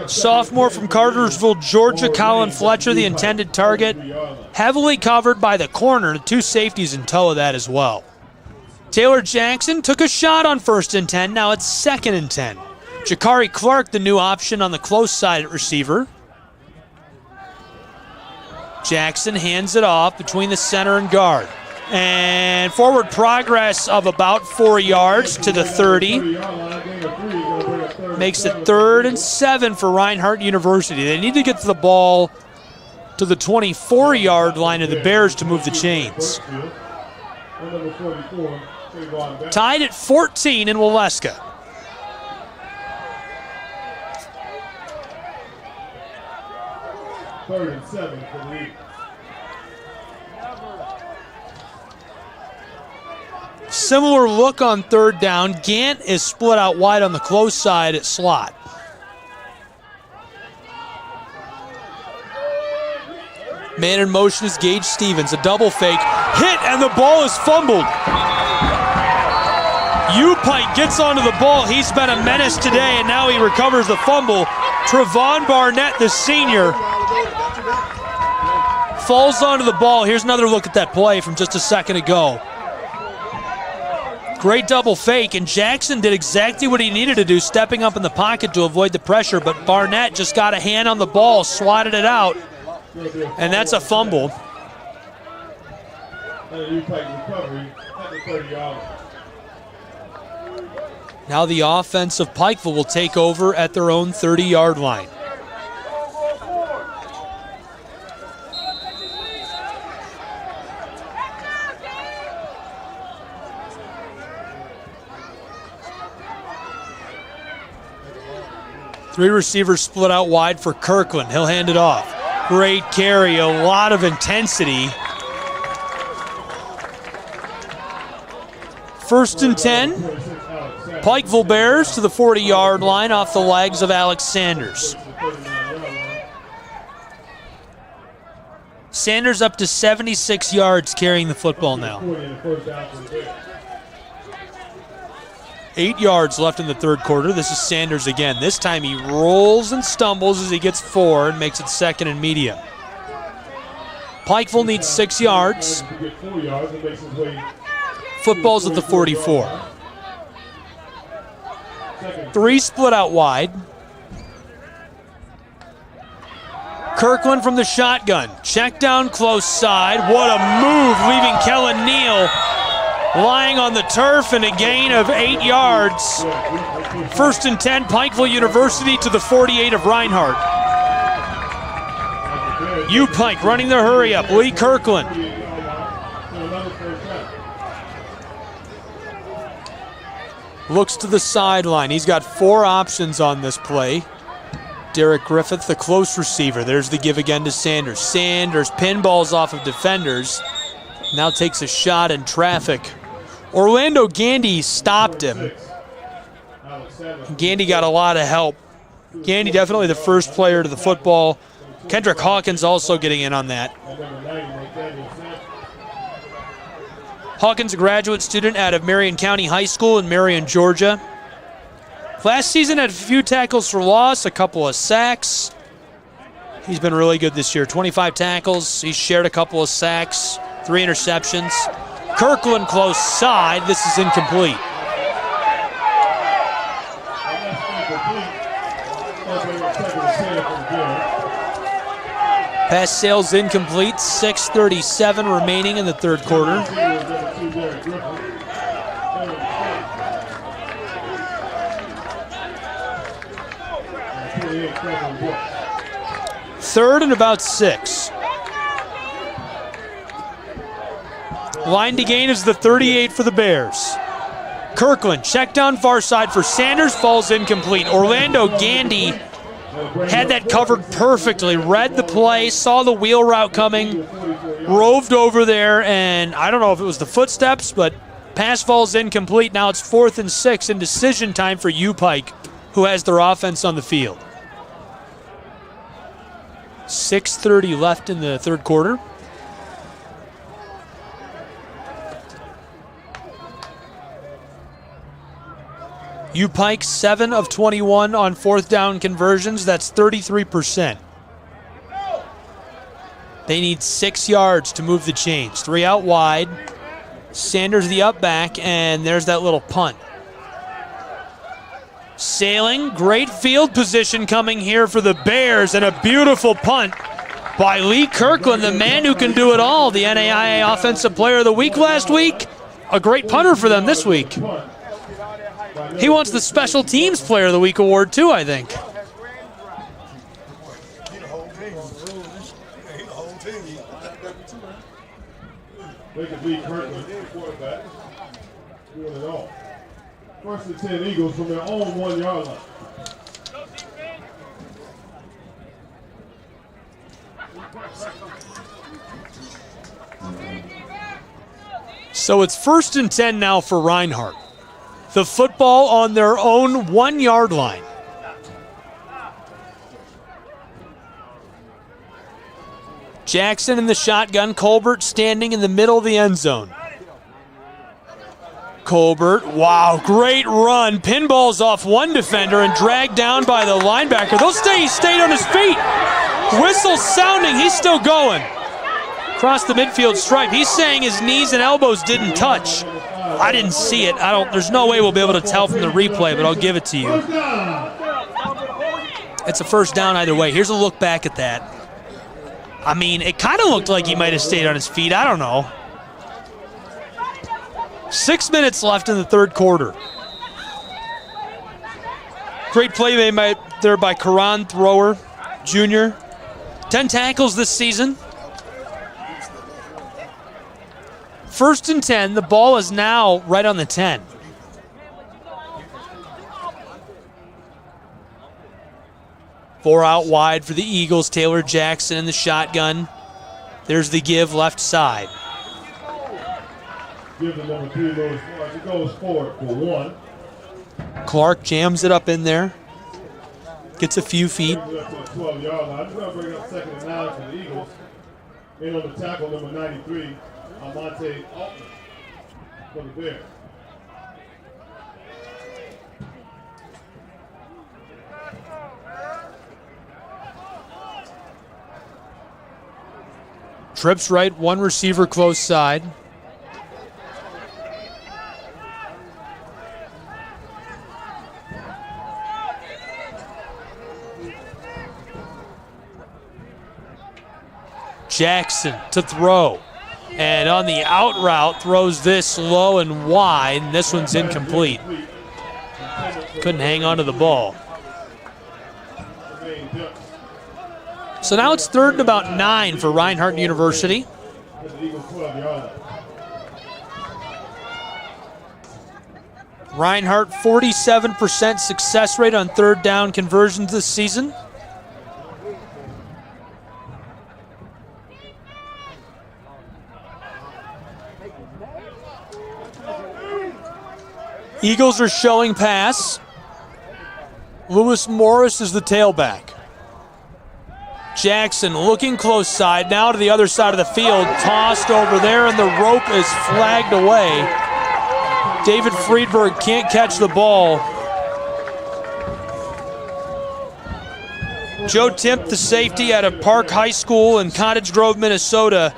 Sophomore from Cartersville, Georgia, Colin Fletcher, the intended target. Heavily covered by the corner. 2 safeties in tow of that as well. Taylor Jackson took a shot on 1st and 10. Now it's 2nd and 10. Jakari Clark, the new option on the close side at receiver. Jackson hands it off between the center and guard. And forward progress of about 4 yards to the 30. Makes it 3rd and 7 for Reinhardt University. They need to get to the ball to the 24-yard line of the Bears to move the chains. Tied at 14 in Waleska. Third and 7 for the Eagles. Similar look on 3rd down. Gant is split out wide on the close side at slot. Man in motion is Gage Stevens. A double fake. Hit, and the ball is fumbled. U-Pike gets onto the ball. He's been a menace today, and now he recovers the fumble. Trevon Barnett, the senior, falls onto the ball. Here's another look at that play from just a second ago. Great double fake, and Jackson did exactly what he needed to do, stepping up in the pocket to avoid the pressure, but Barnett just got a hand on the ball, swatted it out, and that's a fumble. Now the offense of Pikeville will take over at their own 30-yard line. Three receivers split out wide for Kirkland. He'll hand it off. Great carry, a lot of intensity. 1st and 10. Pikeville Bears to the 40-yard line off the legs of Alex Sanders. Sanders up to 76 yards carrying the football now. 8 yards left in the 3rd quarter. This is Sanders again. This time he rolls and stumbles as he gets 4 and makes it 2nd and medium. Pikeville needs 6 yards. Football's at the 44. 3 split out wide. Kirkland from the shotgun. Check down close side. What a move, leaving Kellen Neal lying on the turf, and a gain of 8 yards. 1st and 10, Pikeville University to the 48 of Reinhardt. U-Pike running the hurry up. Lee Kirkland. Looks to the sideline. He's got 4 options on this play. Derek Griffith, the close receiver. There's the give again to Sanders. Sanders pinballs off of defenders. Now takes a shot in traffic. Orlando Gandy stopped him. Gandy got a lot of help. Gandy definitely the first player to the football. Kendrick Hawkins also getting in on that. Hawkins, a graduate student out of Marion County High School in Marion, Georgia. Last season had a few tackles for loss, a couple of sacks. He's been really good this year. 25 tackles. He's shared a couple of sacks, 3 interceptions. Kirkland close side. This is incomplete. Pass sails incomplete. 6:37 remaining in the 3rd quarter. Third and about 6. Line to gain is the 38 for the Bears. Kirkland, check down far side for Sanders, falls incomplete. Orlando Gandy had that covered perfectly, read the play, saw the wheel route coming, roved over there, and I don't know if it was the footsteps, but pass falls incomplete. Now it's 4th and 6 in decision time for U-Pike, who has their offense on the field. 6:30 left in the 3rd quarter. U-Pike 7 of 21 on 4th down conversions. That's 33%. They need 6 yards to move the chains. 3 out wide. Sanders the up back, and there's that little punt. Sailing, great field position coming here for the Bears, and a beautiful punt by Lee Kirkland, the man who can do it all. The NAIA Offensive Player of the Week last week. A great punter for them this week. He wants the Special Teams Player of the Week award too, I think. They could beat Kirkland, quarterback, doing it all. First and 10 Eagles from their own 1 yard line. So it's 1st and 10 now for Reinhardt. The football on their own 1 yard line. Jackson in the shotgun, Colbert standing in the middle of the end zone. Colbert, wow, great run. Pinballs off one defender and dragged down by the linebacker. He stayed on his feet. Whistle sounding, he's still going. Across the midfield stripe. He's saying his knees and elbows didn't touch. I didn't see it. There's no way we'll be able to tell from the replay, but I'll give it to you. It's a first down either way. Here's a look back at that. I mean, it kind of looked like he might have stayed on his feet. I don't know. 6 minutes left in the third quarter. Great play made there by Karan Thrower Jr. 10 tackles this season. 1st and 10. The ball is now right on the 10. Four out wide for the Eagles. Taylor Jackson in the shotgun. There's the give left side. Give the number 3 Lewis Clark. He goes forward for 1. Clark jams it up in there. Gets a few feet. 12-yard line. We're going to bring up 2nd and 9 for the Eagles. In on the tackle, number 93, Almonte Altman for the Bears. Trips right, one receiver close side. Jackson to throw. And on the out route, throws this low and wide, and this one's incomplete. Couldn't hang on to the ball. So now it's 3rd and about 9 for Reinhardt University. Reinhardt, 47% success rate on 3rd down conversions this season. Eagles are showing pass. Lewis Morris is the tailback. Jackson looking close side, now to the other side of the field, tossed over there, and the rope is flagged away. David Friedberg can't catch the ball. Joe Timp, the safety out of Park High School in Cottage Grove, Minnesota,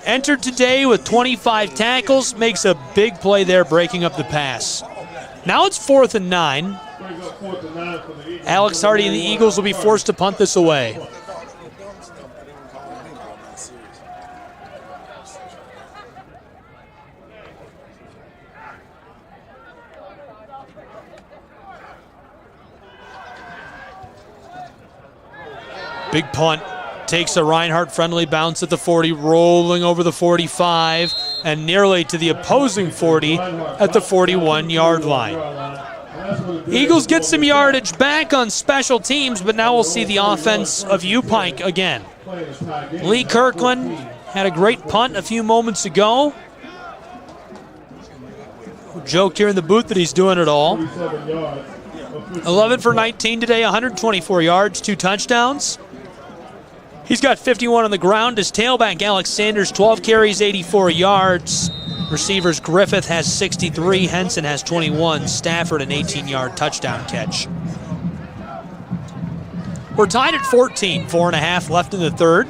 entered today with 25 tackles, makes a big play there, breaking up the pass. Now it's 4th and 9. Alex Hardy and the Eagles will be forced to punt this away. Big punt. Takes a Reinhardt friendly bounce at the 40, rolling over the 45, and nearly to the opposing 40 at the 41-yard line. Eagles get some yardage back on special teams, but now we'll see the offense of U-Pike again. Lee Kirkland had a great punt a few moments ago. Joke here in the booth that he's doing it all. 11 for 19 today, 124 yards, 2 touchdowns. He's got 51 on the ground. His tailback, Alex Sanders, 12 carries, 84 yards. Receivers, Griffith has 63, Henson has 21, Stafford an 18-yard touchdown catch. We're tied at 14, 4.5 left in the third.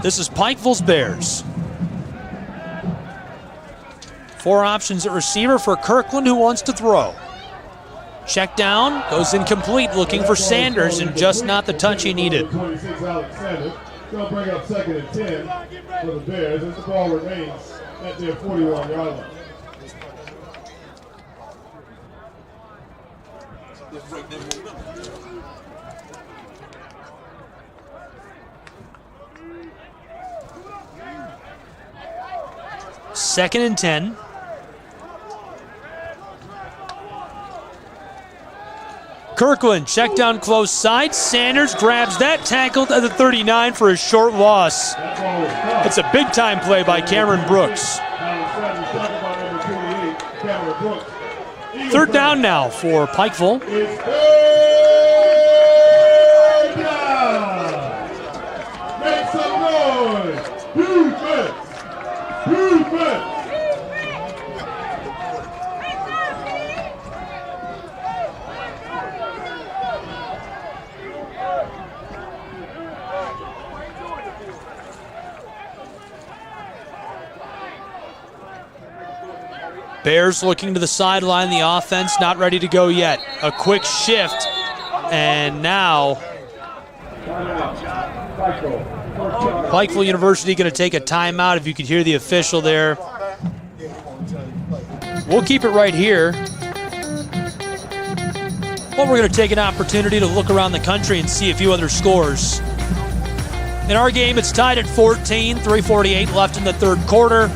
This is Pikeville's Bears. 4 options at receiver for Kirkland, who wants to throw. Check down, goes incomplete, looking for Sanders, and just not the touch he needed. 26, Alexander. Going to bring up 2nd and 10 for the Bears as the ball remains at their 41-yard line. Second and 10. Kirkland, check down close side. Sanders grabs that, tackled at the 39 for a short loss. It's a big-time play by Cameron Brooks. Third down now for Pikeville. Make some noise! Defense! Defense! Bears looking to the sideline. The offense not ready to go yet. A quick shift, and now Pikeville University going to take a timeout. If you could hear the official there. We'll keep it right here. But we're going to take an opportunity to look around the country and see a few other scores. In our game, it's tied at 14, 3:48 left in the third quarter.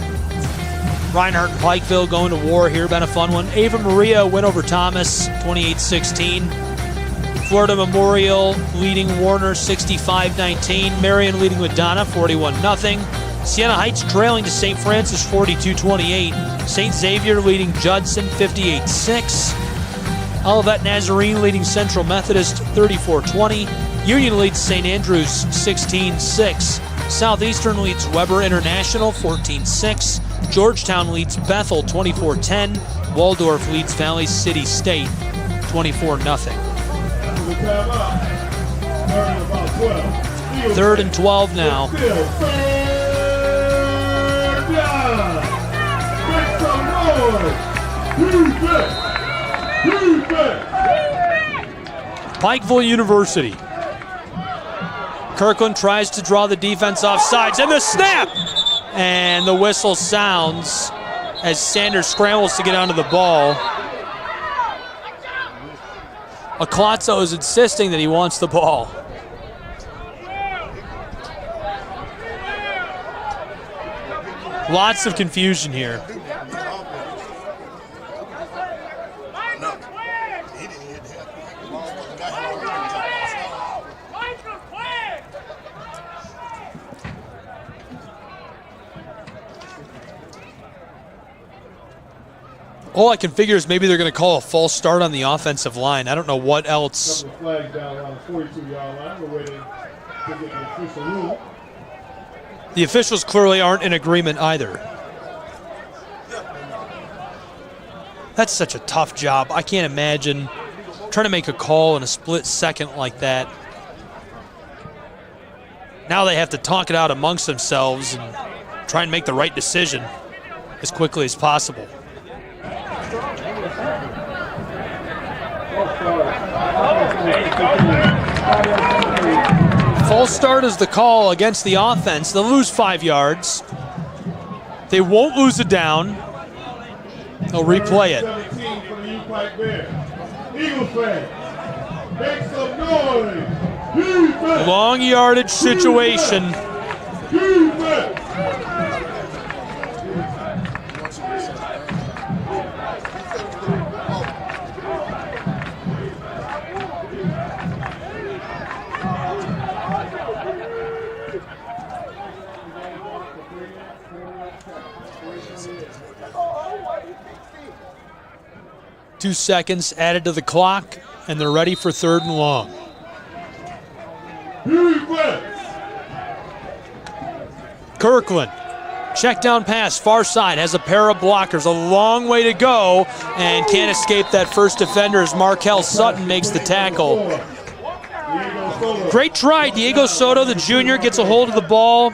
Reinhardt and Pikeville going to war here. Been a fun one. Ava Maria win over Thomas, 28-16. Florida Memorial leading Warner, 65-19. Marion leading with Donna, 41-0. Siena Heights trailing to St. Francis, 42-28. St. Xavier leading Judson, 58-6. Olivet Nazarene leading Central Methodist, 34-20. Union leads St. Andrews, 16-6. Southeastern leads Weber International, 14-6. Georgetown leads Bethel, 24-10. Waldorf leads Valley City State, 24-0. Third and 12 now. Pikeville University. Kirkland tries to draw the defense off sides, and the snap! And the whistle sounds as Sanders scrambles to get onto the ball. Aclazzo is insisting that he wants the ball. Lots of confusion here. All I can figure is maybe they're going to call a false start on the offensive line. I don't know what else. Flags down around the 42-yard line. We're waiting to get the official rule. The officials clearly aren't in agreement either. That's such a tough job. I can't imagine trying to make a call in a split second like that. Now they have to talk it out amongst themselves and try and make the right decision as quickly as possible. False start is the call against the offense. They'll lose 5 yards. They won't lose it down. They'll replay it. 17 for the U-Pike Bears. Eagles fan, make some noise. Defense. Long yardage situation. Defense. 2 seconds added to the clock, and they're ready for 3rd and long. Kirkland, check down pass, far side, has a pair of blockers, a long way to go, and can't escape that first defender as Markel Sutton makes the tackle. Great try, Diego Soto, the junior, gets a hold of the ball.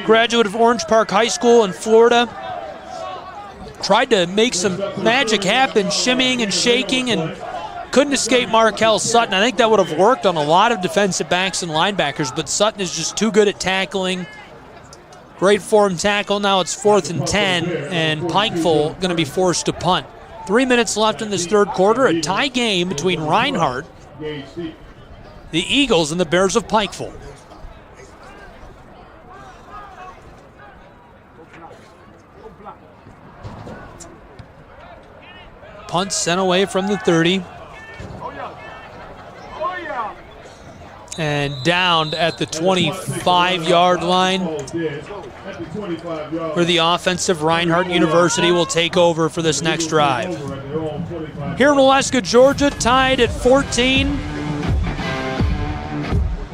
Graduate of Orange Park High School in Florida. Tried to make some magic happen, shimmying and shaking, and couldn't escape Markel Sutton. I think that would have worked on a lot of defensive backs and linebackers, but Sutton is just too good at tackling. Great form tackle. Now it's 4th and 10, and Pikeville going to be forced to punt. 3 minutes left in this third quarter. A tie game between Reinhardt, the Eagles, and the Bears of Pikeville. Punt sent away from the 30. And downed at the 25-yard line, where the offense of Reinhardt University will take over for this next drive. Here in Waleska, Georgia, tied at 14.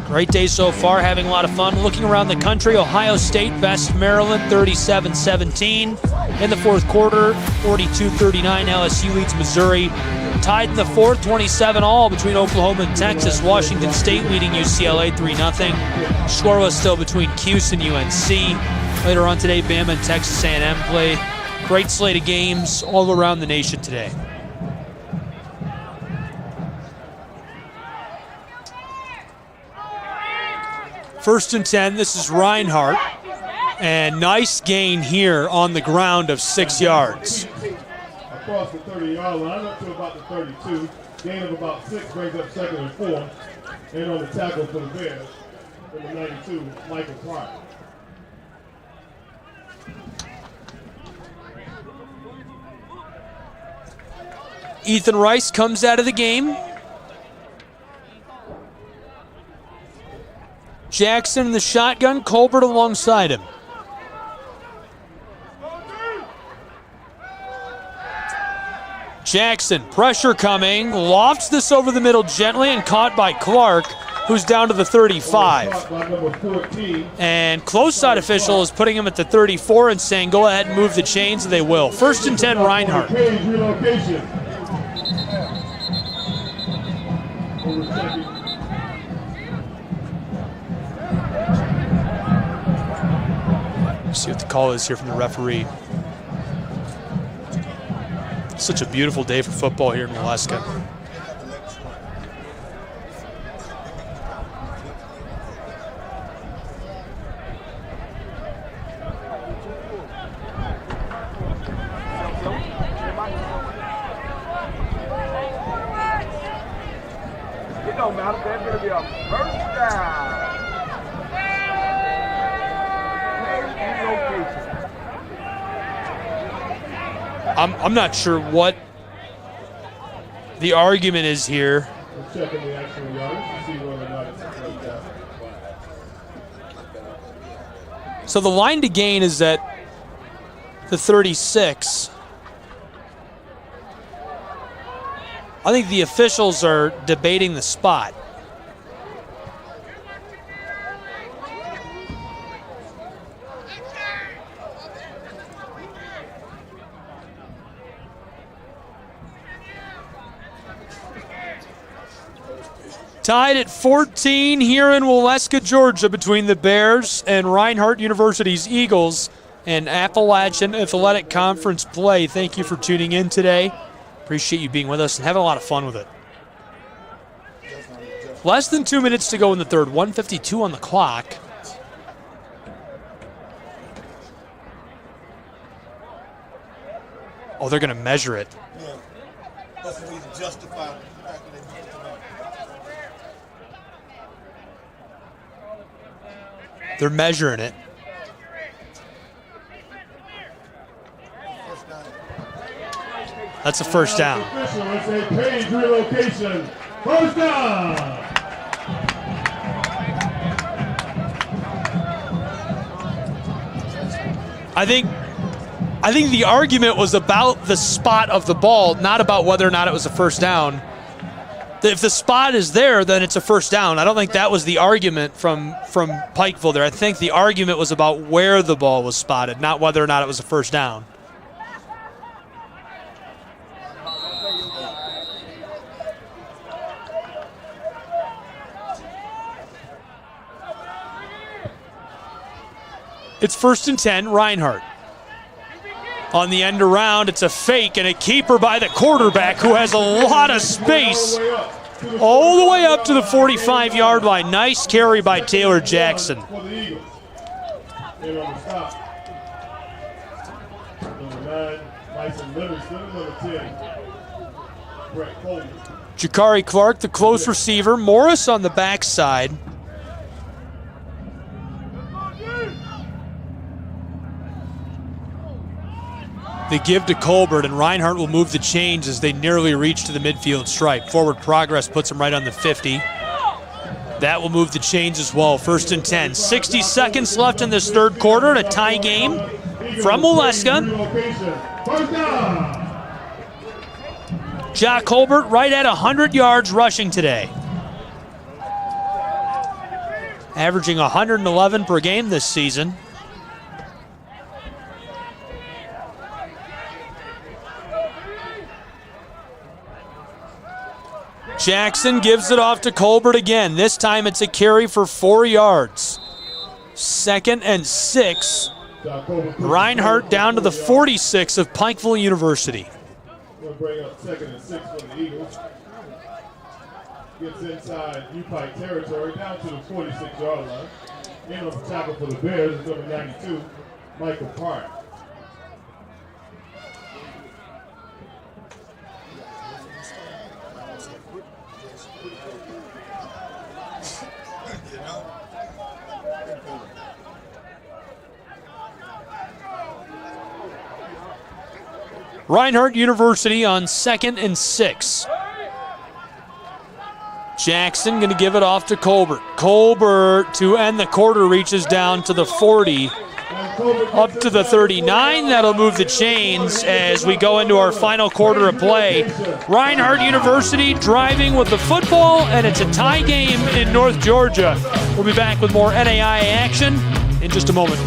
Great day so far, having a lot of fun. Looking around the country, Ohio State bests Maryland 37-17. In the fourth quarter, 42-39, LSU leads Missouri. Tied in the fourth, 27-all between Oklahoma and Texas. Washington State leading UCLA 3-0. Scoreless still between Cuse and UNC. Later on today, Bama and Texas A&M play. Great slate of games all around the nation today. First and 10, this is Reinhardt. And nice gain here on the ground of 6 yards. Across the 30-yard line up to about the 32. Gain of about 6 brings up 2nd and 4. And on the tackle for the Bears, number 92, Michael Clark. Ethan Rice comes out of the game. Jackson in the shotgun, Colbert alongside him. Jackson, pressure coming, lofts this over the middle gently and caught by Clark, who's down to the 35. And close side official is putting him at the 34 and saying go ahead and move the chains, and they will. First and 10, Reinhardt. See what the call is here from the referee. Such a beautiful day for football here in Waleska. It don't matter, that's going to be a first down. I'm not sure what the argument is here. So the line to gain is at the 36. I think the officials are debating the spot. Tied at 14 here in Waleska, Georgia, between the Bears and Reinhardt University's Eagles and Appalachian Athletic Conference play. Thank you for tuning in today. Appreciate you being with us and having a lot of fun with it. Less than 2 minutes to go in the third, 1:52 on the clock. Oh, they're going to measure it. Yeah, that's the reason justified. They're measuring it. That's a first down. It's a page relocation. First down. I think the argument was about the spot of the ball, not about whether or not it was a first down. If the spot is there, then it's a first down. I don't think that was the argument from Pikeville there. I think the argument was about where the ball was spotted, not whether or not it was a first down. It's first and 10, Reinhardt. On the end around, it's a fake and a keeper by the quarterback who has a lot of space all the way up to the 45-yard line. Nice carry by Taylor Jackson. Jakari Clark, the close receiver. Morris on the backside. They give to Colbert, and Reinhardt will move the chains as they nearly reach to the midfield stripe. Forward progress puts him right on the 50. That will move the chains as well. 1st and 10. 60 seconds left in this third quarter. A tie game from Waleska. Jack Colbert right at 100 yards rushing today. Averaging 111 per game this season. Jackson gives it off to Colbert again. This time it's a carry for 4 yards. 2nd and 6. Reinhardt down to the 46 of Pikeville University. We'll bring up 2nd and 6 for the Eagles. Gets inside U-Pike territory down to the 46-yard line. In on the tackle for the Bears is number 92, Michael Park. Reinhardt University on 2nd and 6. Jackson going to give it off to Colbert. Colbert to end the quarter reaches down to the 40, up to the 39. That'll move the chains as we go into our final quarter of play. Reinhardt University driving with the football, and it's a tie game in North Georgia. We'll be back with more NAIA action in just a moment.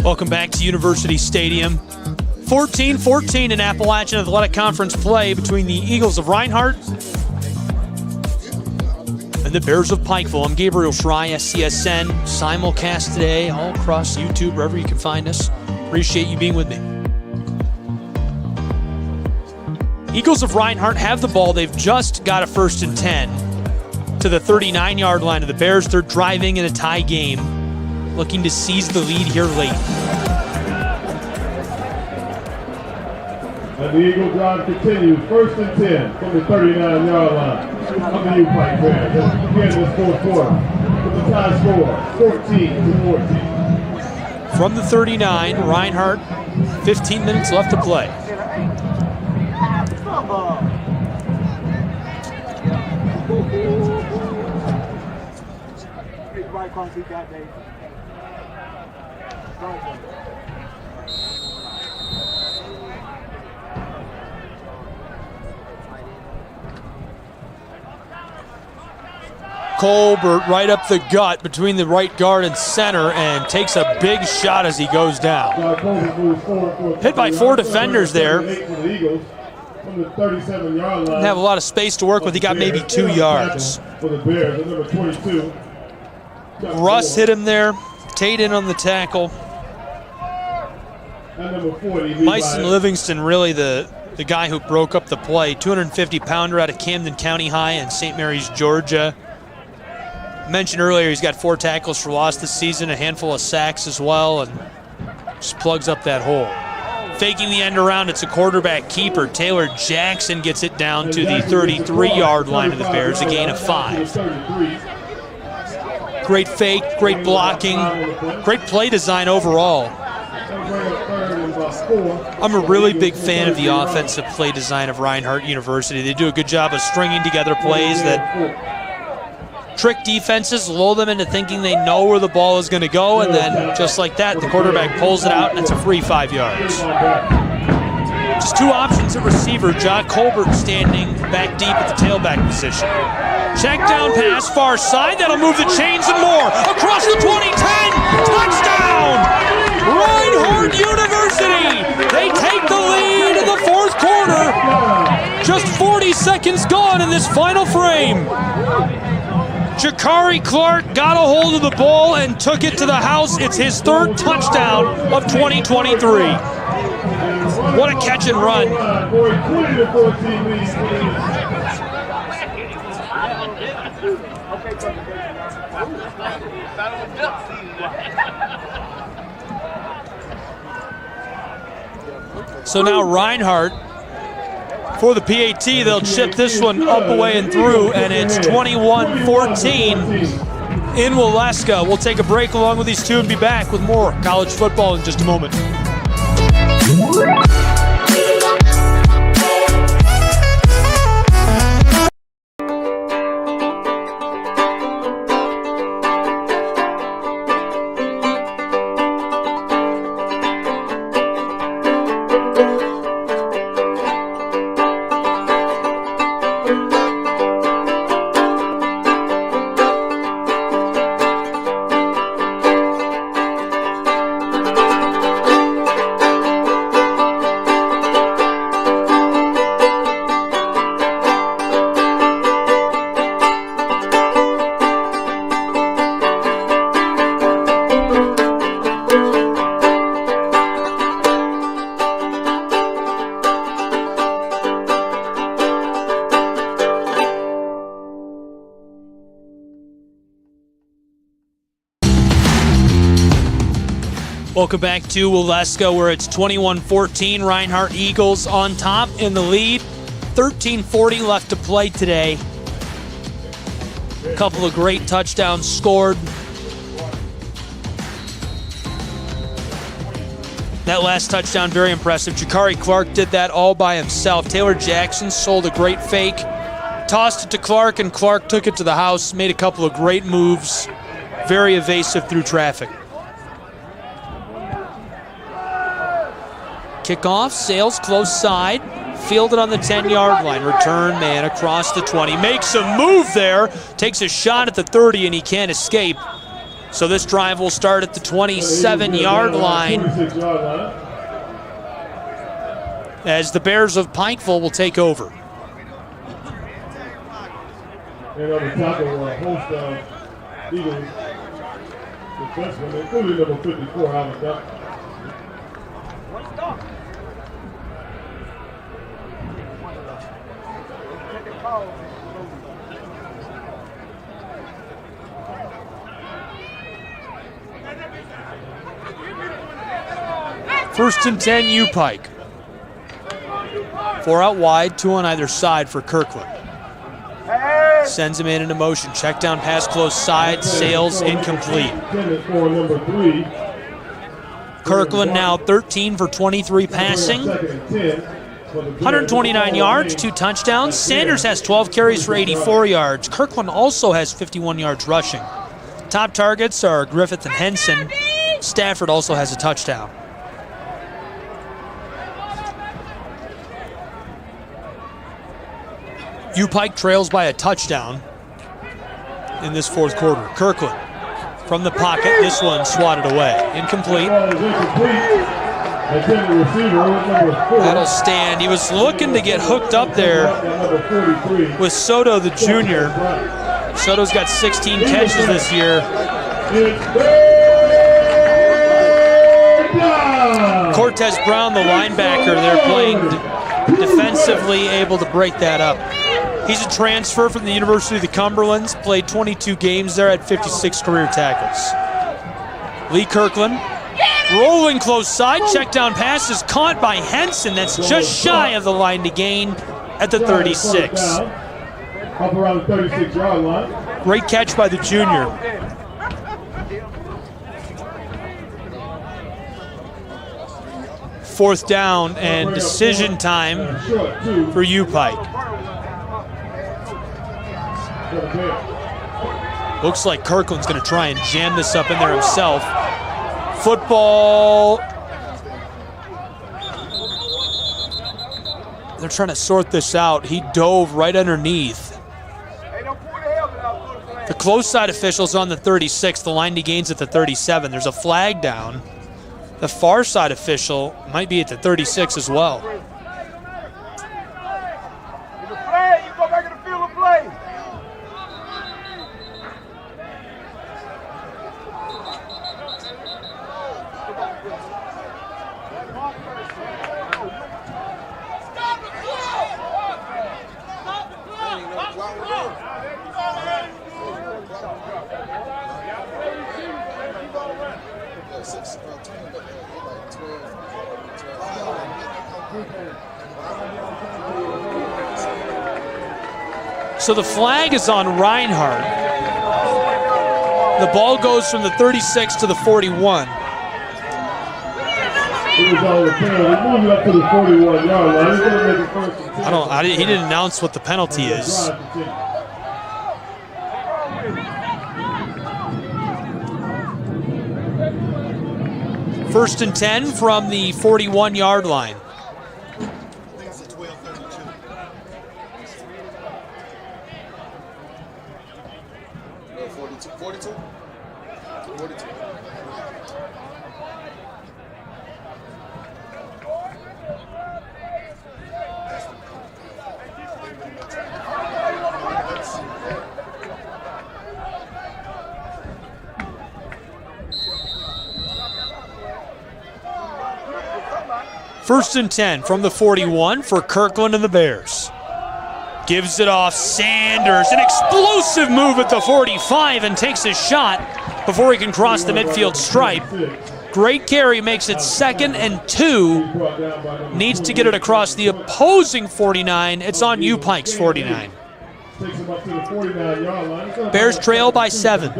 Welcome back to University Stadium. 14-14 in Appalachian Athletic Conference play between the Eagles of Reinhardt and the Bears of Pikeville. I'm Gabriel Schrei, SCSN, simulcast today all across YouTube, wherever you can find us. Appreciate you being with me. Eagles of Reinhardt have the ball. They've just got a 1st and 10 to the 39-yard line of the Bears. They're driving in a tie game, looking to seize the lead here late. And the Eagle drive continues. 1st and 10 from the 39-yard line of the U-Pike Bears. As we begin this fourth quarter with the tie score, 14-14. From the 39, Reinhardt, 15 minutes left to play. Colbert right up the gut between the right guard and center and takes a big shot as he goes down. Hit by 4 defenders there. Didn't have a lot of space to work with. He got maybe 2 yards. Russ hit him there. Tate in on the tackle. Myson Livingston really the guy who broke up the play. 250-pounder out of Camden County High in St. Mary's, Georgia. Mentioned earlier he's got 4 tackles for loss this season, a handful of sacks as well, and just plugs up that hole. Faking the end around, it's a quarterback keeper. Taylor Jackson gets it down to the 33-yard line of the Bears, a gain of 5. Great fake, great blocking, great play design overall. I'm a really big fan of the offensive play design of Reinhardt University. They do a good job of stringing together plays that trick defenses, lull them into thinking they know where the ball is going to go, and then just like that, the quarterback pulls it out, and it's a free 5 yards. Just two options at receiver. John Colbert standing back deep at the tailback position. Check down pass, far side. That'll move the chains and more. Across the 20-10. Touchdown! Reinhardt University. They take the lead in the fourth quarter. Just 40 seconds gone in this final frame. Jakari Clark got a hold of the ball and took it to the house. It's his third touchdown of 2023. What a catch and run. So now Reinhardt, for the PAT, they'll chip this one up, away, and through, and it's 21-14 in Waleska. We'll take a break along with these two and be back with more college football in just a moment. Welcome back to Waleska, where it's 21-14. Reinhardt Eagles on top in the lead. 13:40 left to play today. A couple of great touchdowns scored. That last touchdown, very impressive. Jakari Clark did that all by himself. Taylor Jackson sold a great fake, tossed it to Clark, and Clark took it to the house, made a couple of great moves. Very evasive through traffic. Kickoff, Sales close side, fielded on the 10-yard line. Return man across the 20, makes a move there, takes a shot at the 30, and he can't escape. So this drive will start at the 27-yard line as the Bears of Pikeville will take over. And on the top of a host of Eagles defensemen, including number 54, Alan Duck. First and 10, U-Pike. 4 out wide, 2 on either side for Kirkland. Sends him in motion. Check down pass close side. Sales incomplete. Kirkland now 13 for 23 passing. 129 yards, 2 touchdowns. Sanders has 12 carries for 84 yards. Kirkland also has 51 yards rushing. Top targets are Griffith and Henson. Stafford also has a touchdown. U-Pike trails by a touchdown in this fourth quarter. Kirkland from the pocket. This one swatted away. Incomplete. That'll stand. He was looking to get hooked up there with Soto, the junior. Soto's got 16 catches this year. Cortez Brown, the linebacker, they're playing defensively, able to break that up. He's a transfer from the University of the Cumberlands, played 22 games there, had 56 career tackles. Lee Kirkland, rolling close side, check down pass is caught by Henson. That's just shy of the line to gain at the 36. Up around the 36-yard line. Great catch by the junior. 4th down and decision time for U-Pike. Looks like Kirkland's going to try and jam this up in there himself. Football. They're trying to sort this out. He dove right underneath. The close side official's on the 36. The line to gain's at the 37. There's a flag down. The far side official might be at the 36 as well. So the flag is on Reinhardt. The ball goes from the 36 to the 41. He didn't announce what the penalty is. First and 10 from the 41-yard line. First and 10 from the 41 for Kirkland and the Bears. Gives it off Sanders. An explosive move at the 45 and takes a shot before he can cross the midfield stripe. Great carry, makes it 2nd and 2. Needs to get it across the opposing 49. It's on U-Pike's 49. Bears trail by 7.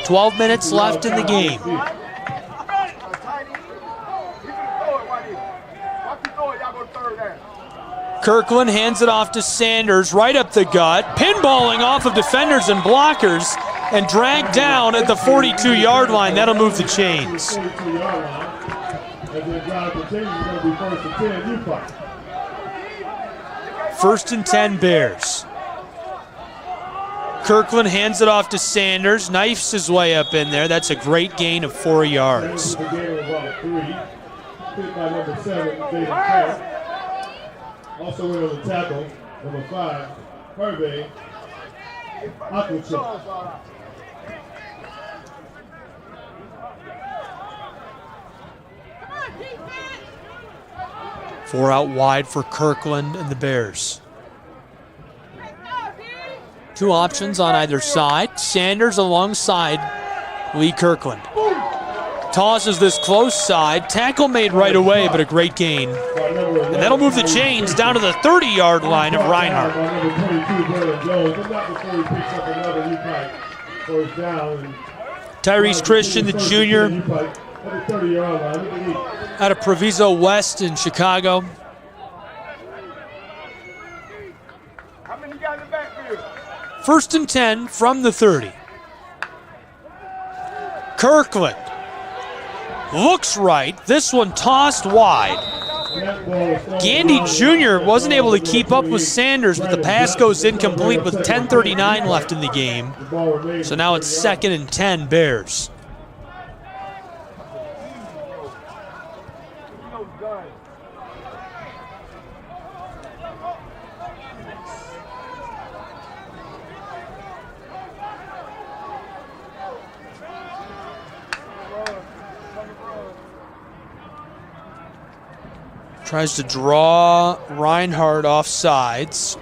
12 minutes left in the game. Kirkland hands it off to Sanders, right up the gut, pinballing off of defenders and blockers, and dragged down at the 42-yard line. That'll move the chains. First and 10 Bears. Kirkland hands it off to Sanders, knifes his way up in there. That's a great gain of 4 yards. Also in on the tackle, number 5, Hervé Akuchuk. 4 out wide for Kirkland and the Bears. 2 options on either side. Sanders alongside Lee Kirkland. Tosses this close side. Tackle made right away, but a great gain. And that'll move the chains down to the 30-yard line of Reinhardt. Tyrese Christian, the junior, out of Proviso West in Chicago. First and 10 from the 30. Kirkland looks right. This one tossed wide. Gandy Jr. wasn't able to keep up with Sanders, but the pass goes incomplete with 10:39 left in the game. So now it's 2nd and 10 Bears. Tries to draw Reinhardt off sides.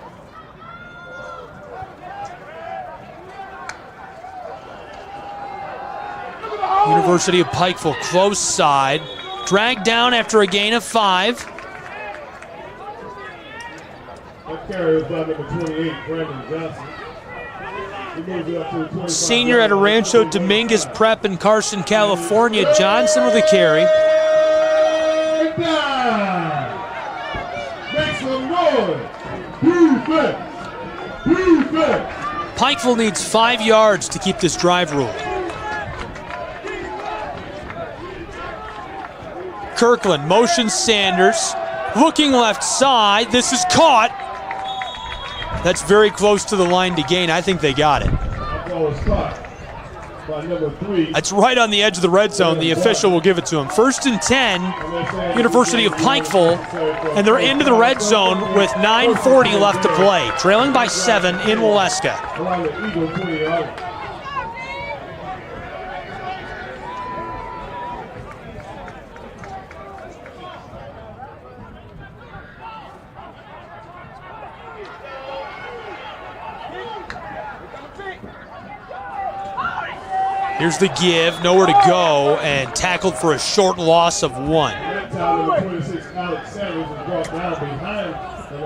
University of Pikeville close side. Dragged down after a gain of 5. That carry was by number 28, Brandon Johnson. He moves it up to the 25. Senior at a Rancho Dominguez Prep in Carson, California. Johnson with a carry. down. Make some noise. Defense. Defense. Pikeville needs 5 yards to keep this drive rolling. Kirkland motions Sanders. Looking left side. This is caught. That's very close to the line to gain. I think they got it. It's right on the edge of the red zone. The official will give it to him. 1st and 10, University of Pikeville, and they're into the red zone with 9:40 left to play. Trailing by 7 in Waleska. Here's the give, nowhere to go, and tackled for a short loss of 1.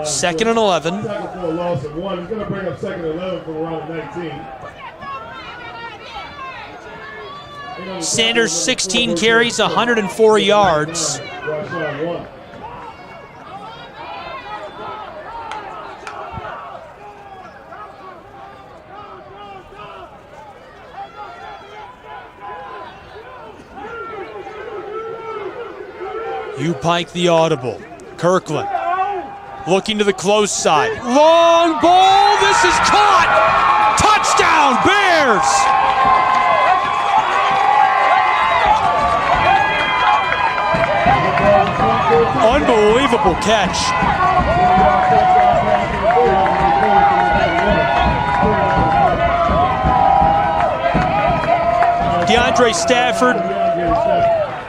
2nd and 11. He's going to bring up 2nd and 11 from around 19. Sanders, 16 carries, 104 yards. Pike the audible. Kirkland looking to the close side. Long ball. This is caught. Touchdown, Bears. Unbelievable catch. DeAndre Stafford,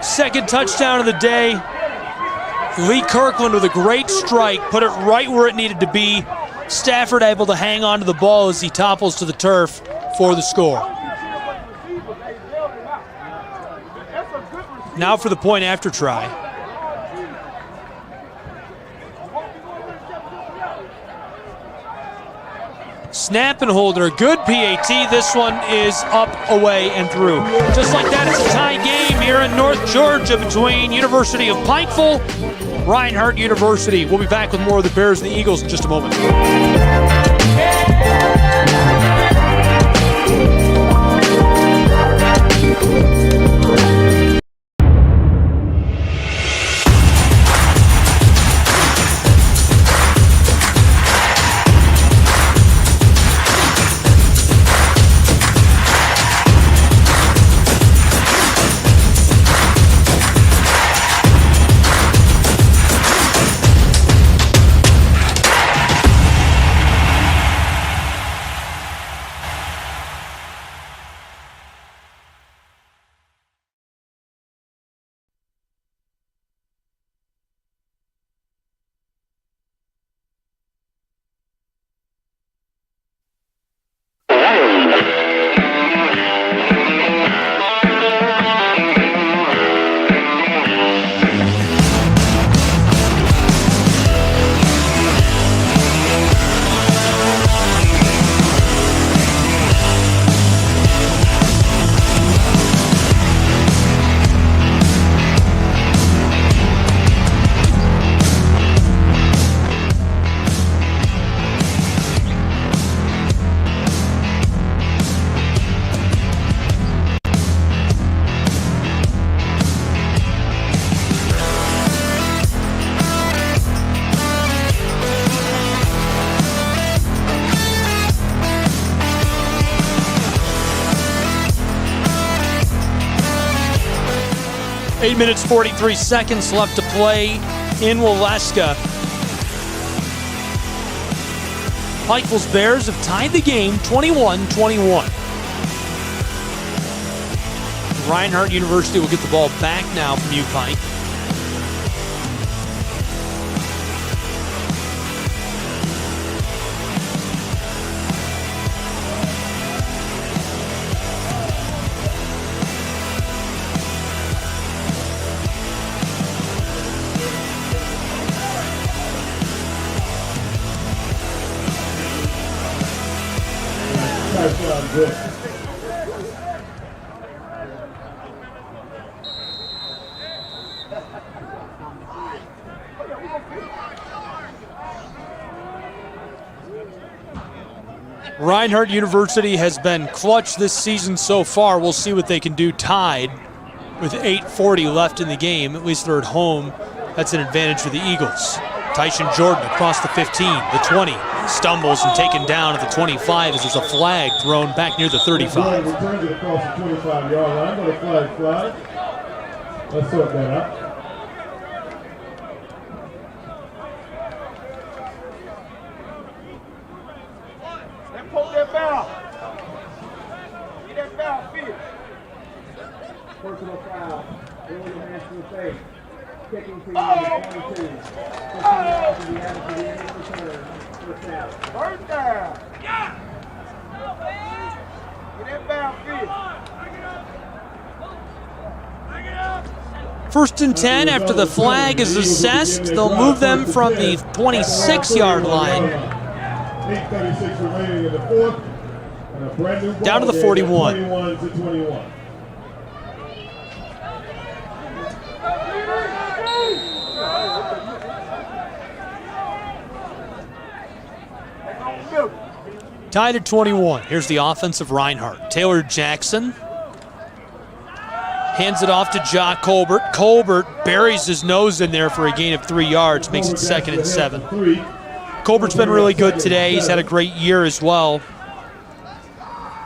2nd touchdown of the day. Lee Kirkland with a great strike, put it right where it needed to be. Stafford able to hang on to the ball as he topples to the turf for the score. Now for the point after try. Snap and holder, good PAT. This one is up, away, and through. Just like that, it's a tie game here in North Georgia between University of Pikeville, Reinhardt University. We'll be back with more of the Bears and the Eagles in just a moment. 8 minutes, 43 seconds left to play in Waleska. Pikeville's Bears have tied the game 21-21. Reinhardt University will get the ball back now from U-Pike. Good. Reinhardt University has been clutch this season so far. We'll see what they can do tied with 8:40 left in the game. At least they're at home. That's an advantage for the Eagles. Tyson Jordan across the 15, the 20, stumbles and taken down at the 25 as there's a flag thrown back near the 35. Returns it across the 25-yard line, but a flag. Let's sort that out. Poke that foul. Get that foul fit. Personal foul. Early hands to the face. Kicking to number 22. 15 yards to the end of the return. First down. First down. Get that foul fit. First and 10 after the flag is assessed. They'll move them from the 26-yard line 8:36 remaining in the fourth. And a brand new down to the 41. 21 to 21. Tied at 21. Here's the offense of Reinhardt. Taylor Jackson hands it off to Ja Colbert. Colbert buries his nose in there for a gain of 3 yards, makes it 2nd and 7. Colbert's been really good today. He's had a great year as well.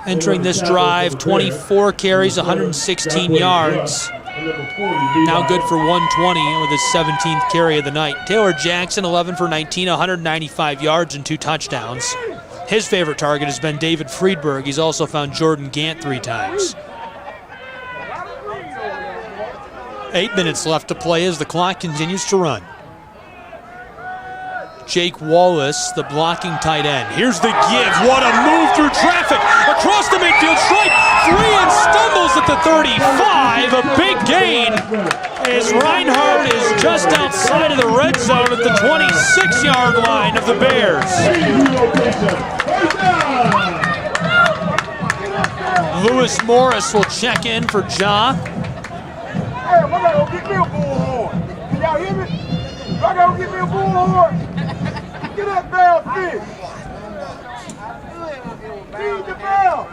Entering this drive, 24 carries, 116 yards. Now good for 120 with his 17th carry of the night. Taylor Jackson, 11 for 19, 195 yards and 2 touchdowns. His favorite target has been David Friedberg. He's also found Jordan Gant 3 times. 8 minutes left to play as the clock continues to run. Jake Wallace, the blocking tight end. Here's the give. What a move through traffic. Across the midfield stripe. 3 and stumbles at the 35. A big gain as Reinhardt is just outside of the red zone at the 26-yard line of the Bears. Lewis Morris will check in for Ja. Hey, I gotta go get me a bullhorn. Can y'all hear me? I gotta go get me a bullhorn. Get that bell fish. Feed the bell.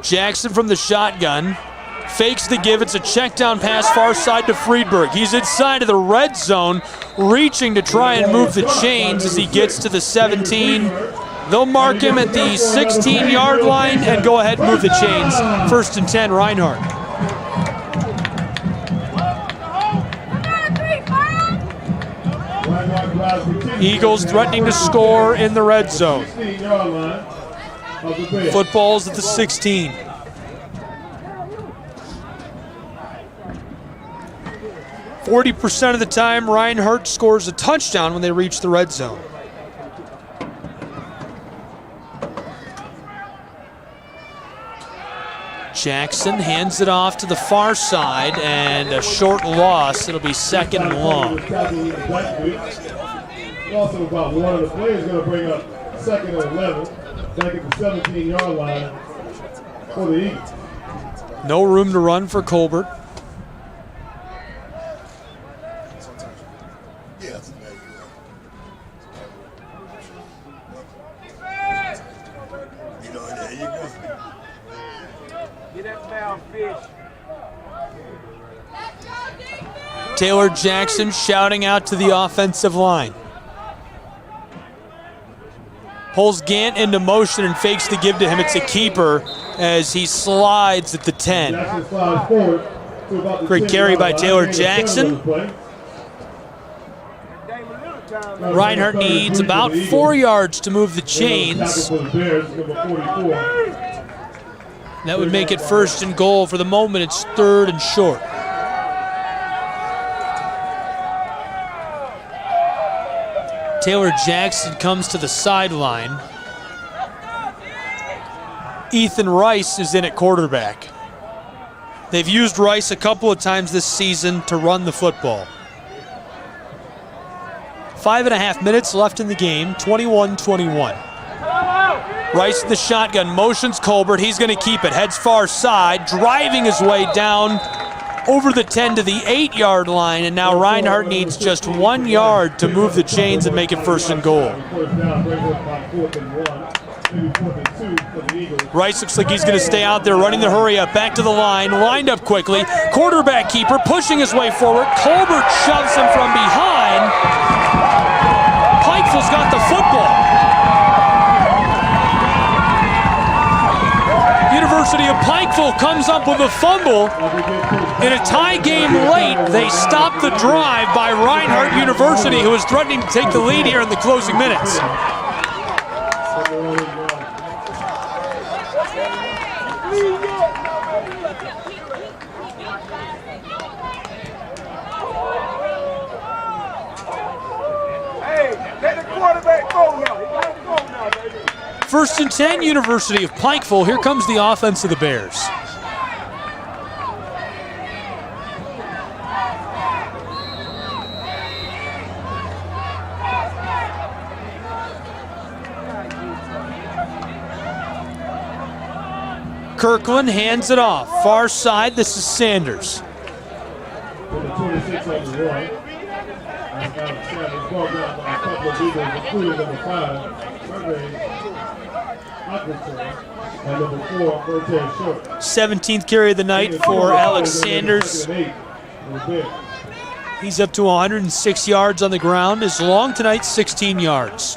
Jackson from the shotgun. Fakes the give. It's a check down pass far side to Friedberg. He's inside of the red zone, reaching to try and move the chains as he gets to the 17. They'll mark him at the 16-yard line and go ahead and move the chains. 1st and 10, Reinhardt. Eagles threatening to score in the red zone. Football's at the 16. %40 of the time, Reinhardt scores a touchdown when they reach the red zone. Jackson hands it off to the far side, and a short loss. It'll be 2nd and long. Also, about one of the players going to bring up 2nd and 11, back at the 17-yard line for the Eagles. No room to run for Colbert. Taylor Jackson shouting out to the offensive line. Pulls Gant into motion and fakes the give to him. It's a keeper as he slides at the 10. Great carry by Taylor Jackson. Reinhardt needs about 4 yards to move the chains. That would make it 1st and goal. For the moment, it's 3rd and short. Taylor Jackson comes to the sideline. Ethan Rice is in at quarterback. They've used Rice a couple of times this season to run the football. 5.5 minutes left in the game, 21-21. Rice in the shotgun, motions Colbert, he's going to keep it, heads far side, driving his way down over the 10 to the 8-yard line, and now Reinhardt needs just 1 yard to move the chains and make it 1st and goal. Rice looks like he's going to stay out there running the hurry up, back to the line, lined up quickly. Quarterback keeper pushing his way forward. Colbert shoves him from behind. Pikeville's got the football. University of Pikeville comes up with a fumble. In a tie game late, they stop the drive by Reinhardt University, who is threatening to take the lead here in the closing minutes. First and 10, University of Pikeville. Here comes the offense of the Bears. Kirkland hands it off. Far side, this is Sanders. And number 4, 17th carry of the night for Alex Sanders. He's up to 106 yards on the ground. His long tonight, 16 yards.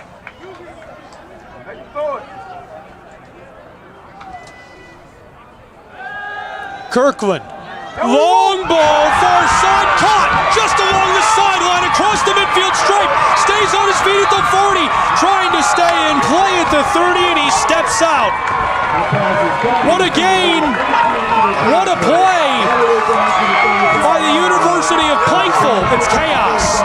Kirkland. Long ball, far side, caught just along the sideline, across the midfield stripe, stays on his feet at the 40, trying to stay in play at the 30, and he steps out. What a gain, what a play by the University of Pikeville. It's chaos.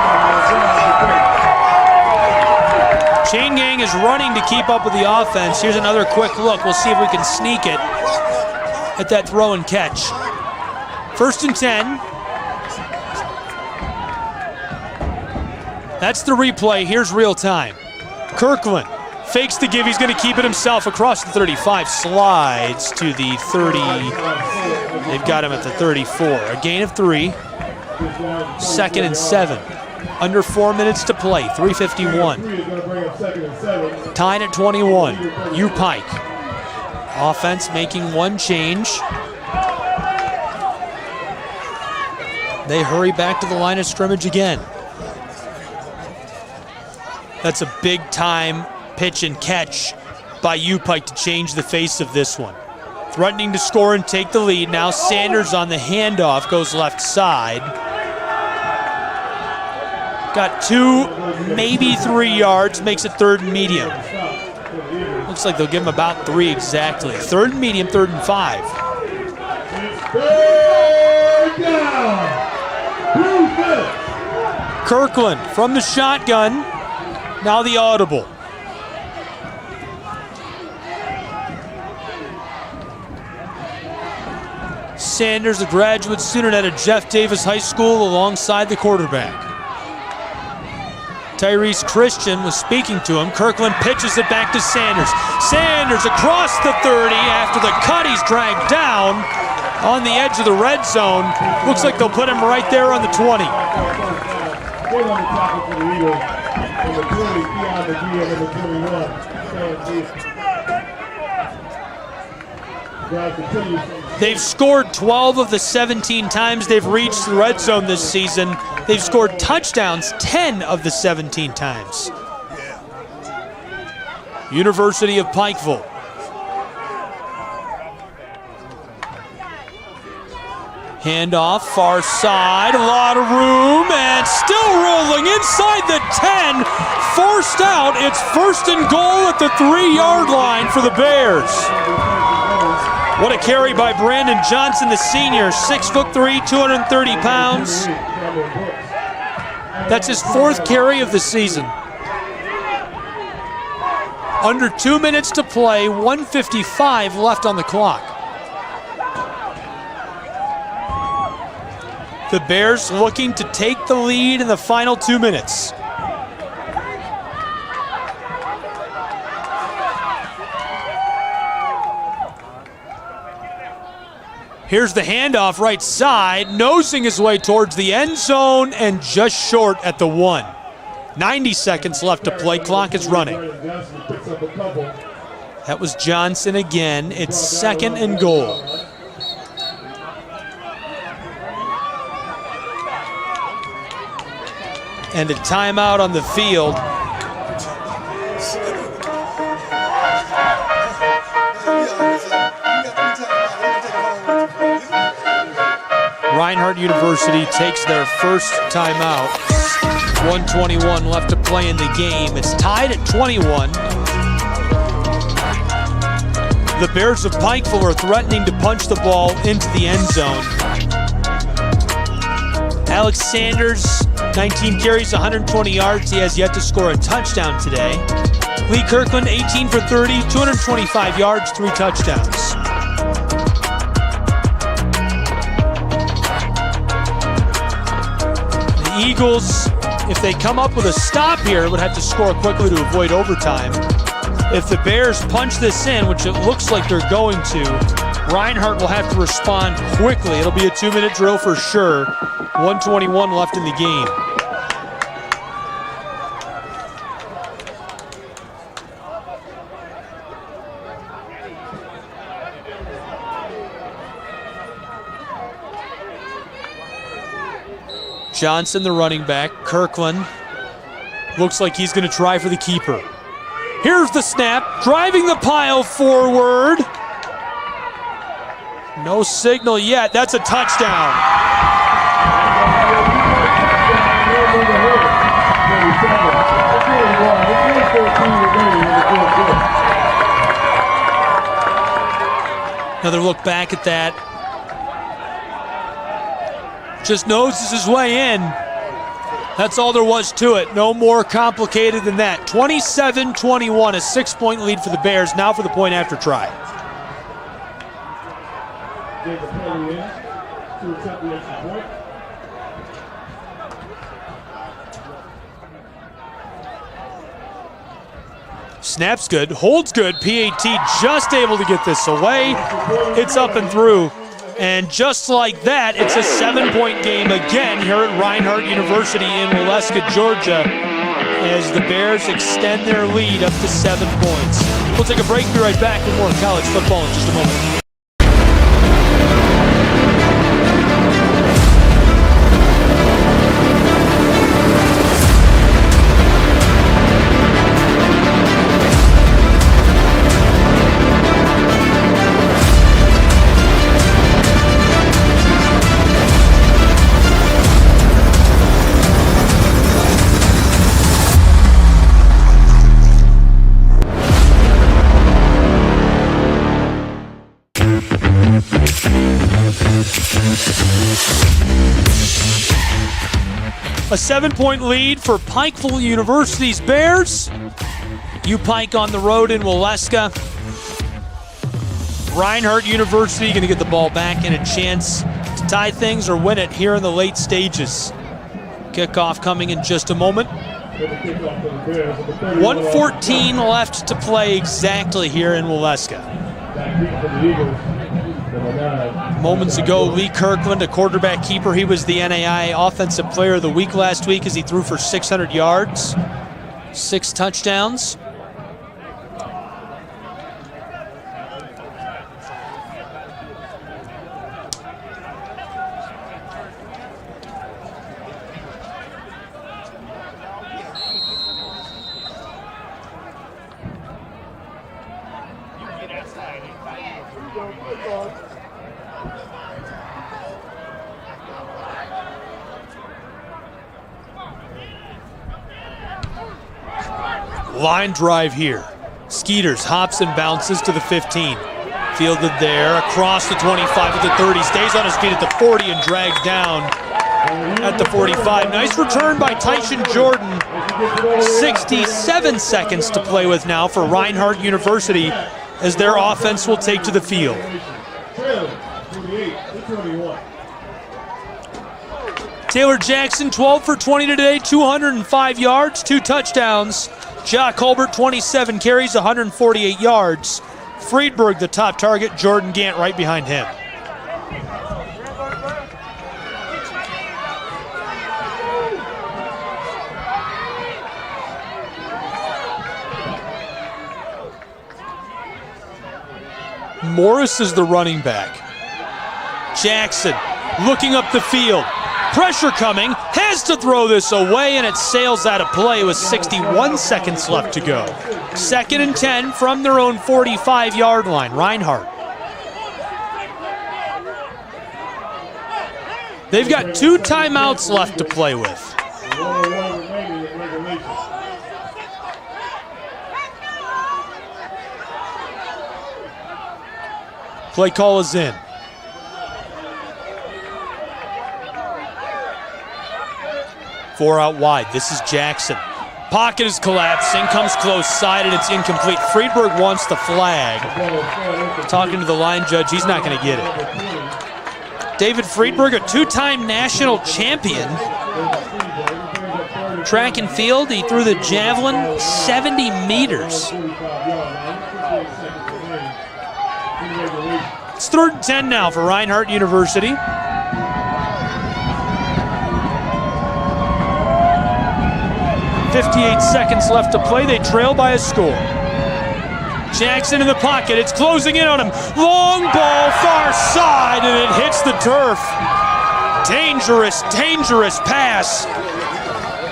Chain gang is running to keep up with the offense. Here's another quick look. We'll see if we can sneak it at that throw and catch. First and 10. That's the replay. Here's real time. Kirkland fakes the give. He's going to keep it himself across the 35. Slides to the 30. They've got him at the 34. A gain of 3. 2nd and 7. Under 4 minutes to play. 3:51. Tied at 21. U Pike. Offense making one change. They hurry back to the line of scrimmage again. That's a big-time pitch and catch by U Pike to change the face of this one. Threatening to score and take the lead. Now Sanders on the handoff, goes left side. Got 2, maybe 3 yards, makes it 3rd and medium. Looks like they'll give him about 3 exactly. 3rd and medium, 3rd and 5. Kirkland from the shotgun. Now the audible. Sanders, a graduate student out of Jeff Davis High School, alongside the quarterback. Tyrese Christian was speaking to him. Kirkland pitches it back to Sanders. Sanders across the 30 after the cut. He's dragged down on the edge of the red zone. Looks like they'll put him right there on the 20. They've scored 12 of the 17 times they've reached the red zone this season. They've scored touchdowns 10 of the 17 times. University of Pikeville. Handoff, far side, a lot of room, and still rolling inside the 10. Forced out, it's 1st and goal at the 3-yard line for the Bears. What a carry by Brandon Johnson, the senior, 6'3", 230 pounds. That's his 4th carry of the season. Under 2 minutes to play, 1:55 left on the clock. The Bears looking to take the lead in the final 2 minutes. Here's the handoff right side, nosing his way towards the end zone and just short at the 1. 90 seconds left to play, clock is running. That was Johnson again. It's 2nd and goal. And a timeout on the field. Reinhardt University takes their first timeout. 1:21 left to play in the game. It's tied at 21. The Bears of Pikeville are threatening to punch the ball into the end zone. Alex Sanders, 19 carries, 120 yards. He has yet to score a touchdown today. Lee Kirkland, 18 for 30, 225 yards, 3 touchdowns. The Eagles, if they come up with a stop here, would have to score quickly to avoid overtime. If the Bears punch this in, which it looks like they're going to, Reinhardt will have to respond quickly. It'll be a 2-minute drill for sure. 1:21 left in the game. Johnson, the running back. Kirkland looks like he's going to try for the keeper. Here's the snap, driving the pile forward. No signal yet. That's a touchdown. Another look back at that. Just noses his way in. That's all there was to it. No more complicated than that. 27-21, a 6-point lead for the Bears. Now for the point after try. Snap's good, holds good. PAT just able to get this away. It's up and through. And just like that, it's a 7-point game again here at Reinhardt University in Waleska, Georgia, as the Bears extend their lead up to 7 points. We'll take a break, be right back with more college football in just a moment. A 7-point lead for Pikeville University's Bears. U-Pike on the road in Waleska. Reinhardt University going to get the ball back and a chance to tie things or win it here in the late stages. Kickoff coming in just a moment. 1:14 left to play exactly here in Waleska. Moments ago, Lee Kirkland, a quarterback keeper, he was the NAIA Offensive Player of the Week last week as he threw for 600 yards, 6 touchdowns. Line drive here. Skeeters hops and bounces to the 15. Fielded there, across the 25 at the 30. Stays on his feet at the 40 and dragged down at the 45. Nice return by Tyson Jordan. 67 seconds to play with now for Reinhardt University as their offense will take to the field. Taylor Jackson, 12 for 20 today, 205 yards, 2 touchdowns. Jock Holbert, 27 carries, 148 yards. Friedberg, the top target. Jordan Gant right behind him. Morris is the running back. Jackson looking up the field. Pressure coming, has to throw this away, and it sails out of play with 61 seconds left to go. 2nd and 10 from their own 45-yard line. Reinhardt. They've got 2 timeouts left to play with. Play call is in. 4 out wide. This is Jackson. Pocket is collapsing, comes close side, and it's incomplete. Friedberg wants the flag. Talking to the line judge, he's not going to get it. David Friedberg, a 2-time national champion. Track and field, he threw the javelin 70 meters. It's 3rd and 10 now for Reinhardt University. .58 seconds left to play. They trail by a score. Jackson in the pocket. It's closing in on him. Long ball, far side, and it hits the turf. Dangerous, dangerous pass.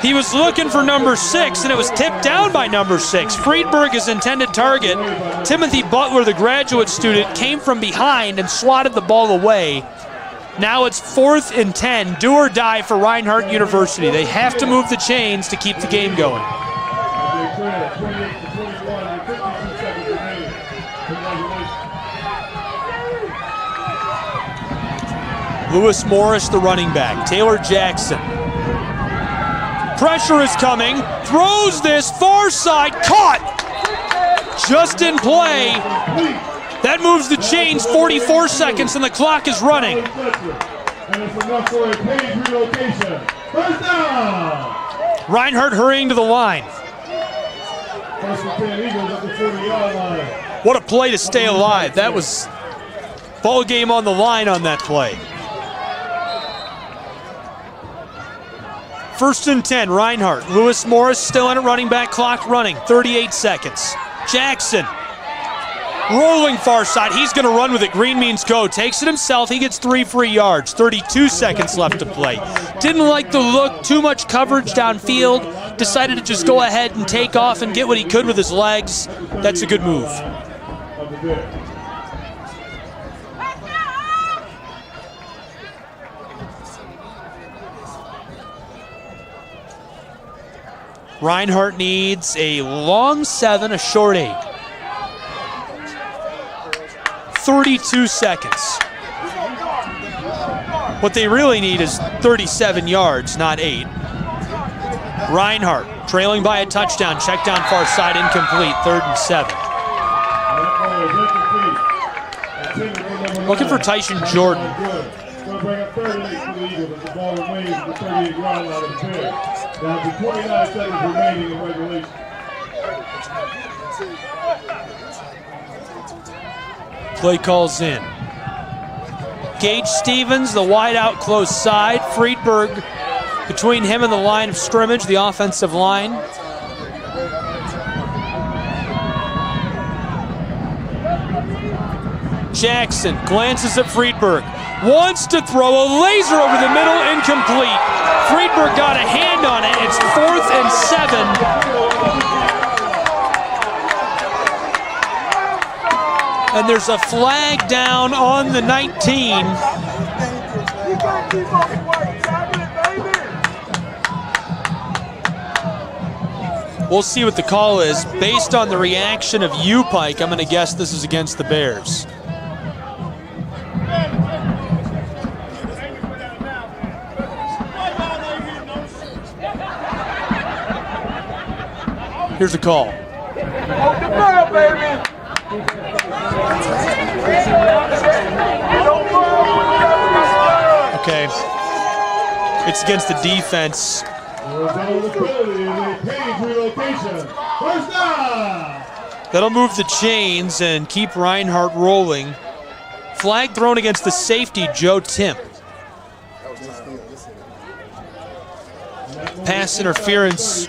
He was looking for number 6, and it was tipped down by number 6. Friedberg, his intended target. Timothy Butler, the graduate student, came from behind and swatted the ball away. Now it's 4th and 10, do or die for Reinhardt University. They have to move the chains to keep the game going. Lewis Morris, the running back. Taylor Jackson. Pressure is coming. Throws this far side. Caught. Just in play. That moves the chains. 44 seconds and the clock is running. Reinhardt hurrying to the line. What a play to stay alive. That was ball game on the line on that play. 1st and 10, Reinhardt. Lewis Morris still in at running back, clock running, 38 seconds. Jackson, rolling far side, he's gonna run with it, green means go. Takes it himself, he gets 3 free yards, 32 seconds left to play. Didn't like the look, too much coverage downfield, decided to just go ahead and take off and get what he could with his legs. That's a good move. Reinhardt needs a long 7, a short 8. 32 seconds. What they really need is 37 yards, not 8. Reinhardt trailing by a touchdown. Check down far side, incomplete. 3rd and 7. Looking for Tyson Jordan. Down to 29 seconds remaining in regulation. Play calls in. Gage Stevens, the wide out close side. Friedberg between him and the line of scrimmage, the offensive line. Jackson glances at Friedberg. Wants to throw a laser over the middle, incomplete. Friedberg got a hand on it. It's 4th and 7. And there's a flag down on the 19. We'll see what the call is. Based on the reaction of U-Pike, I'm going to guess this is against the Bears. Here's the call. Okay. It's against the defense. That'll move the chains and keep Reinhardt rolling. Flag thrown against the safety, Joe Timp. Pass interference.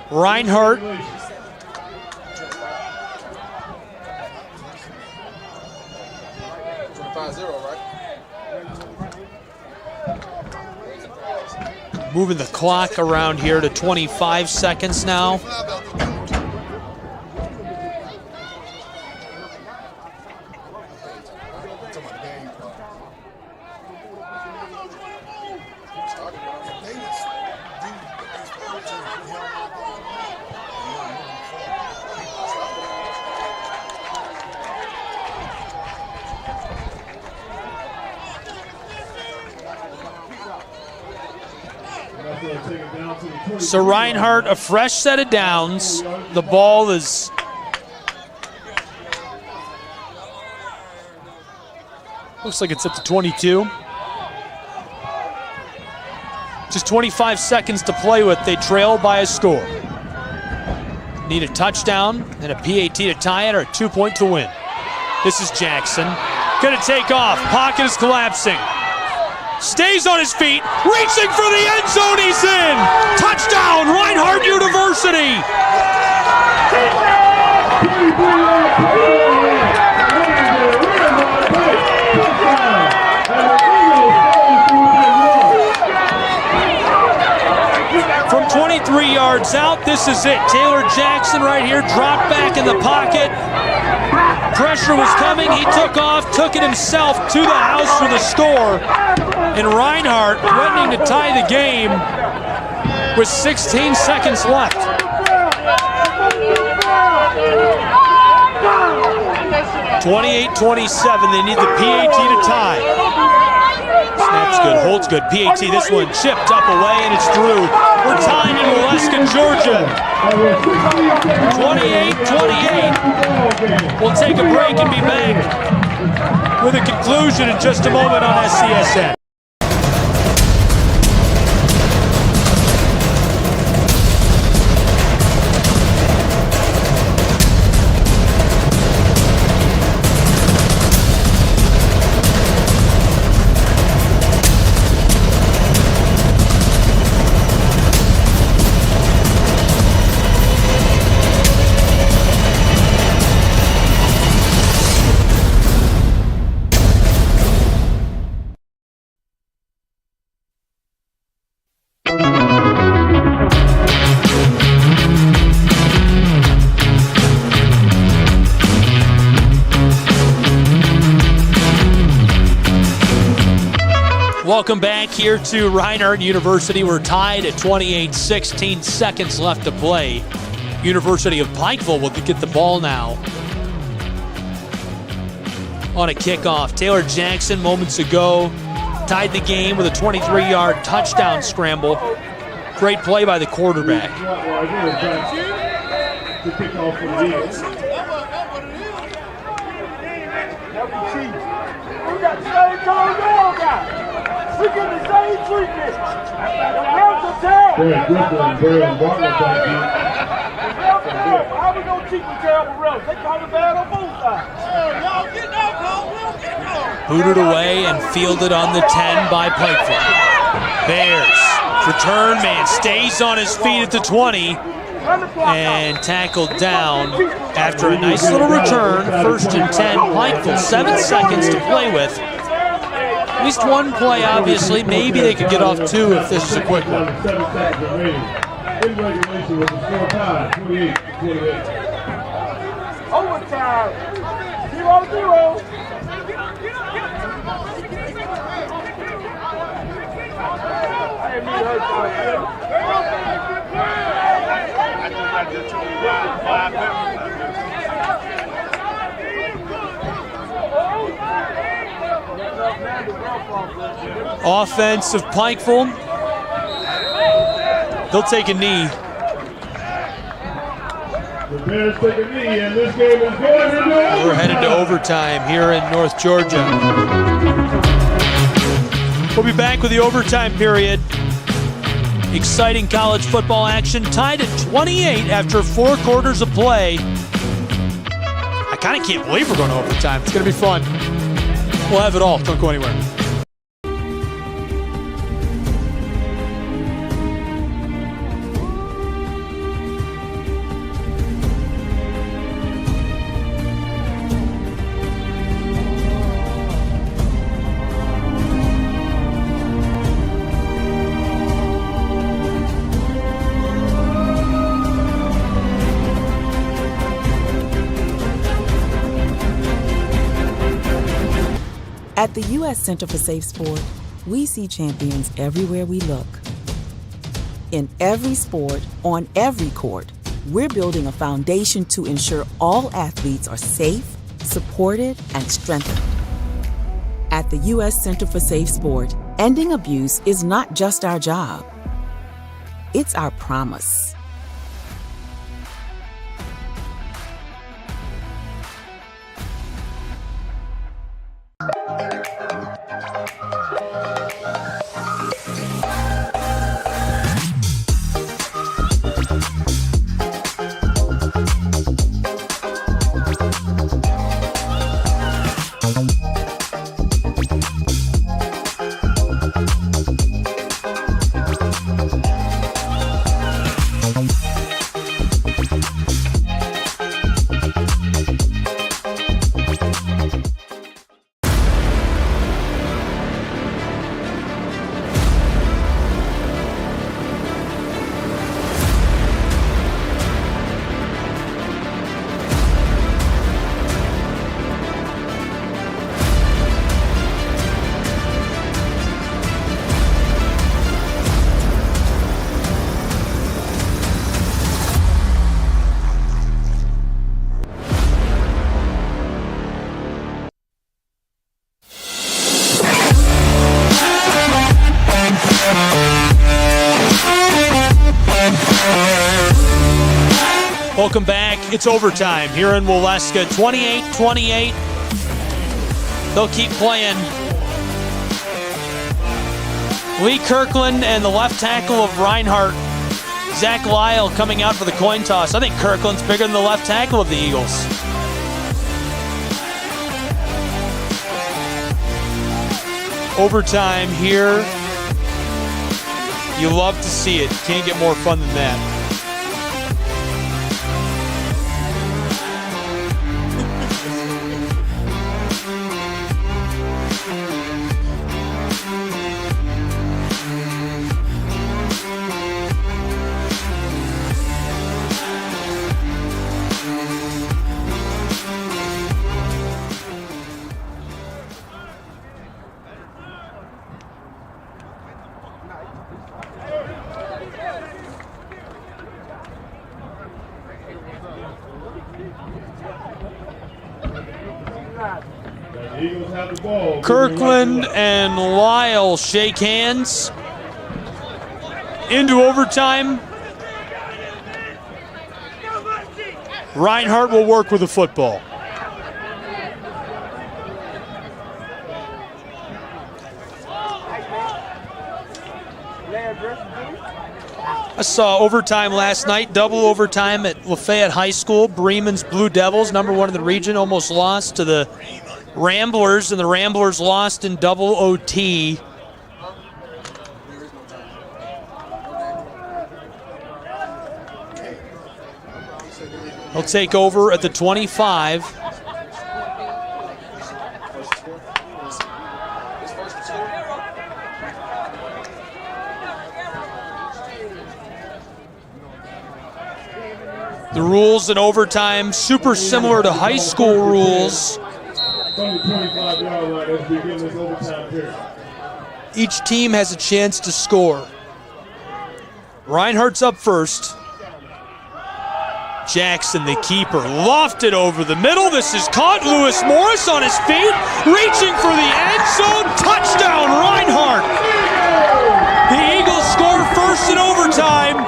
Reinhardt 5-0, right? Moving the clock around here to 25 seconds now. So Reinhardt, a fresh set of downs. The ball is looks like it's at the 22. Just 25 seconds to play with. They trail by a score. Need a touchdown and a PAT to tie it or a 2-point to win. This is Jackson. Gonna take off. Pocket is collapsing. Stays on his feet, reaching for the end zone, he's in! Touchdown, Reinhardt University! From 23 yards out, this is it. Taylor Jackson right here, dropped back in the pocket. Pressure was coming, he took off, took it himself to the house for the score. And Reinhardt threatening to tie the game with 16 seconds left. 28-27, they need the PAT to tie. Snap's good, holds good, PAT, this one chipped up away and it's through. We're tying in Waleska, Georgia. 28-28. We'll take a break and be back with a conclusion in just a moment on SCSN. Welcome back here to Reinhardt University. We're tied at 28, 16 seconds left to play. University of Pikeville will get the ball now on a kickoff. Taylor Jackson moments ago tied the game with a 23-yard touchdown scramble. Great play by the quarterback. We get the same treatment. The refs are terrible. How we gonna treat the terrible refs? They kind of bad on both sides. Y'all get no call, we don't get no. Booted away and fielded on the 10 by Pikeville. Bears, return man, stays on his feet at the 20 and tackled down after a nice little return. 1st and 10, Pikeville, 7 seconds to play with. At least one play, obviously. Maybe they could get off 2 if this is a quick one. Overtime. 0-0. I didn't mean to hurt Offense of Pikeville. They'll take a knee. The Bears take a knee, and this game is going into overtime. We're headed to overtime here in North Georgia. We'll be back with the overtime period. Exciting college football action, tied at 28 after 4 quarters of play. I kind of can't believe we're going to overtime. It's going to be fun. We'll have it all. Don't go anywhere. At the U.S. Center for Safe Sport, we see champions everywhere we look. In every sport, on every court, we're building a foundation to ensure all athletes are safe, supported, and strengthened. At the U.S. Center for Safe Sport, ending abuse is not just our job. It's our promise. Welcome back. It's overtime here in Waleska. 28-28. They'll keep playing. Lee Kirkland and the left tackle of Reinhardt. Zach Lyle coming out for the coin toss. I think Kirkland's bigger than the left tackle of the Eagles. Overtime here. You love to see it. Can't get more fun than that. Kirkland and Lyle shake hands into overtime. Reinhardt will work with the football. I saw overtime last night, double overtime at Lafayette High School. Bremen's Blue Devils, number one in the region, almost lost to the Ramblers, and the Ramblers lost in double OT. He'll take over at the 25. The rules in overtime, super similar to high school rules. Each team has a chance to score. Reinhardt's up first. Jackson, the keeper, lofted over the middle. This is caught. Lewis Morris on his feet, reaching for the end zone. Touchdown, Reinhardt. The Eagles score first in overtime.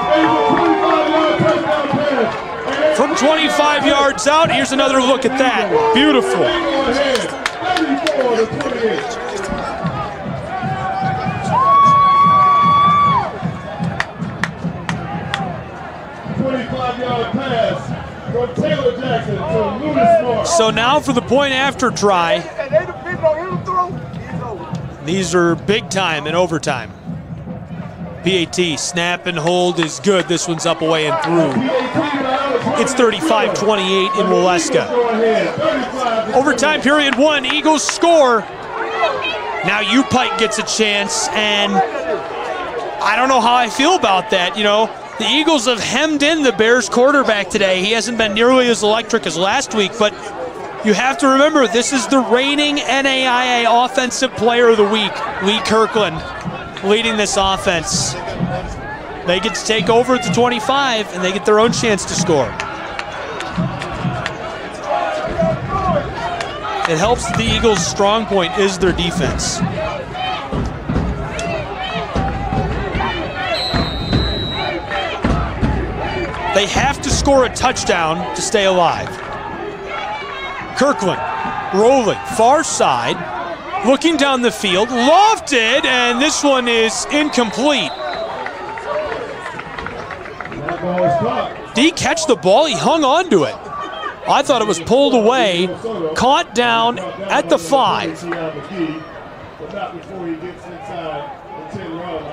From 25 yards out, here's another look at that. Beautiful. 25-yard pass from Taylor Jackson to Lewis Morris. So now for the point after try. These are big time in overtime. PAT, snap and hold is good. This one's up, away, and through. It's 35-28 in Waleska. Overtime period one, Eagles score. Now U-Pike gets a chance, and I don't know how I feel about that. You know, the Eagles have hemmed in the Bears quarterback today. He hasn't been nearly as electric as last week, but You have to remember, this is the reigning NAIA Offensive Player of the Week, Lee Kirkland, leading this offense. They get to take over at the 25, and they get their own chance to score. It helps that the Eagles' strong point is their defense. They have to score a touchdown to stay alive. Kirkland rolling, far side, looking down the field, lofted, and this one is incomplete. Did he catch the ball? He hung on to it. I thought it was pulled away, caught down at the 5.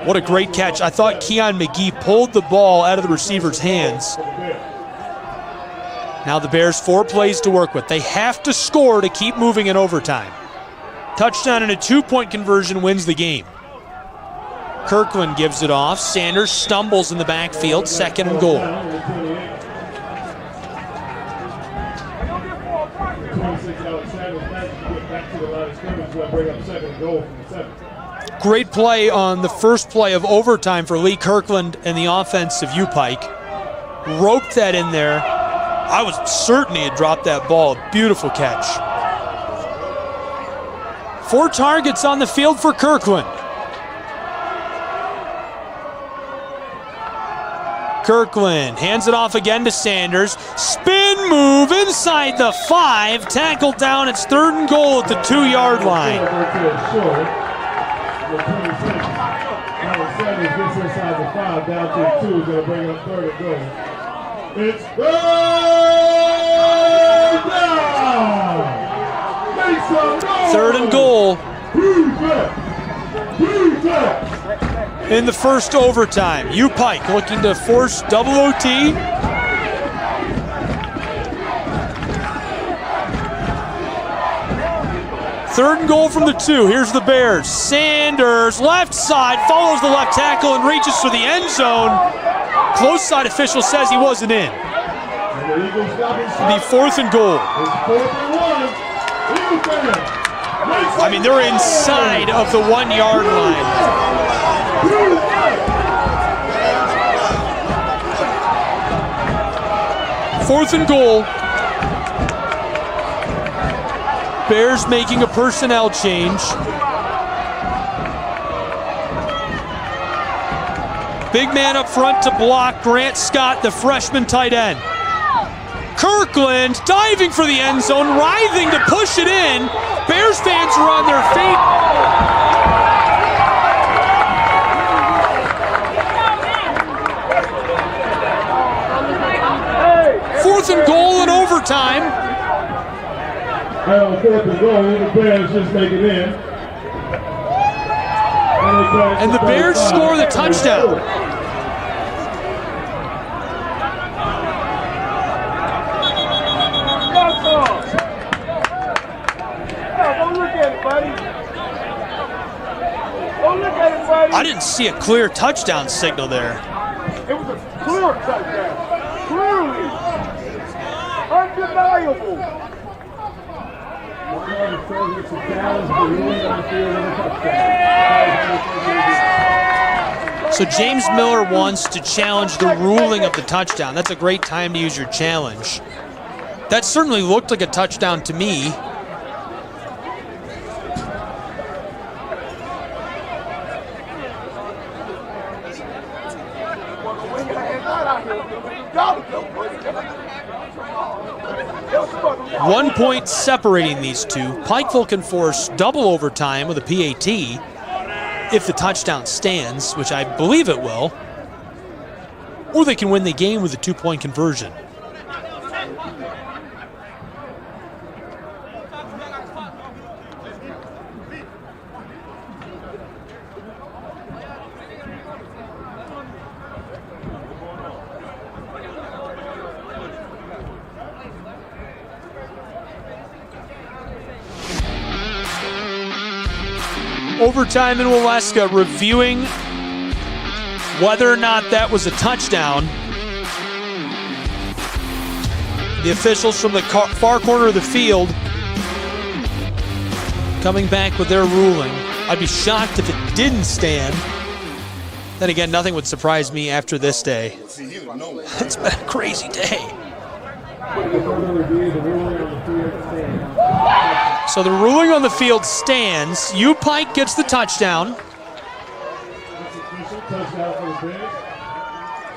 What a great catch. I thought Keon McGee pulled the ball out of the receiver's hands. Now the Bears 4 plays to work with. They have to score to keep moving in overtime. Touchdown and a 2-point conversion wins the game. Kirkland gives it off. Sanders stumbles in the backfield. 2nd and goal. Great play on the first play of overtime for Lee Kirkland and the offense of U-Pike. Roped that in there. I was certain he had dropped that ball. Beautiful catch. 4 targets on the field for Kirkland. Kirkland hands it off again to Sanders. Spin move inside the 5. Tackled down. It's 3rd and goal at the 2-yard line. Sanders gets inside the 5, down to 2, is going to bring up 3rd and goal. It's 3rd down! 3rd and goal. In the first overtime, U-Pike looking to force double OT. Third and goal from the 2. Here's the Bears. Sanders, left side, follows the left tackle and reaches for the end zone. Close side official says he wasn't in. It'll be 4th and goal. I mean, they're inside of the 1-yard line. 4th and goal. Bears making a personnel change. Big man up front to block Grant Scott, the freshman tight end. Kirkland diving for the end zone, writhing to push it in. Bears fans are on their feet. Fourth and goal in overtime. Well, 4th and goal, the Bears just make it in. And the Bears score the touchdown. I didn't see a clear touchdown signal there. It was a clear touchdown. Clearly. Undeniable. So James Miller wants to challenge the ruling of the touchdown. That's a great time to use your challenge. That certainly looked like a touchdown to me. One point separating these two. Pikeville can force double overtime with a PAT if the touchdown stands, which I believe it will. Or they can win the game with a 2-point conversion. Overtime in Waleska, reviewing whether or not that was a touchdown. The officials from the far corner of the field coming back with their ruling. I'd be shocked if it didn't stand. Then again, nothing would surprise me after this day. It's been a crazy day. So the ruling on the field stands. U Pike gets the touchdown. Touchdown for the Bears.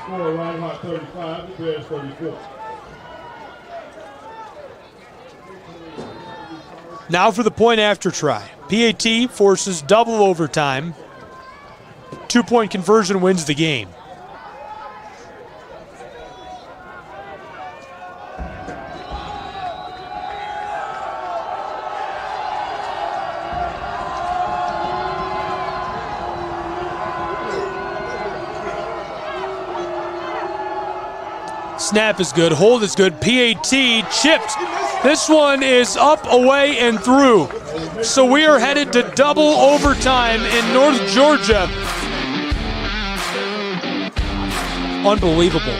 Score Reinhardt 35, the Bears 34. Now for the point after try. PAT forces double overtime. 2-point conversion wins the game. Snap is good, hold is good, PAT chipped. This one is up, away, and through. So we are headed to double overtime in North Georgia. Unbelievable.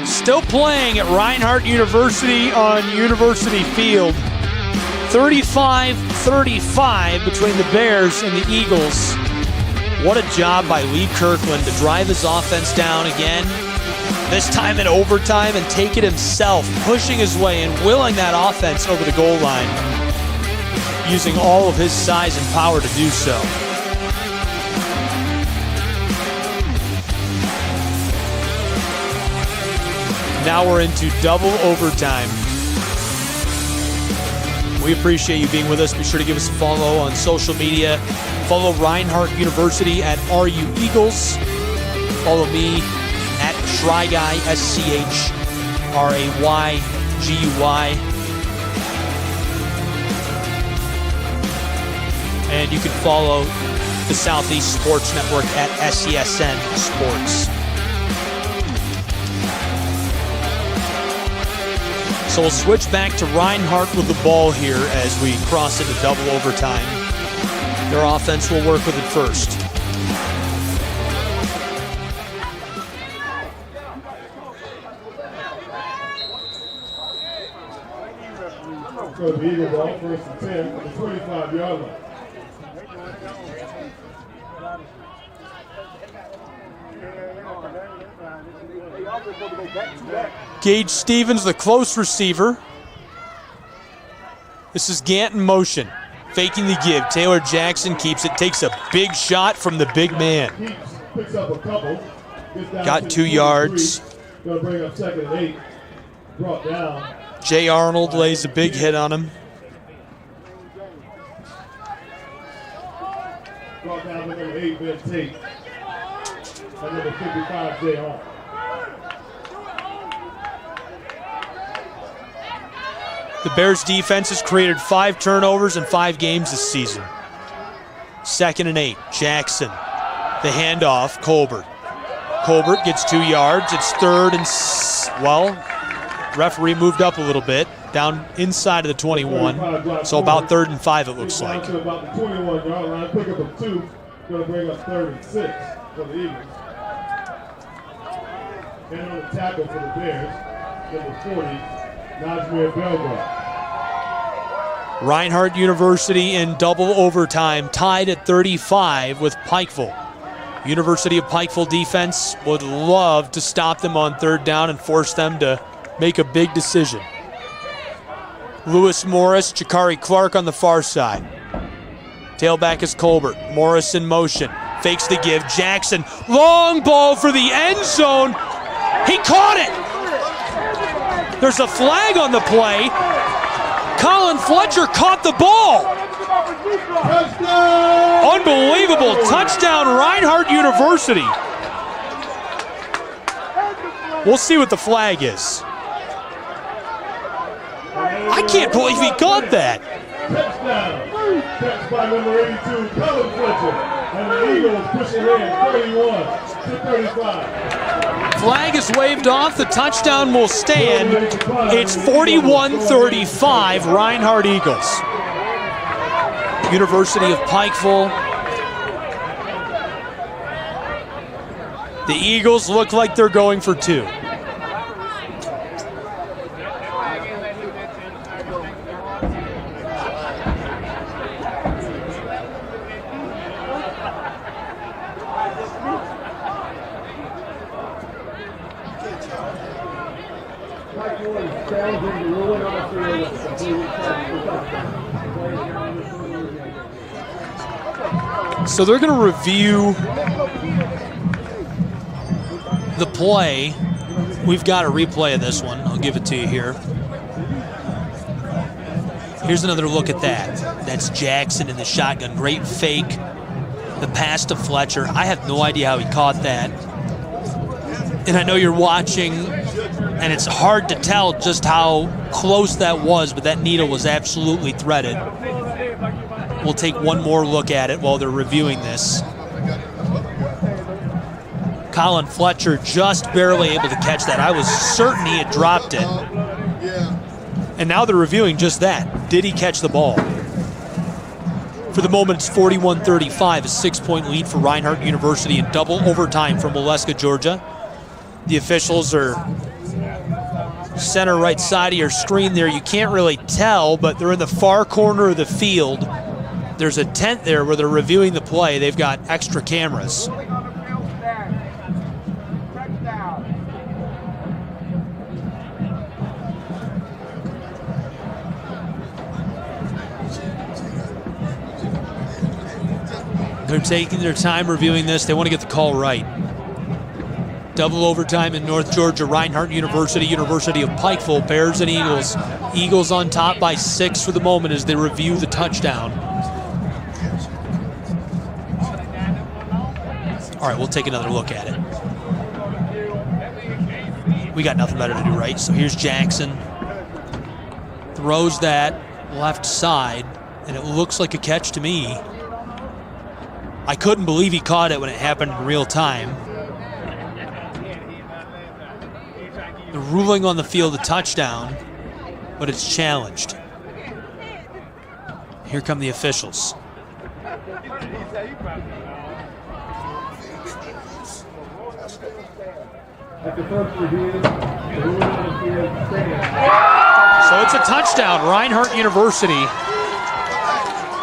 Still playing at Reinhardt University on University Field. 35-35 between the Bears and the Eagles. What a job by Lee Kirkland to drive his offense down again. This time in overtime and take it himself, pushing his way and willing that offense over the goal line, using all of his size and power to do so. Now we're into double overtime. We appreciate you being with us. Be sure to give us a follow on social media. Follow Reinhardt University at RU Eagles. Follow me at SchryGuy, SCHRAYGUY. And you can follow the Southeast Sports Network at SESN Sports. So we'll switch back to Reinhardt with the ball here as we cross into double overtime. Their offense will work with it first. So the Eagle ball, first and 10 at the 25-yard line. Gage Stevens, the close receiver. This is Gant in motion. Faking the give. Taylor Jackson keeps it. Takes a big shot from the big man. Picks up a couple. Got 2 yards. Going to bring up 2nd and 8. Brought down. Jay Arnold lays a big hit on him. Brought down to number 8, Ben Tate. And number 55, Jay Arnold. The Bears defense has created 5 turnovers in 5 games this season. 2nd and 8, Jackson. The handoff, Colbert. Colbert gets 2 yards. It's 3rd and, well, referee moved up a little bit, down inside of the 21. So about 3rd and 5 it looks like. To about the 21-yard line, pick up a 2. Going to bring up 3rd and 6 for the Eagles. And on the tackle for the Bears, number 40. Najmir Belgrade. Reinhardt University in double overtime, tied at 35 with Pikeville. University of Pikeville defense would love to stop them on 3rd down and force them to make a big decision. Lewis Morris, Jakari Clark on the far side. Tailback is Colbert. Morris in motion. Fakes the give. Jackson, long ball for the end zone. He caught it! There's a flag on the play. Colin Fletcher caught the ball. Touchdown! Unbelievable. Touchdown, Reinhardt University. We'll see what the flag is. I can't believe he got that. Touchdown. Catch by number 82, Colin Fletcher. And the Eagles push ahead 31-35. Flag is waved off. The touchdown will stand. It's 41-35, Reinhardt Eagles. University of Pikeville. The Eagles look like they're going for 2. So they're going to review the play. We've got a replay of this one. I'll give it to you here. Here's another look at that. That's Jackson in the shotgun. Great fake. The pass to Fletcher. I have no idea how he caught that. And I know you're watching, and it's hard to tell just how close that was, but that needle was absolutely threaded. We'll take one more look at it while they're reviewing this. Colin Fletcher just barely able to catch that. I was certain he had dropped it. And now they're reviewing just that. Did he catch the ball? For the moment, it's 41-35, a 6-point lead for Reinhardt University in double overtime from Waleska, Georgia. The officials are center right side of your screen there. You can't really tell, but they're in the far corner of the field. There's a tent there where they're reviewing the play. They've got extra cameras. They're taking their time reviewing this. They want to get the call right. Double overtime in North Georgia. Reinhardt University, University of Pikeville, Bears and Eagles. Eagles on top by 6 for the moment as they review the touchdown. All right, we'll take another look at it. We got nothing better to do, right? So here's Jackson. Throws that left side, and it looks like a catch to me. I couldn't believe he caught it when it happened in real time. The ruling on the field, a touchdown, but it's challenged. Here come the officials. So it's a touchdown, Reinhardt University.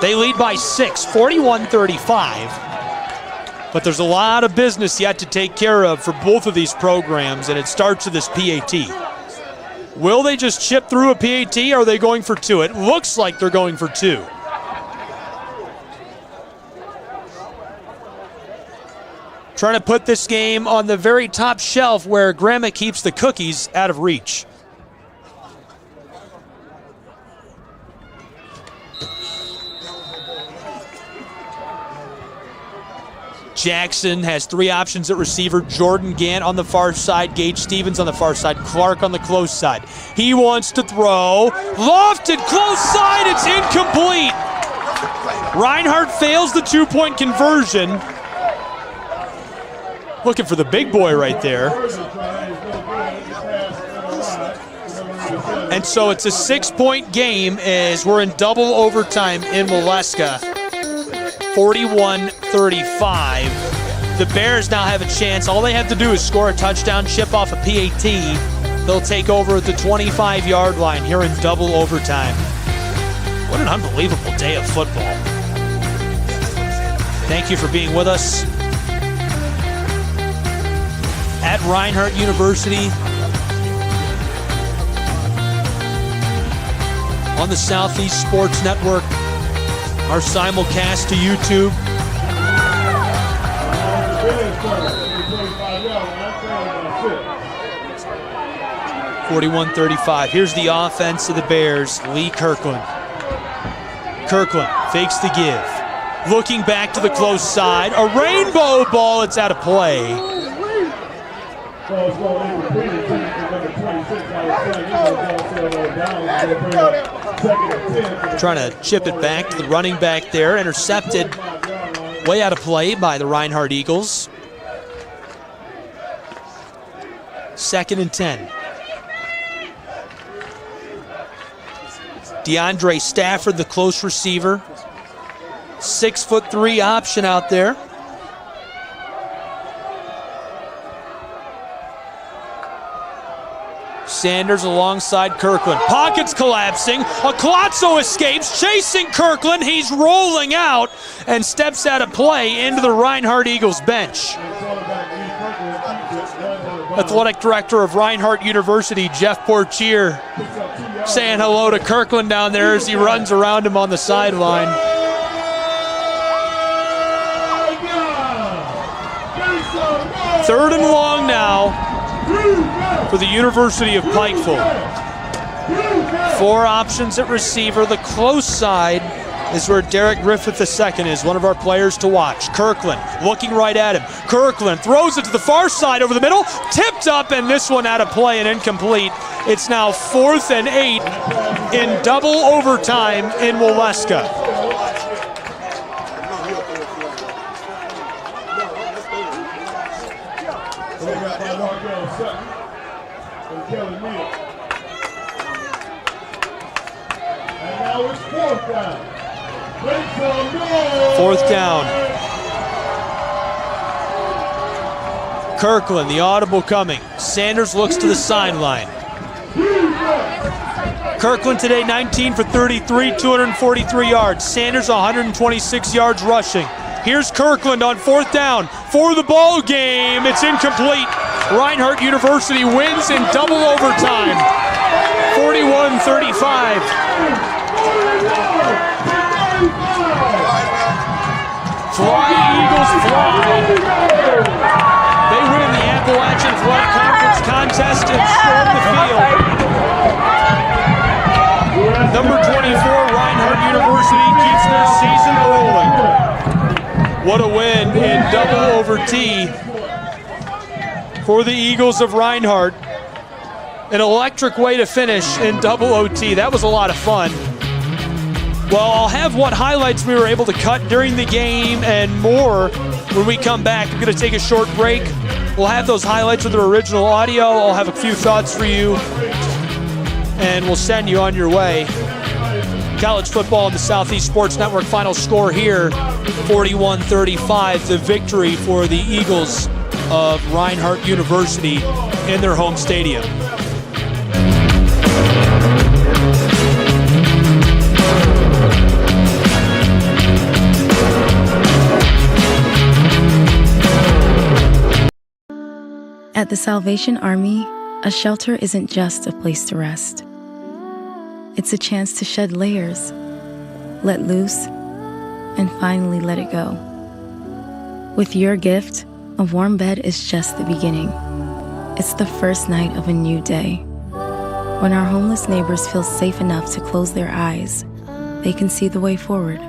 They lead by 6, 41-35. But there's a lot of business yet to take care of for both of these programs, and it starts with this PAT. Will they just chip through a PAT, or are they going for 2? It looks like they're going for 2. Trying to put this game on the very top shelf where Grandma keeps the cookies out of reach. Jackson has 3 options at receiver. Jordan Gant on the far side, Gage Stevens on the far side, Clark on the close side. He wants to throw. Lofted, close side, it's incomplete. Reinhardt fails the 2-point conversion. Looking for the big boy right there. And so it's a 6-point game as we're in double overtime in Waleska. 41-35. The Bears now have a chance. All they have to do is score a touchdown, chip off a PAT. They'll take over at the 25-yard line here in double overtime. What an unbelievable day of football. Thank you for being with us at Reinhardt University on the Southeast Sports Network. Our simulcast to YouTube. 41-35. Here's the offense of the Bears. Lee Kirkland. Kirkland fakes the give. Looking back to the close side. A rainbow ball. It's out of play. Trying to chip it back to the running back there. Intercepted. Way out of play by the Reinhardt Eagles. 2nd and 10. DeAndre Stafford, the close receiver. 6'3" option out there. Sanders alongside Kirkland. Pockets collapsing. Aclazzo escapes, chasing Kirkland. He's rolling out and steps out of play into the Reinhardt Eagles bench. Athletic Director of Reinhardt University, Jeff Portier, saying hello to Kirkland down there as he runs around him on the sideline. Third and long now for the University of Pikeville. 4 options at receiver. The close side is where Derek Griffith II is, one of our players to watch. Kirkland looking right at him. Kirkland throws it to the far side over the middle, tipped up, and this one out of play and incomplete. It's now 4th and 8 in double overtime in Waleska. And now it's 4th down. 4th down. Kirkland, the audible coming. Sanders looks to the sideline. Kirkland today 19 for 33, 243 yards. Sanders 126 yards rushing. Here's Kirkland on 4th down for the ball game. It's incomplete. Reinhardt University wins in double overtime. 41-35. Fly, Eagles, fly. They win the Appalachian Athletic Conference contest and storm the field. Number 24, Reinhardt University keeps their season rolling. What a win in double overtime for the Eagles of Reinhardt. An electric way to finish in double OT. That was a lot of fun. Well, I'll have what highlights we were able to cut during the game and more when we come back. I'm going to take a short break. We'll have those highlights with their original audio. I'll have a few thoughts for you, and we'll send you on your way. College football on the Southeast Sports Network. Final score here, 41-35, the victory for the Eagles of Reinhardt University in their home stadium. At the Salvation Army, a shelter isn't just a place to rest. It's a chance to shed layers, let loose, and finally let it go. With your gift, a warm bed is just the beginning. It's the first night of a new day. When our homeless neighbors feel safe enough to close their eyes, they can see the way forward.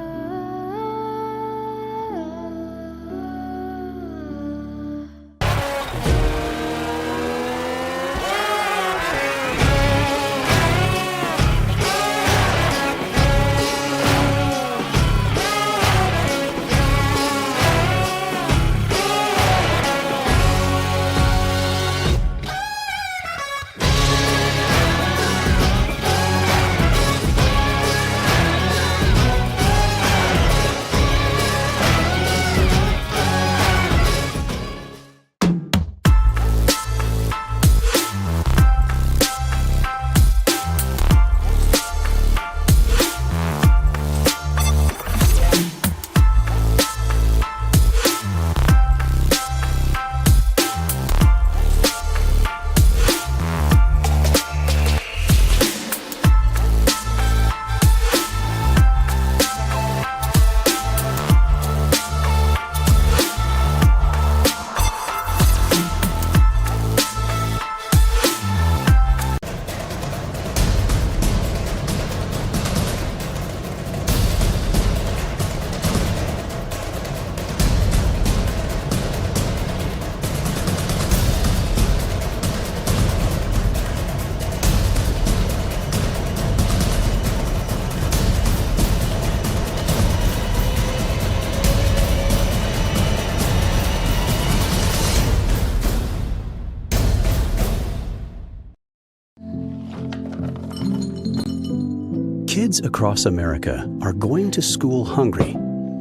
Kids across America are going to school hungry.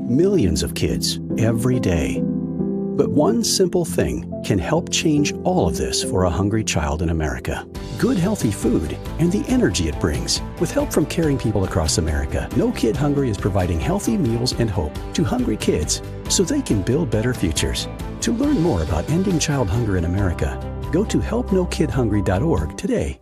Millions of kids every day. But one simple thing can help change all of this for a hungry child in America. Good healthy food and the energy it brings. With help from caring people across America, No Kid Hungry is providing healthy meals and hope to hungry kids so they can build better futures. To learn more about ending child hunger in America, go to helpnokidhungry.org today.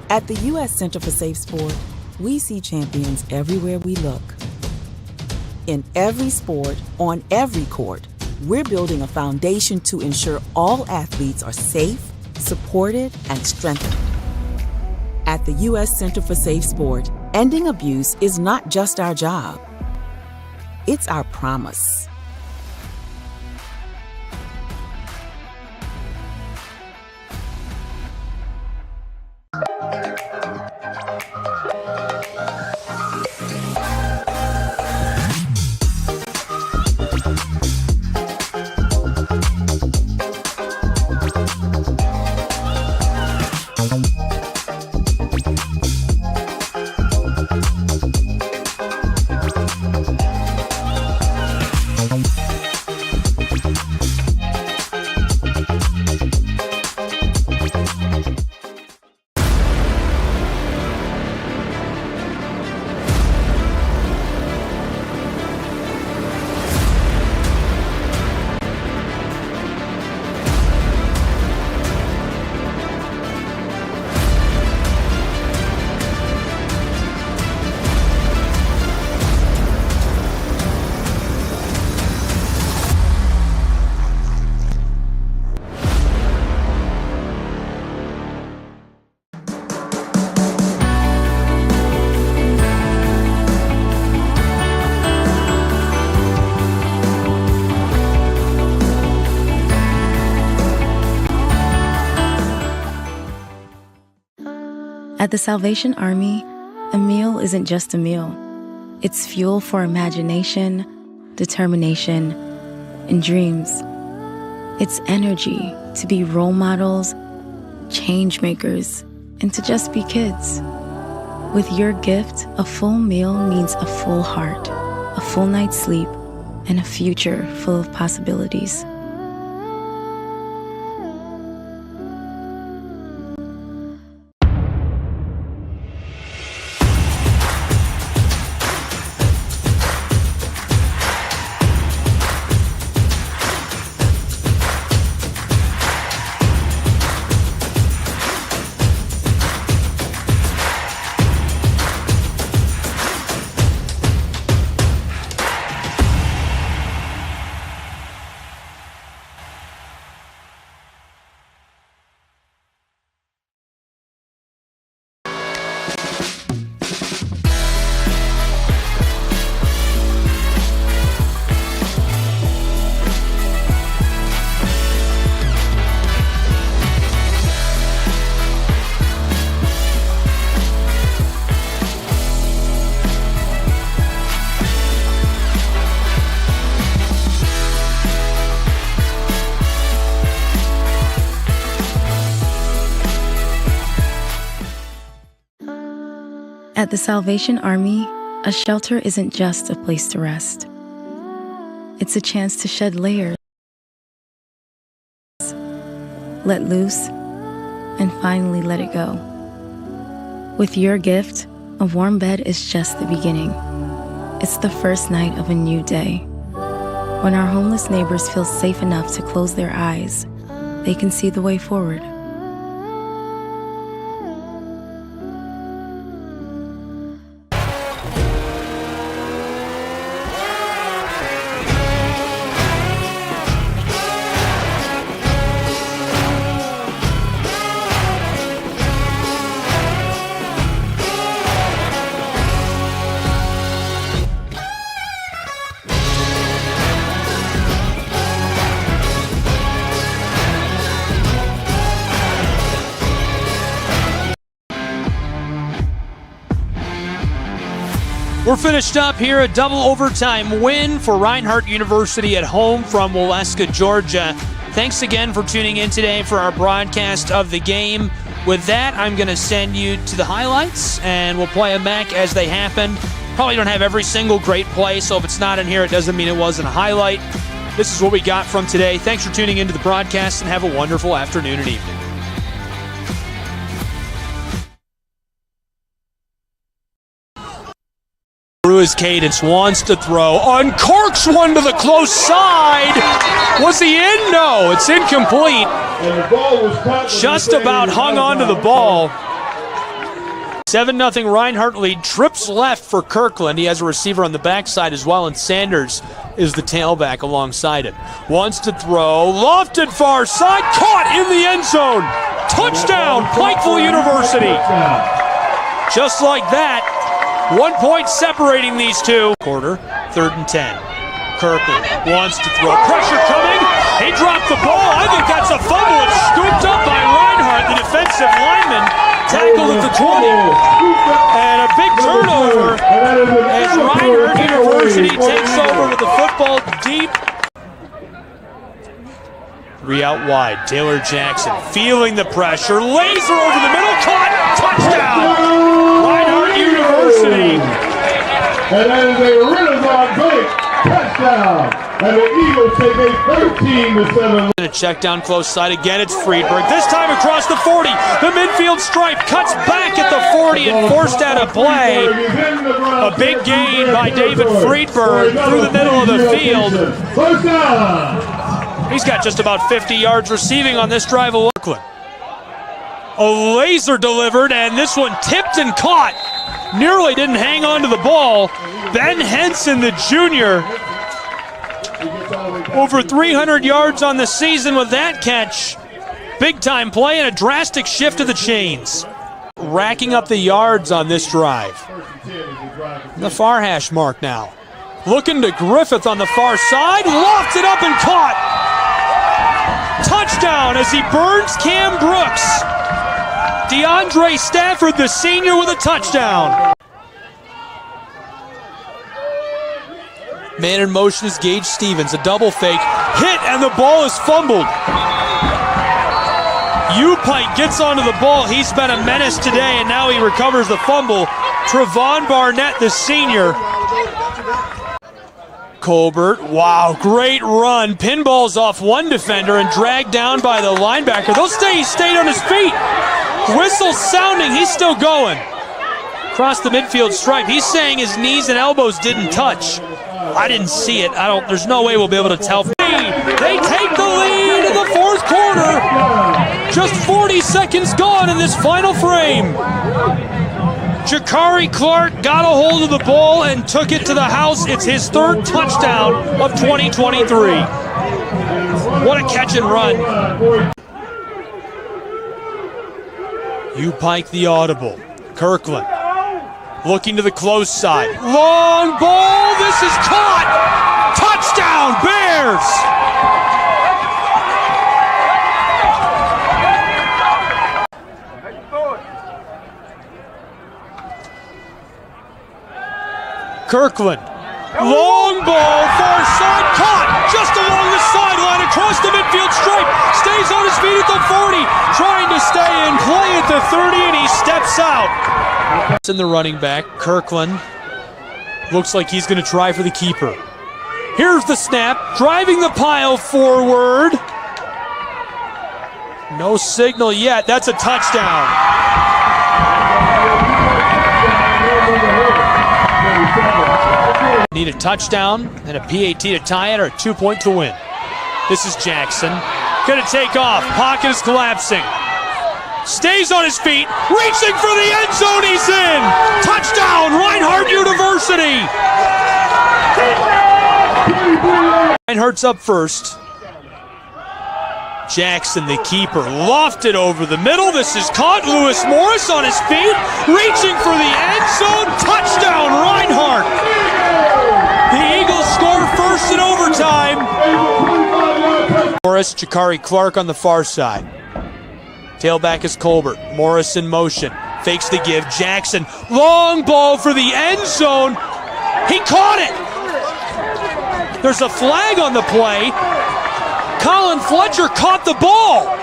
At the U.S. Center for Safe Sport, we see champions everywhere we look. In every sport, on every court, we're building a foundation to ensure all athletes are safe, supported, and strengthened. At the U.S. Center for Safe Sport, ending abuse is not just our job. It's our promise. At the Salvation Army, a meal isn't just a meal. It's fuel for imagination, determination, and dreams. It's energy to be role models, change makers, and to just be kids. With your gift, a full meal means a full heart, a full night's sleep, and a future full of possibilities. At the Salvation Army, a shelter isn't just a place to rest. It's a chance to shed layers, let loose, and finally let it go. With your gift, a warm bed is just the beginning. It's the first night of a new day. When our homeless neighbors feel safe enough to close their eyes, they can see the way forward. We're finished up here. A double overtime win for Reinhardt University at home from Waleska, Georgia. Thanks again for tuning in today for our broadcast of the game. With that, I'm going to send you to the highlights, and we'll play them back as they happen. Probably don't have every single great play, so if it's not in here, it doesn't mean it wasn't a highlight. This is what we got from today. Thanks for tuning into the broadcast, and have a wonderful afternoon and evening. Through his cadence, wants to throw, uncorks one to the close side. Was he in? No, it's incomplete. Just about hung on to the ball. 7-0 Reinhardt lead. Trips left for Kirkland. He has a receiver on the backside as well, and Sanders is the tailback alongside him. Wants to throw. Lofted far side. Caught in the end zone. Touchdown, Pikeville University. Just like that. 1 point separating these two. Quarter, 3rd and 10. Kirkland wants to throw. Pressure coming. He dropped the ball. I think that's a fumble. It's scooped up by Reinhardt, the defensive lineman. Tackled at the 20. And a big turnover as Reinhardt University takes over with the football deep. 3 out wide. Taylor Jackson feeling the pressure. Laser over the middle. Caught. Touchdown. Reinhardt University. And that is a Reinhardt break. Touchdown. And the Eagles take a 13-7. And a check down close side. Again, it's Friedberg. This time across the 40. The midfield stripe cuts back at the 40 and forced out of play. A big gain by David Friedberg through the middle of the field. He's got just about 50 yards receiving on this drive of Oakland. A laser delivered, and this one tipped and caught. Nearly didn't hang on to the ball. Ben Henson, the junior, over 300 yards on the season with that catch. Big time play and a drastic shift of the chains. Racking up the yards on this drive. The far hash mark now. Looking to Griffith on the far side. Lofted up and caught. Touchdown as he burns Cam Brooks. DeAndre Stafford, the senior, with a touchdown. Man in motion is Gage Stevens. A double fake. Hit, and the ball is fumbled. U-Pike gets onto the ball. He's been a menace today, and now he recovers the fumble. Trevon Barnett, the senior. Colbert, wow, great run. Pinballs off one defender and dragged down by the linebacker. He stayed on his feet. Whistle sounding, he's still going. Across the midfield stripe. He's saying his knees and elbows didn't touch. I didn't see it. There's no way we'll be able to tell. They take the lead in the 4th quarter. Just 40 seconds gone in this final frame. Jakari Clark got a hold of the ball and took it to the house. It's his 3rd touchdown of 2023. What a catch and run. U-Pike the audible. Kirkland looking to the close side. Long ball. This is caught. Touchdown, Bears. Kirkland. Long ball, far side, caught just along the sideline across the midfield stripe. Stays on his feet at the 40, trying to stay in play at the 30, and he steps out. It's in the running back. Kirkland looks like he's going to try for the keeper. Here's the snap, driving the pile forward. No signal yet. That's a touchdown. Need a touchdown and a PAT to tie it, or a 2-point to win. This is Jackson. Gonna take off. Pocket is collapsing. Stays on his feet. Reaching for the end zone. He's in. Touchdown, Reinhardt University. Reinhardt's up first. Jackson, the keeper, lofted over the middle. This is caught. Lewis Morris on his feet. Reaching for the end zone. Touchdown, Reinhardt. The Eagles score first in overtime. Morris, Jakari Clark on the far side. Tailback is Colbert. Morris in motion. Fakes the give. Jackson. Long ball for the end zone. He caught it. There's a flag on the play. Colin Fletcher caught the ball.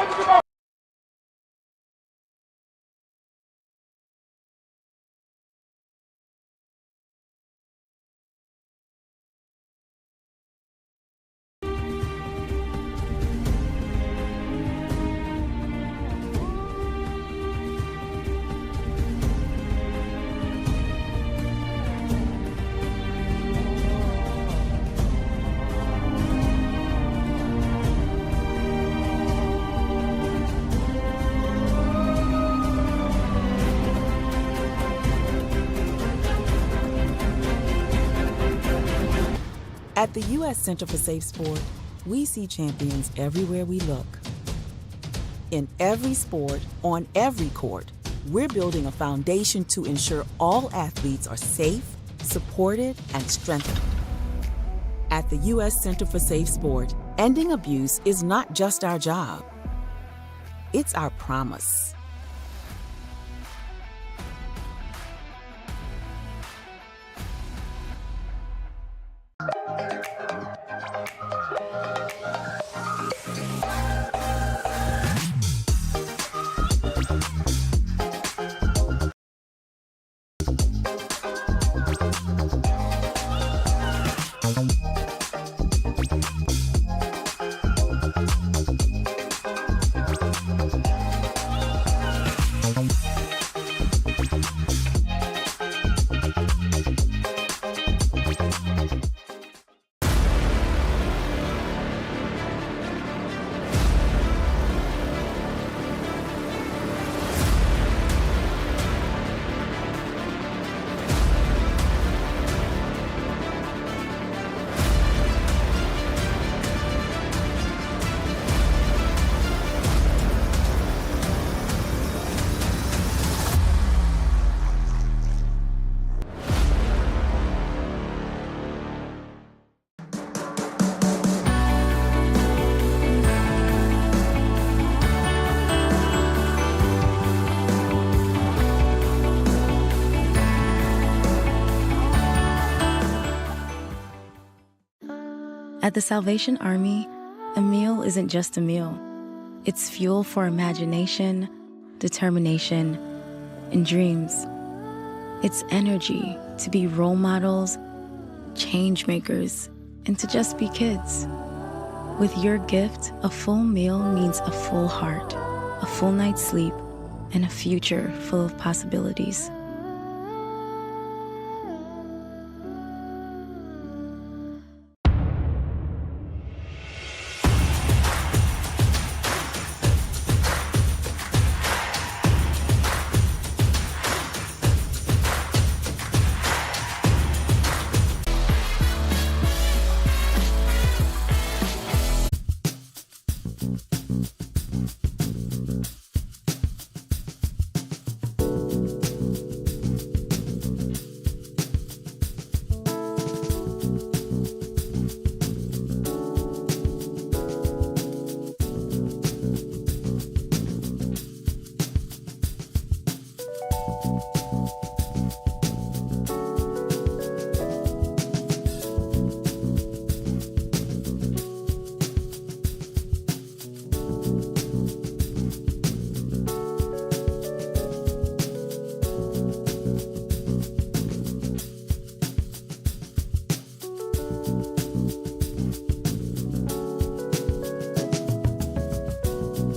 At the U.S. Center for Safe Sport, we see champions everywhere we look. In every sport, on every court, we're building a foundation to ensure all athletes are safe, supported, and strengthened. At the U.S. Center for Safe Sport, ending abuse is not just our job. It's our promise. At the Salvation Army, a meal isn't just a meal. It's fuel for imagination, determination, and dreams. It's energy to be role models, change makers, and to just be kids. With your gift, a full meal means a full heart, a full night's sleep, and a future full of possibilities.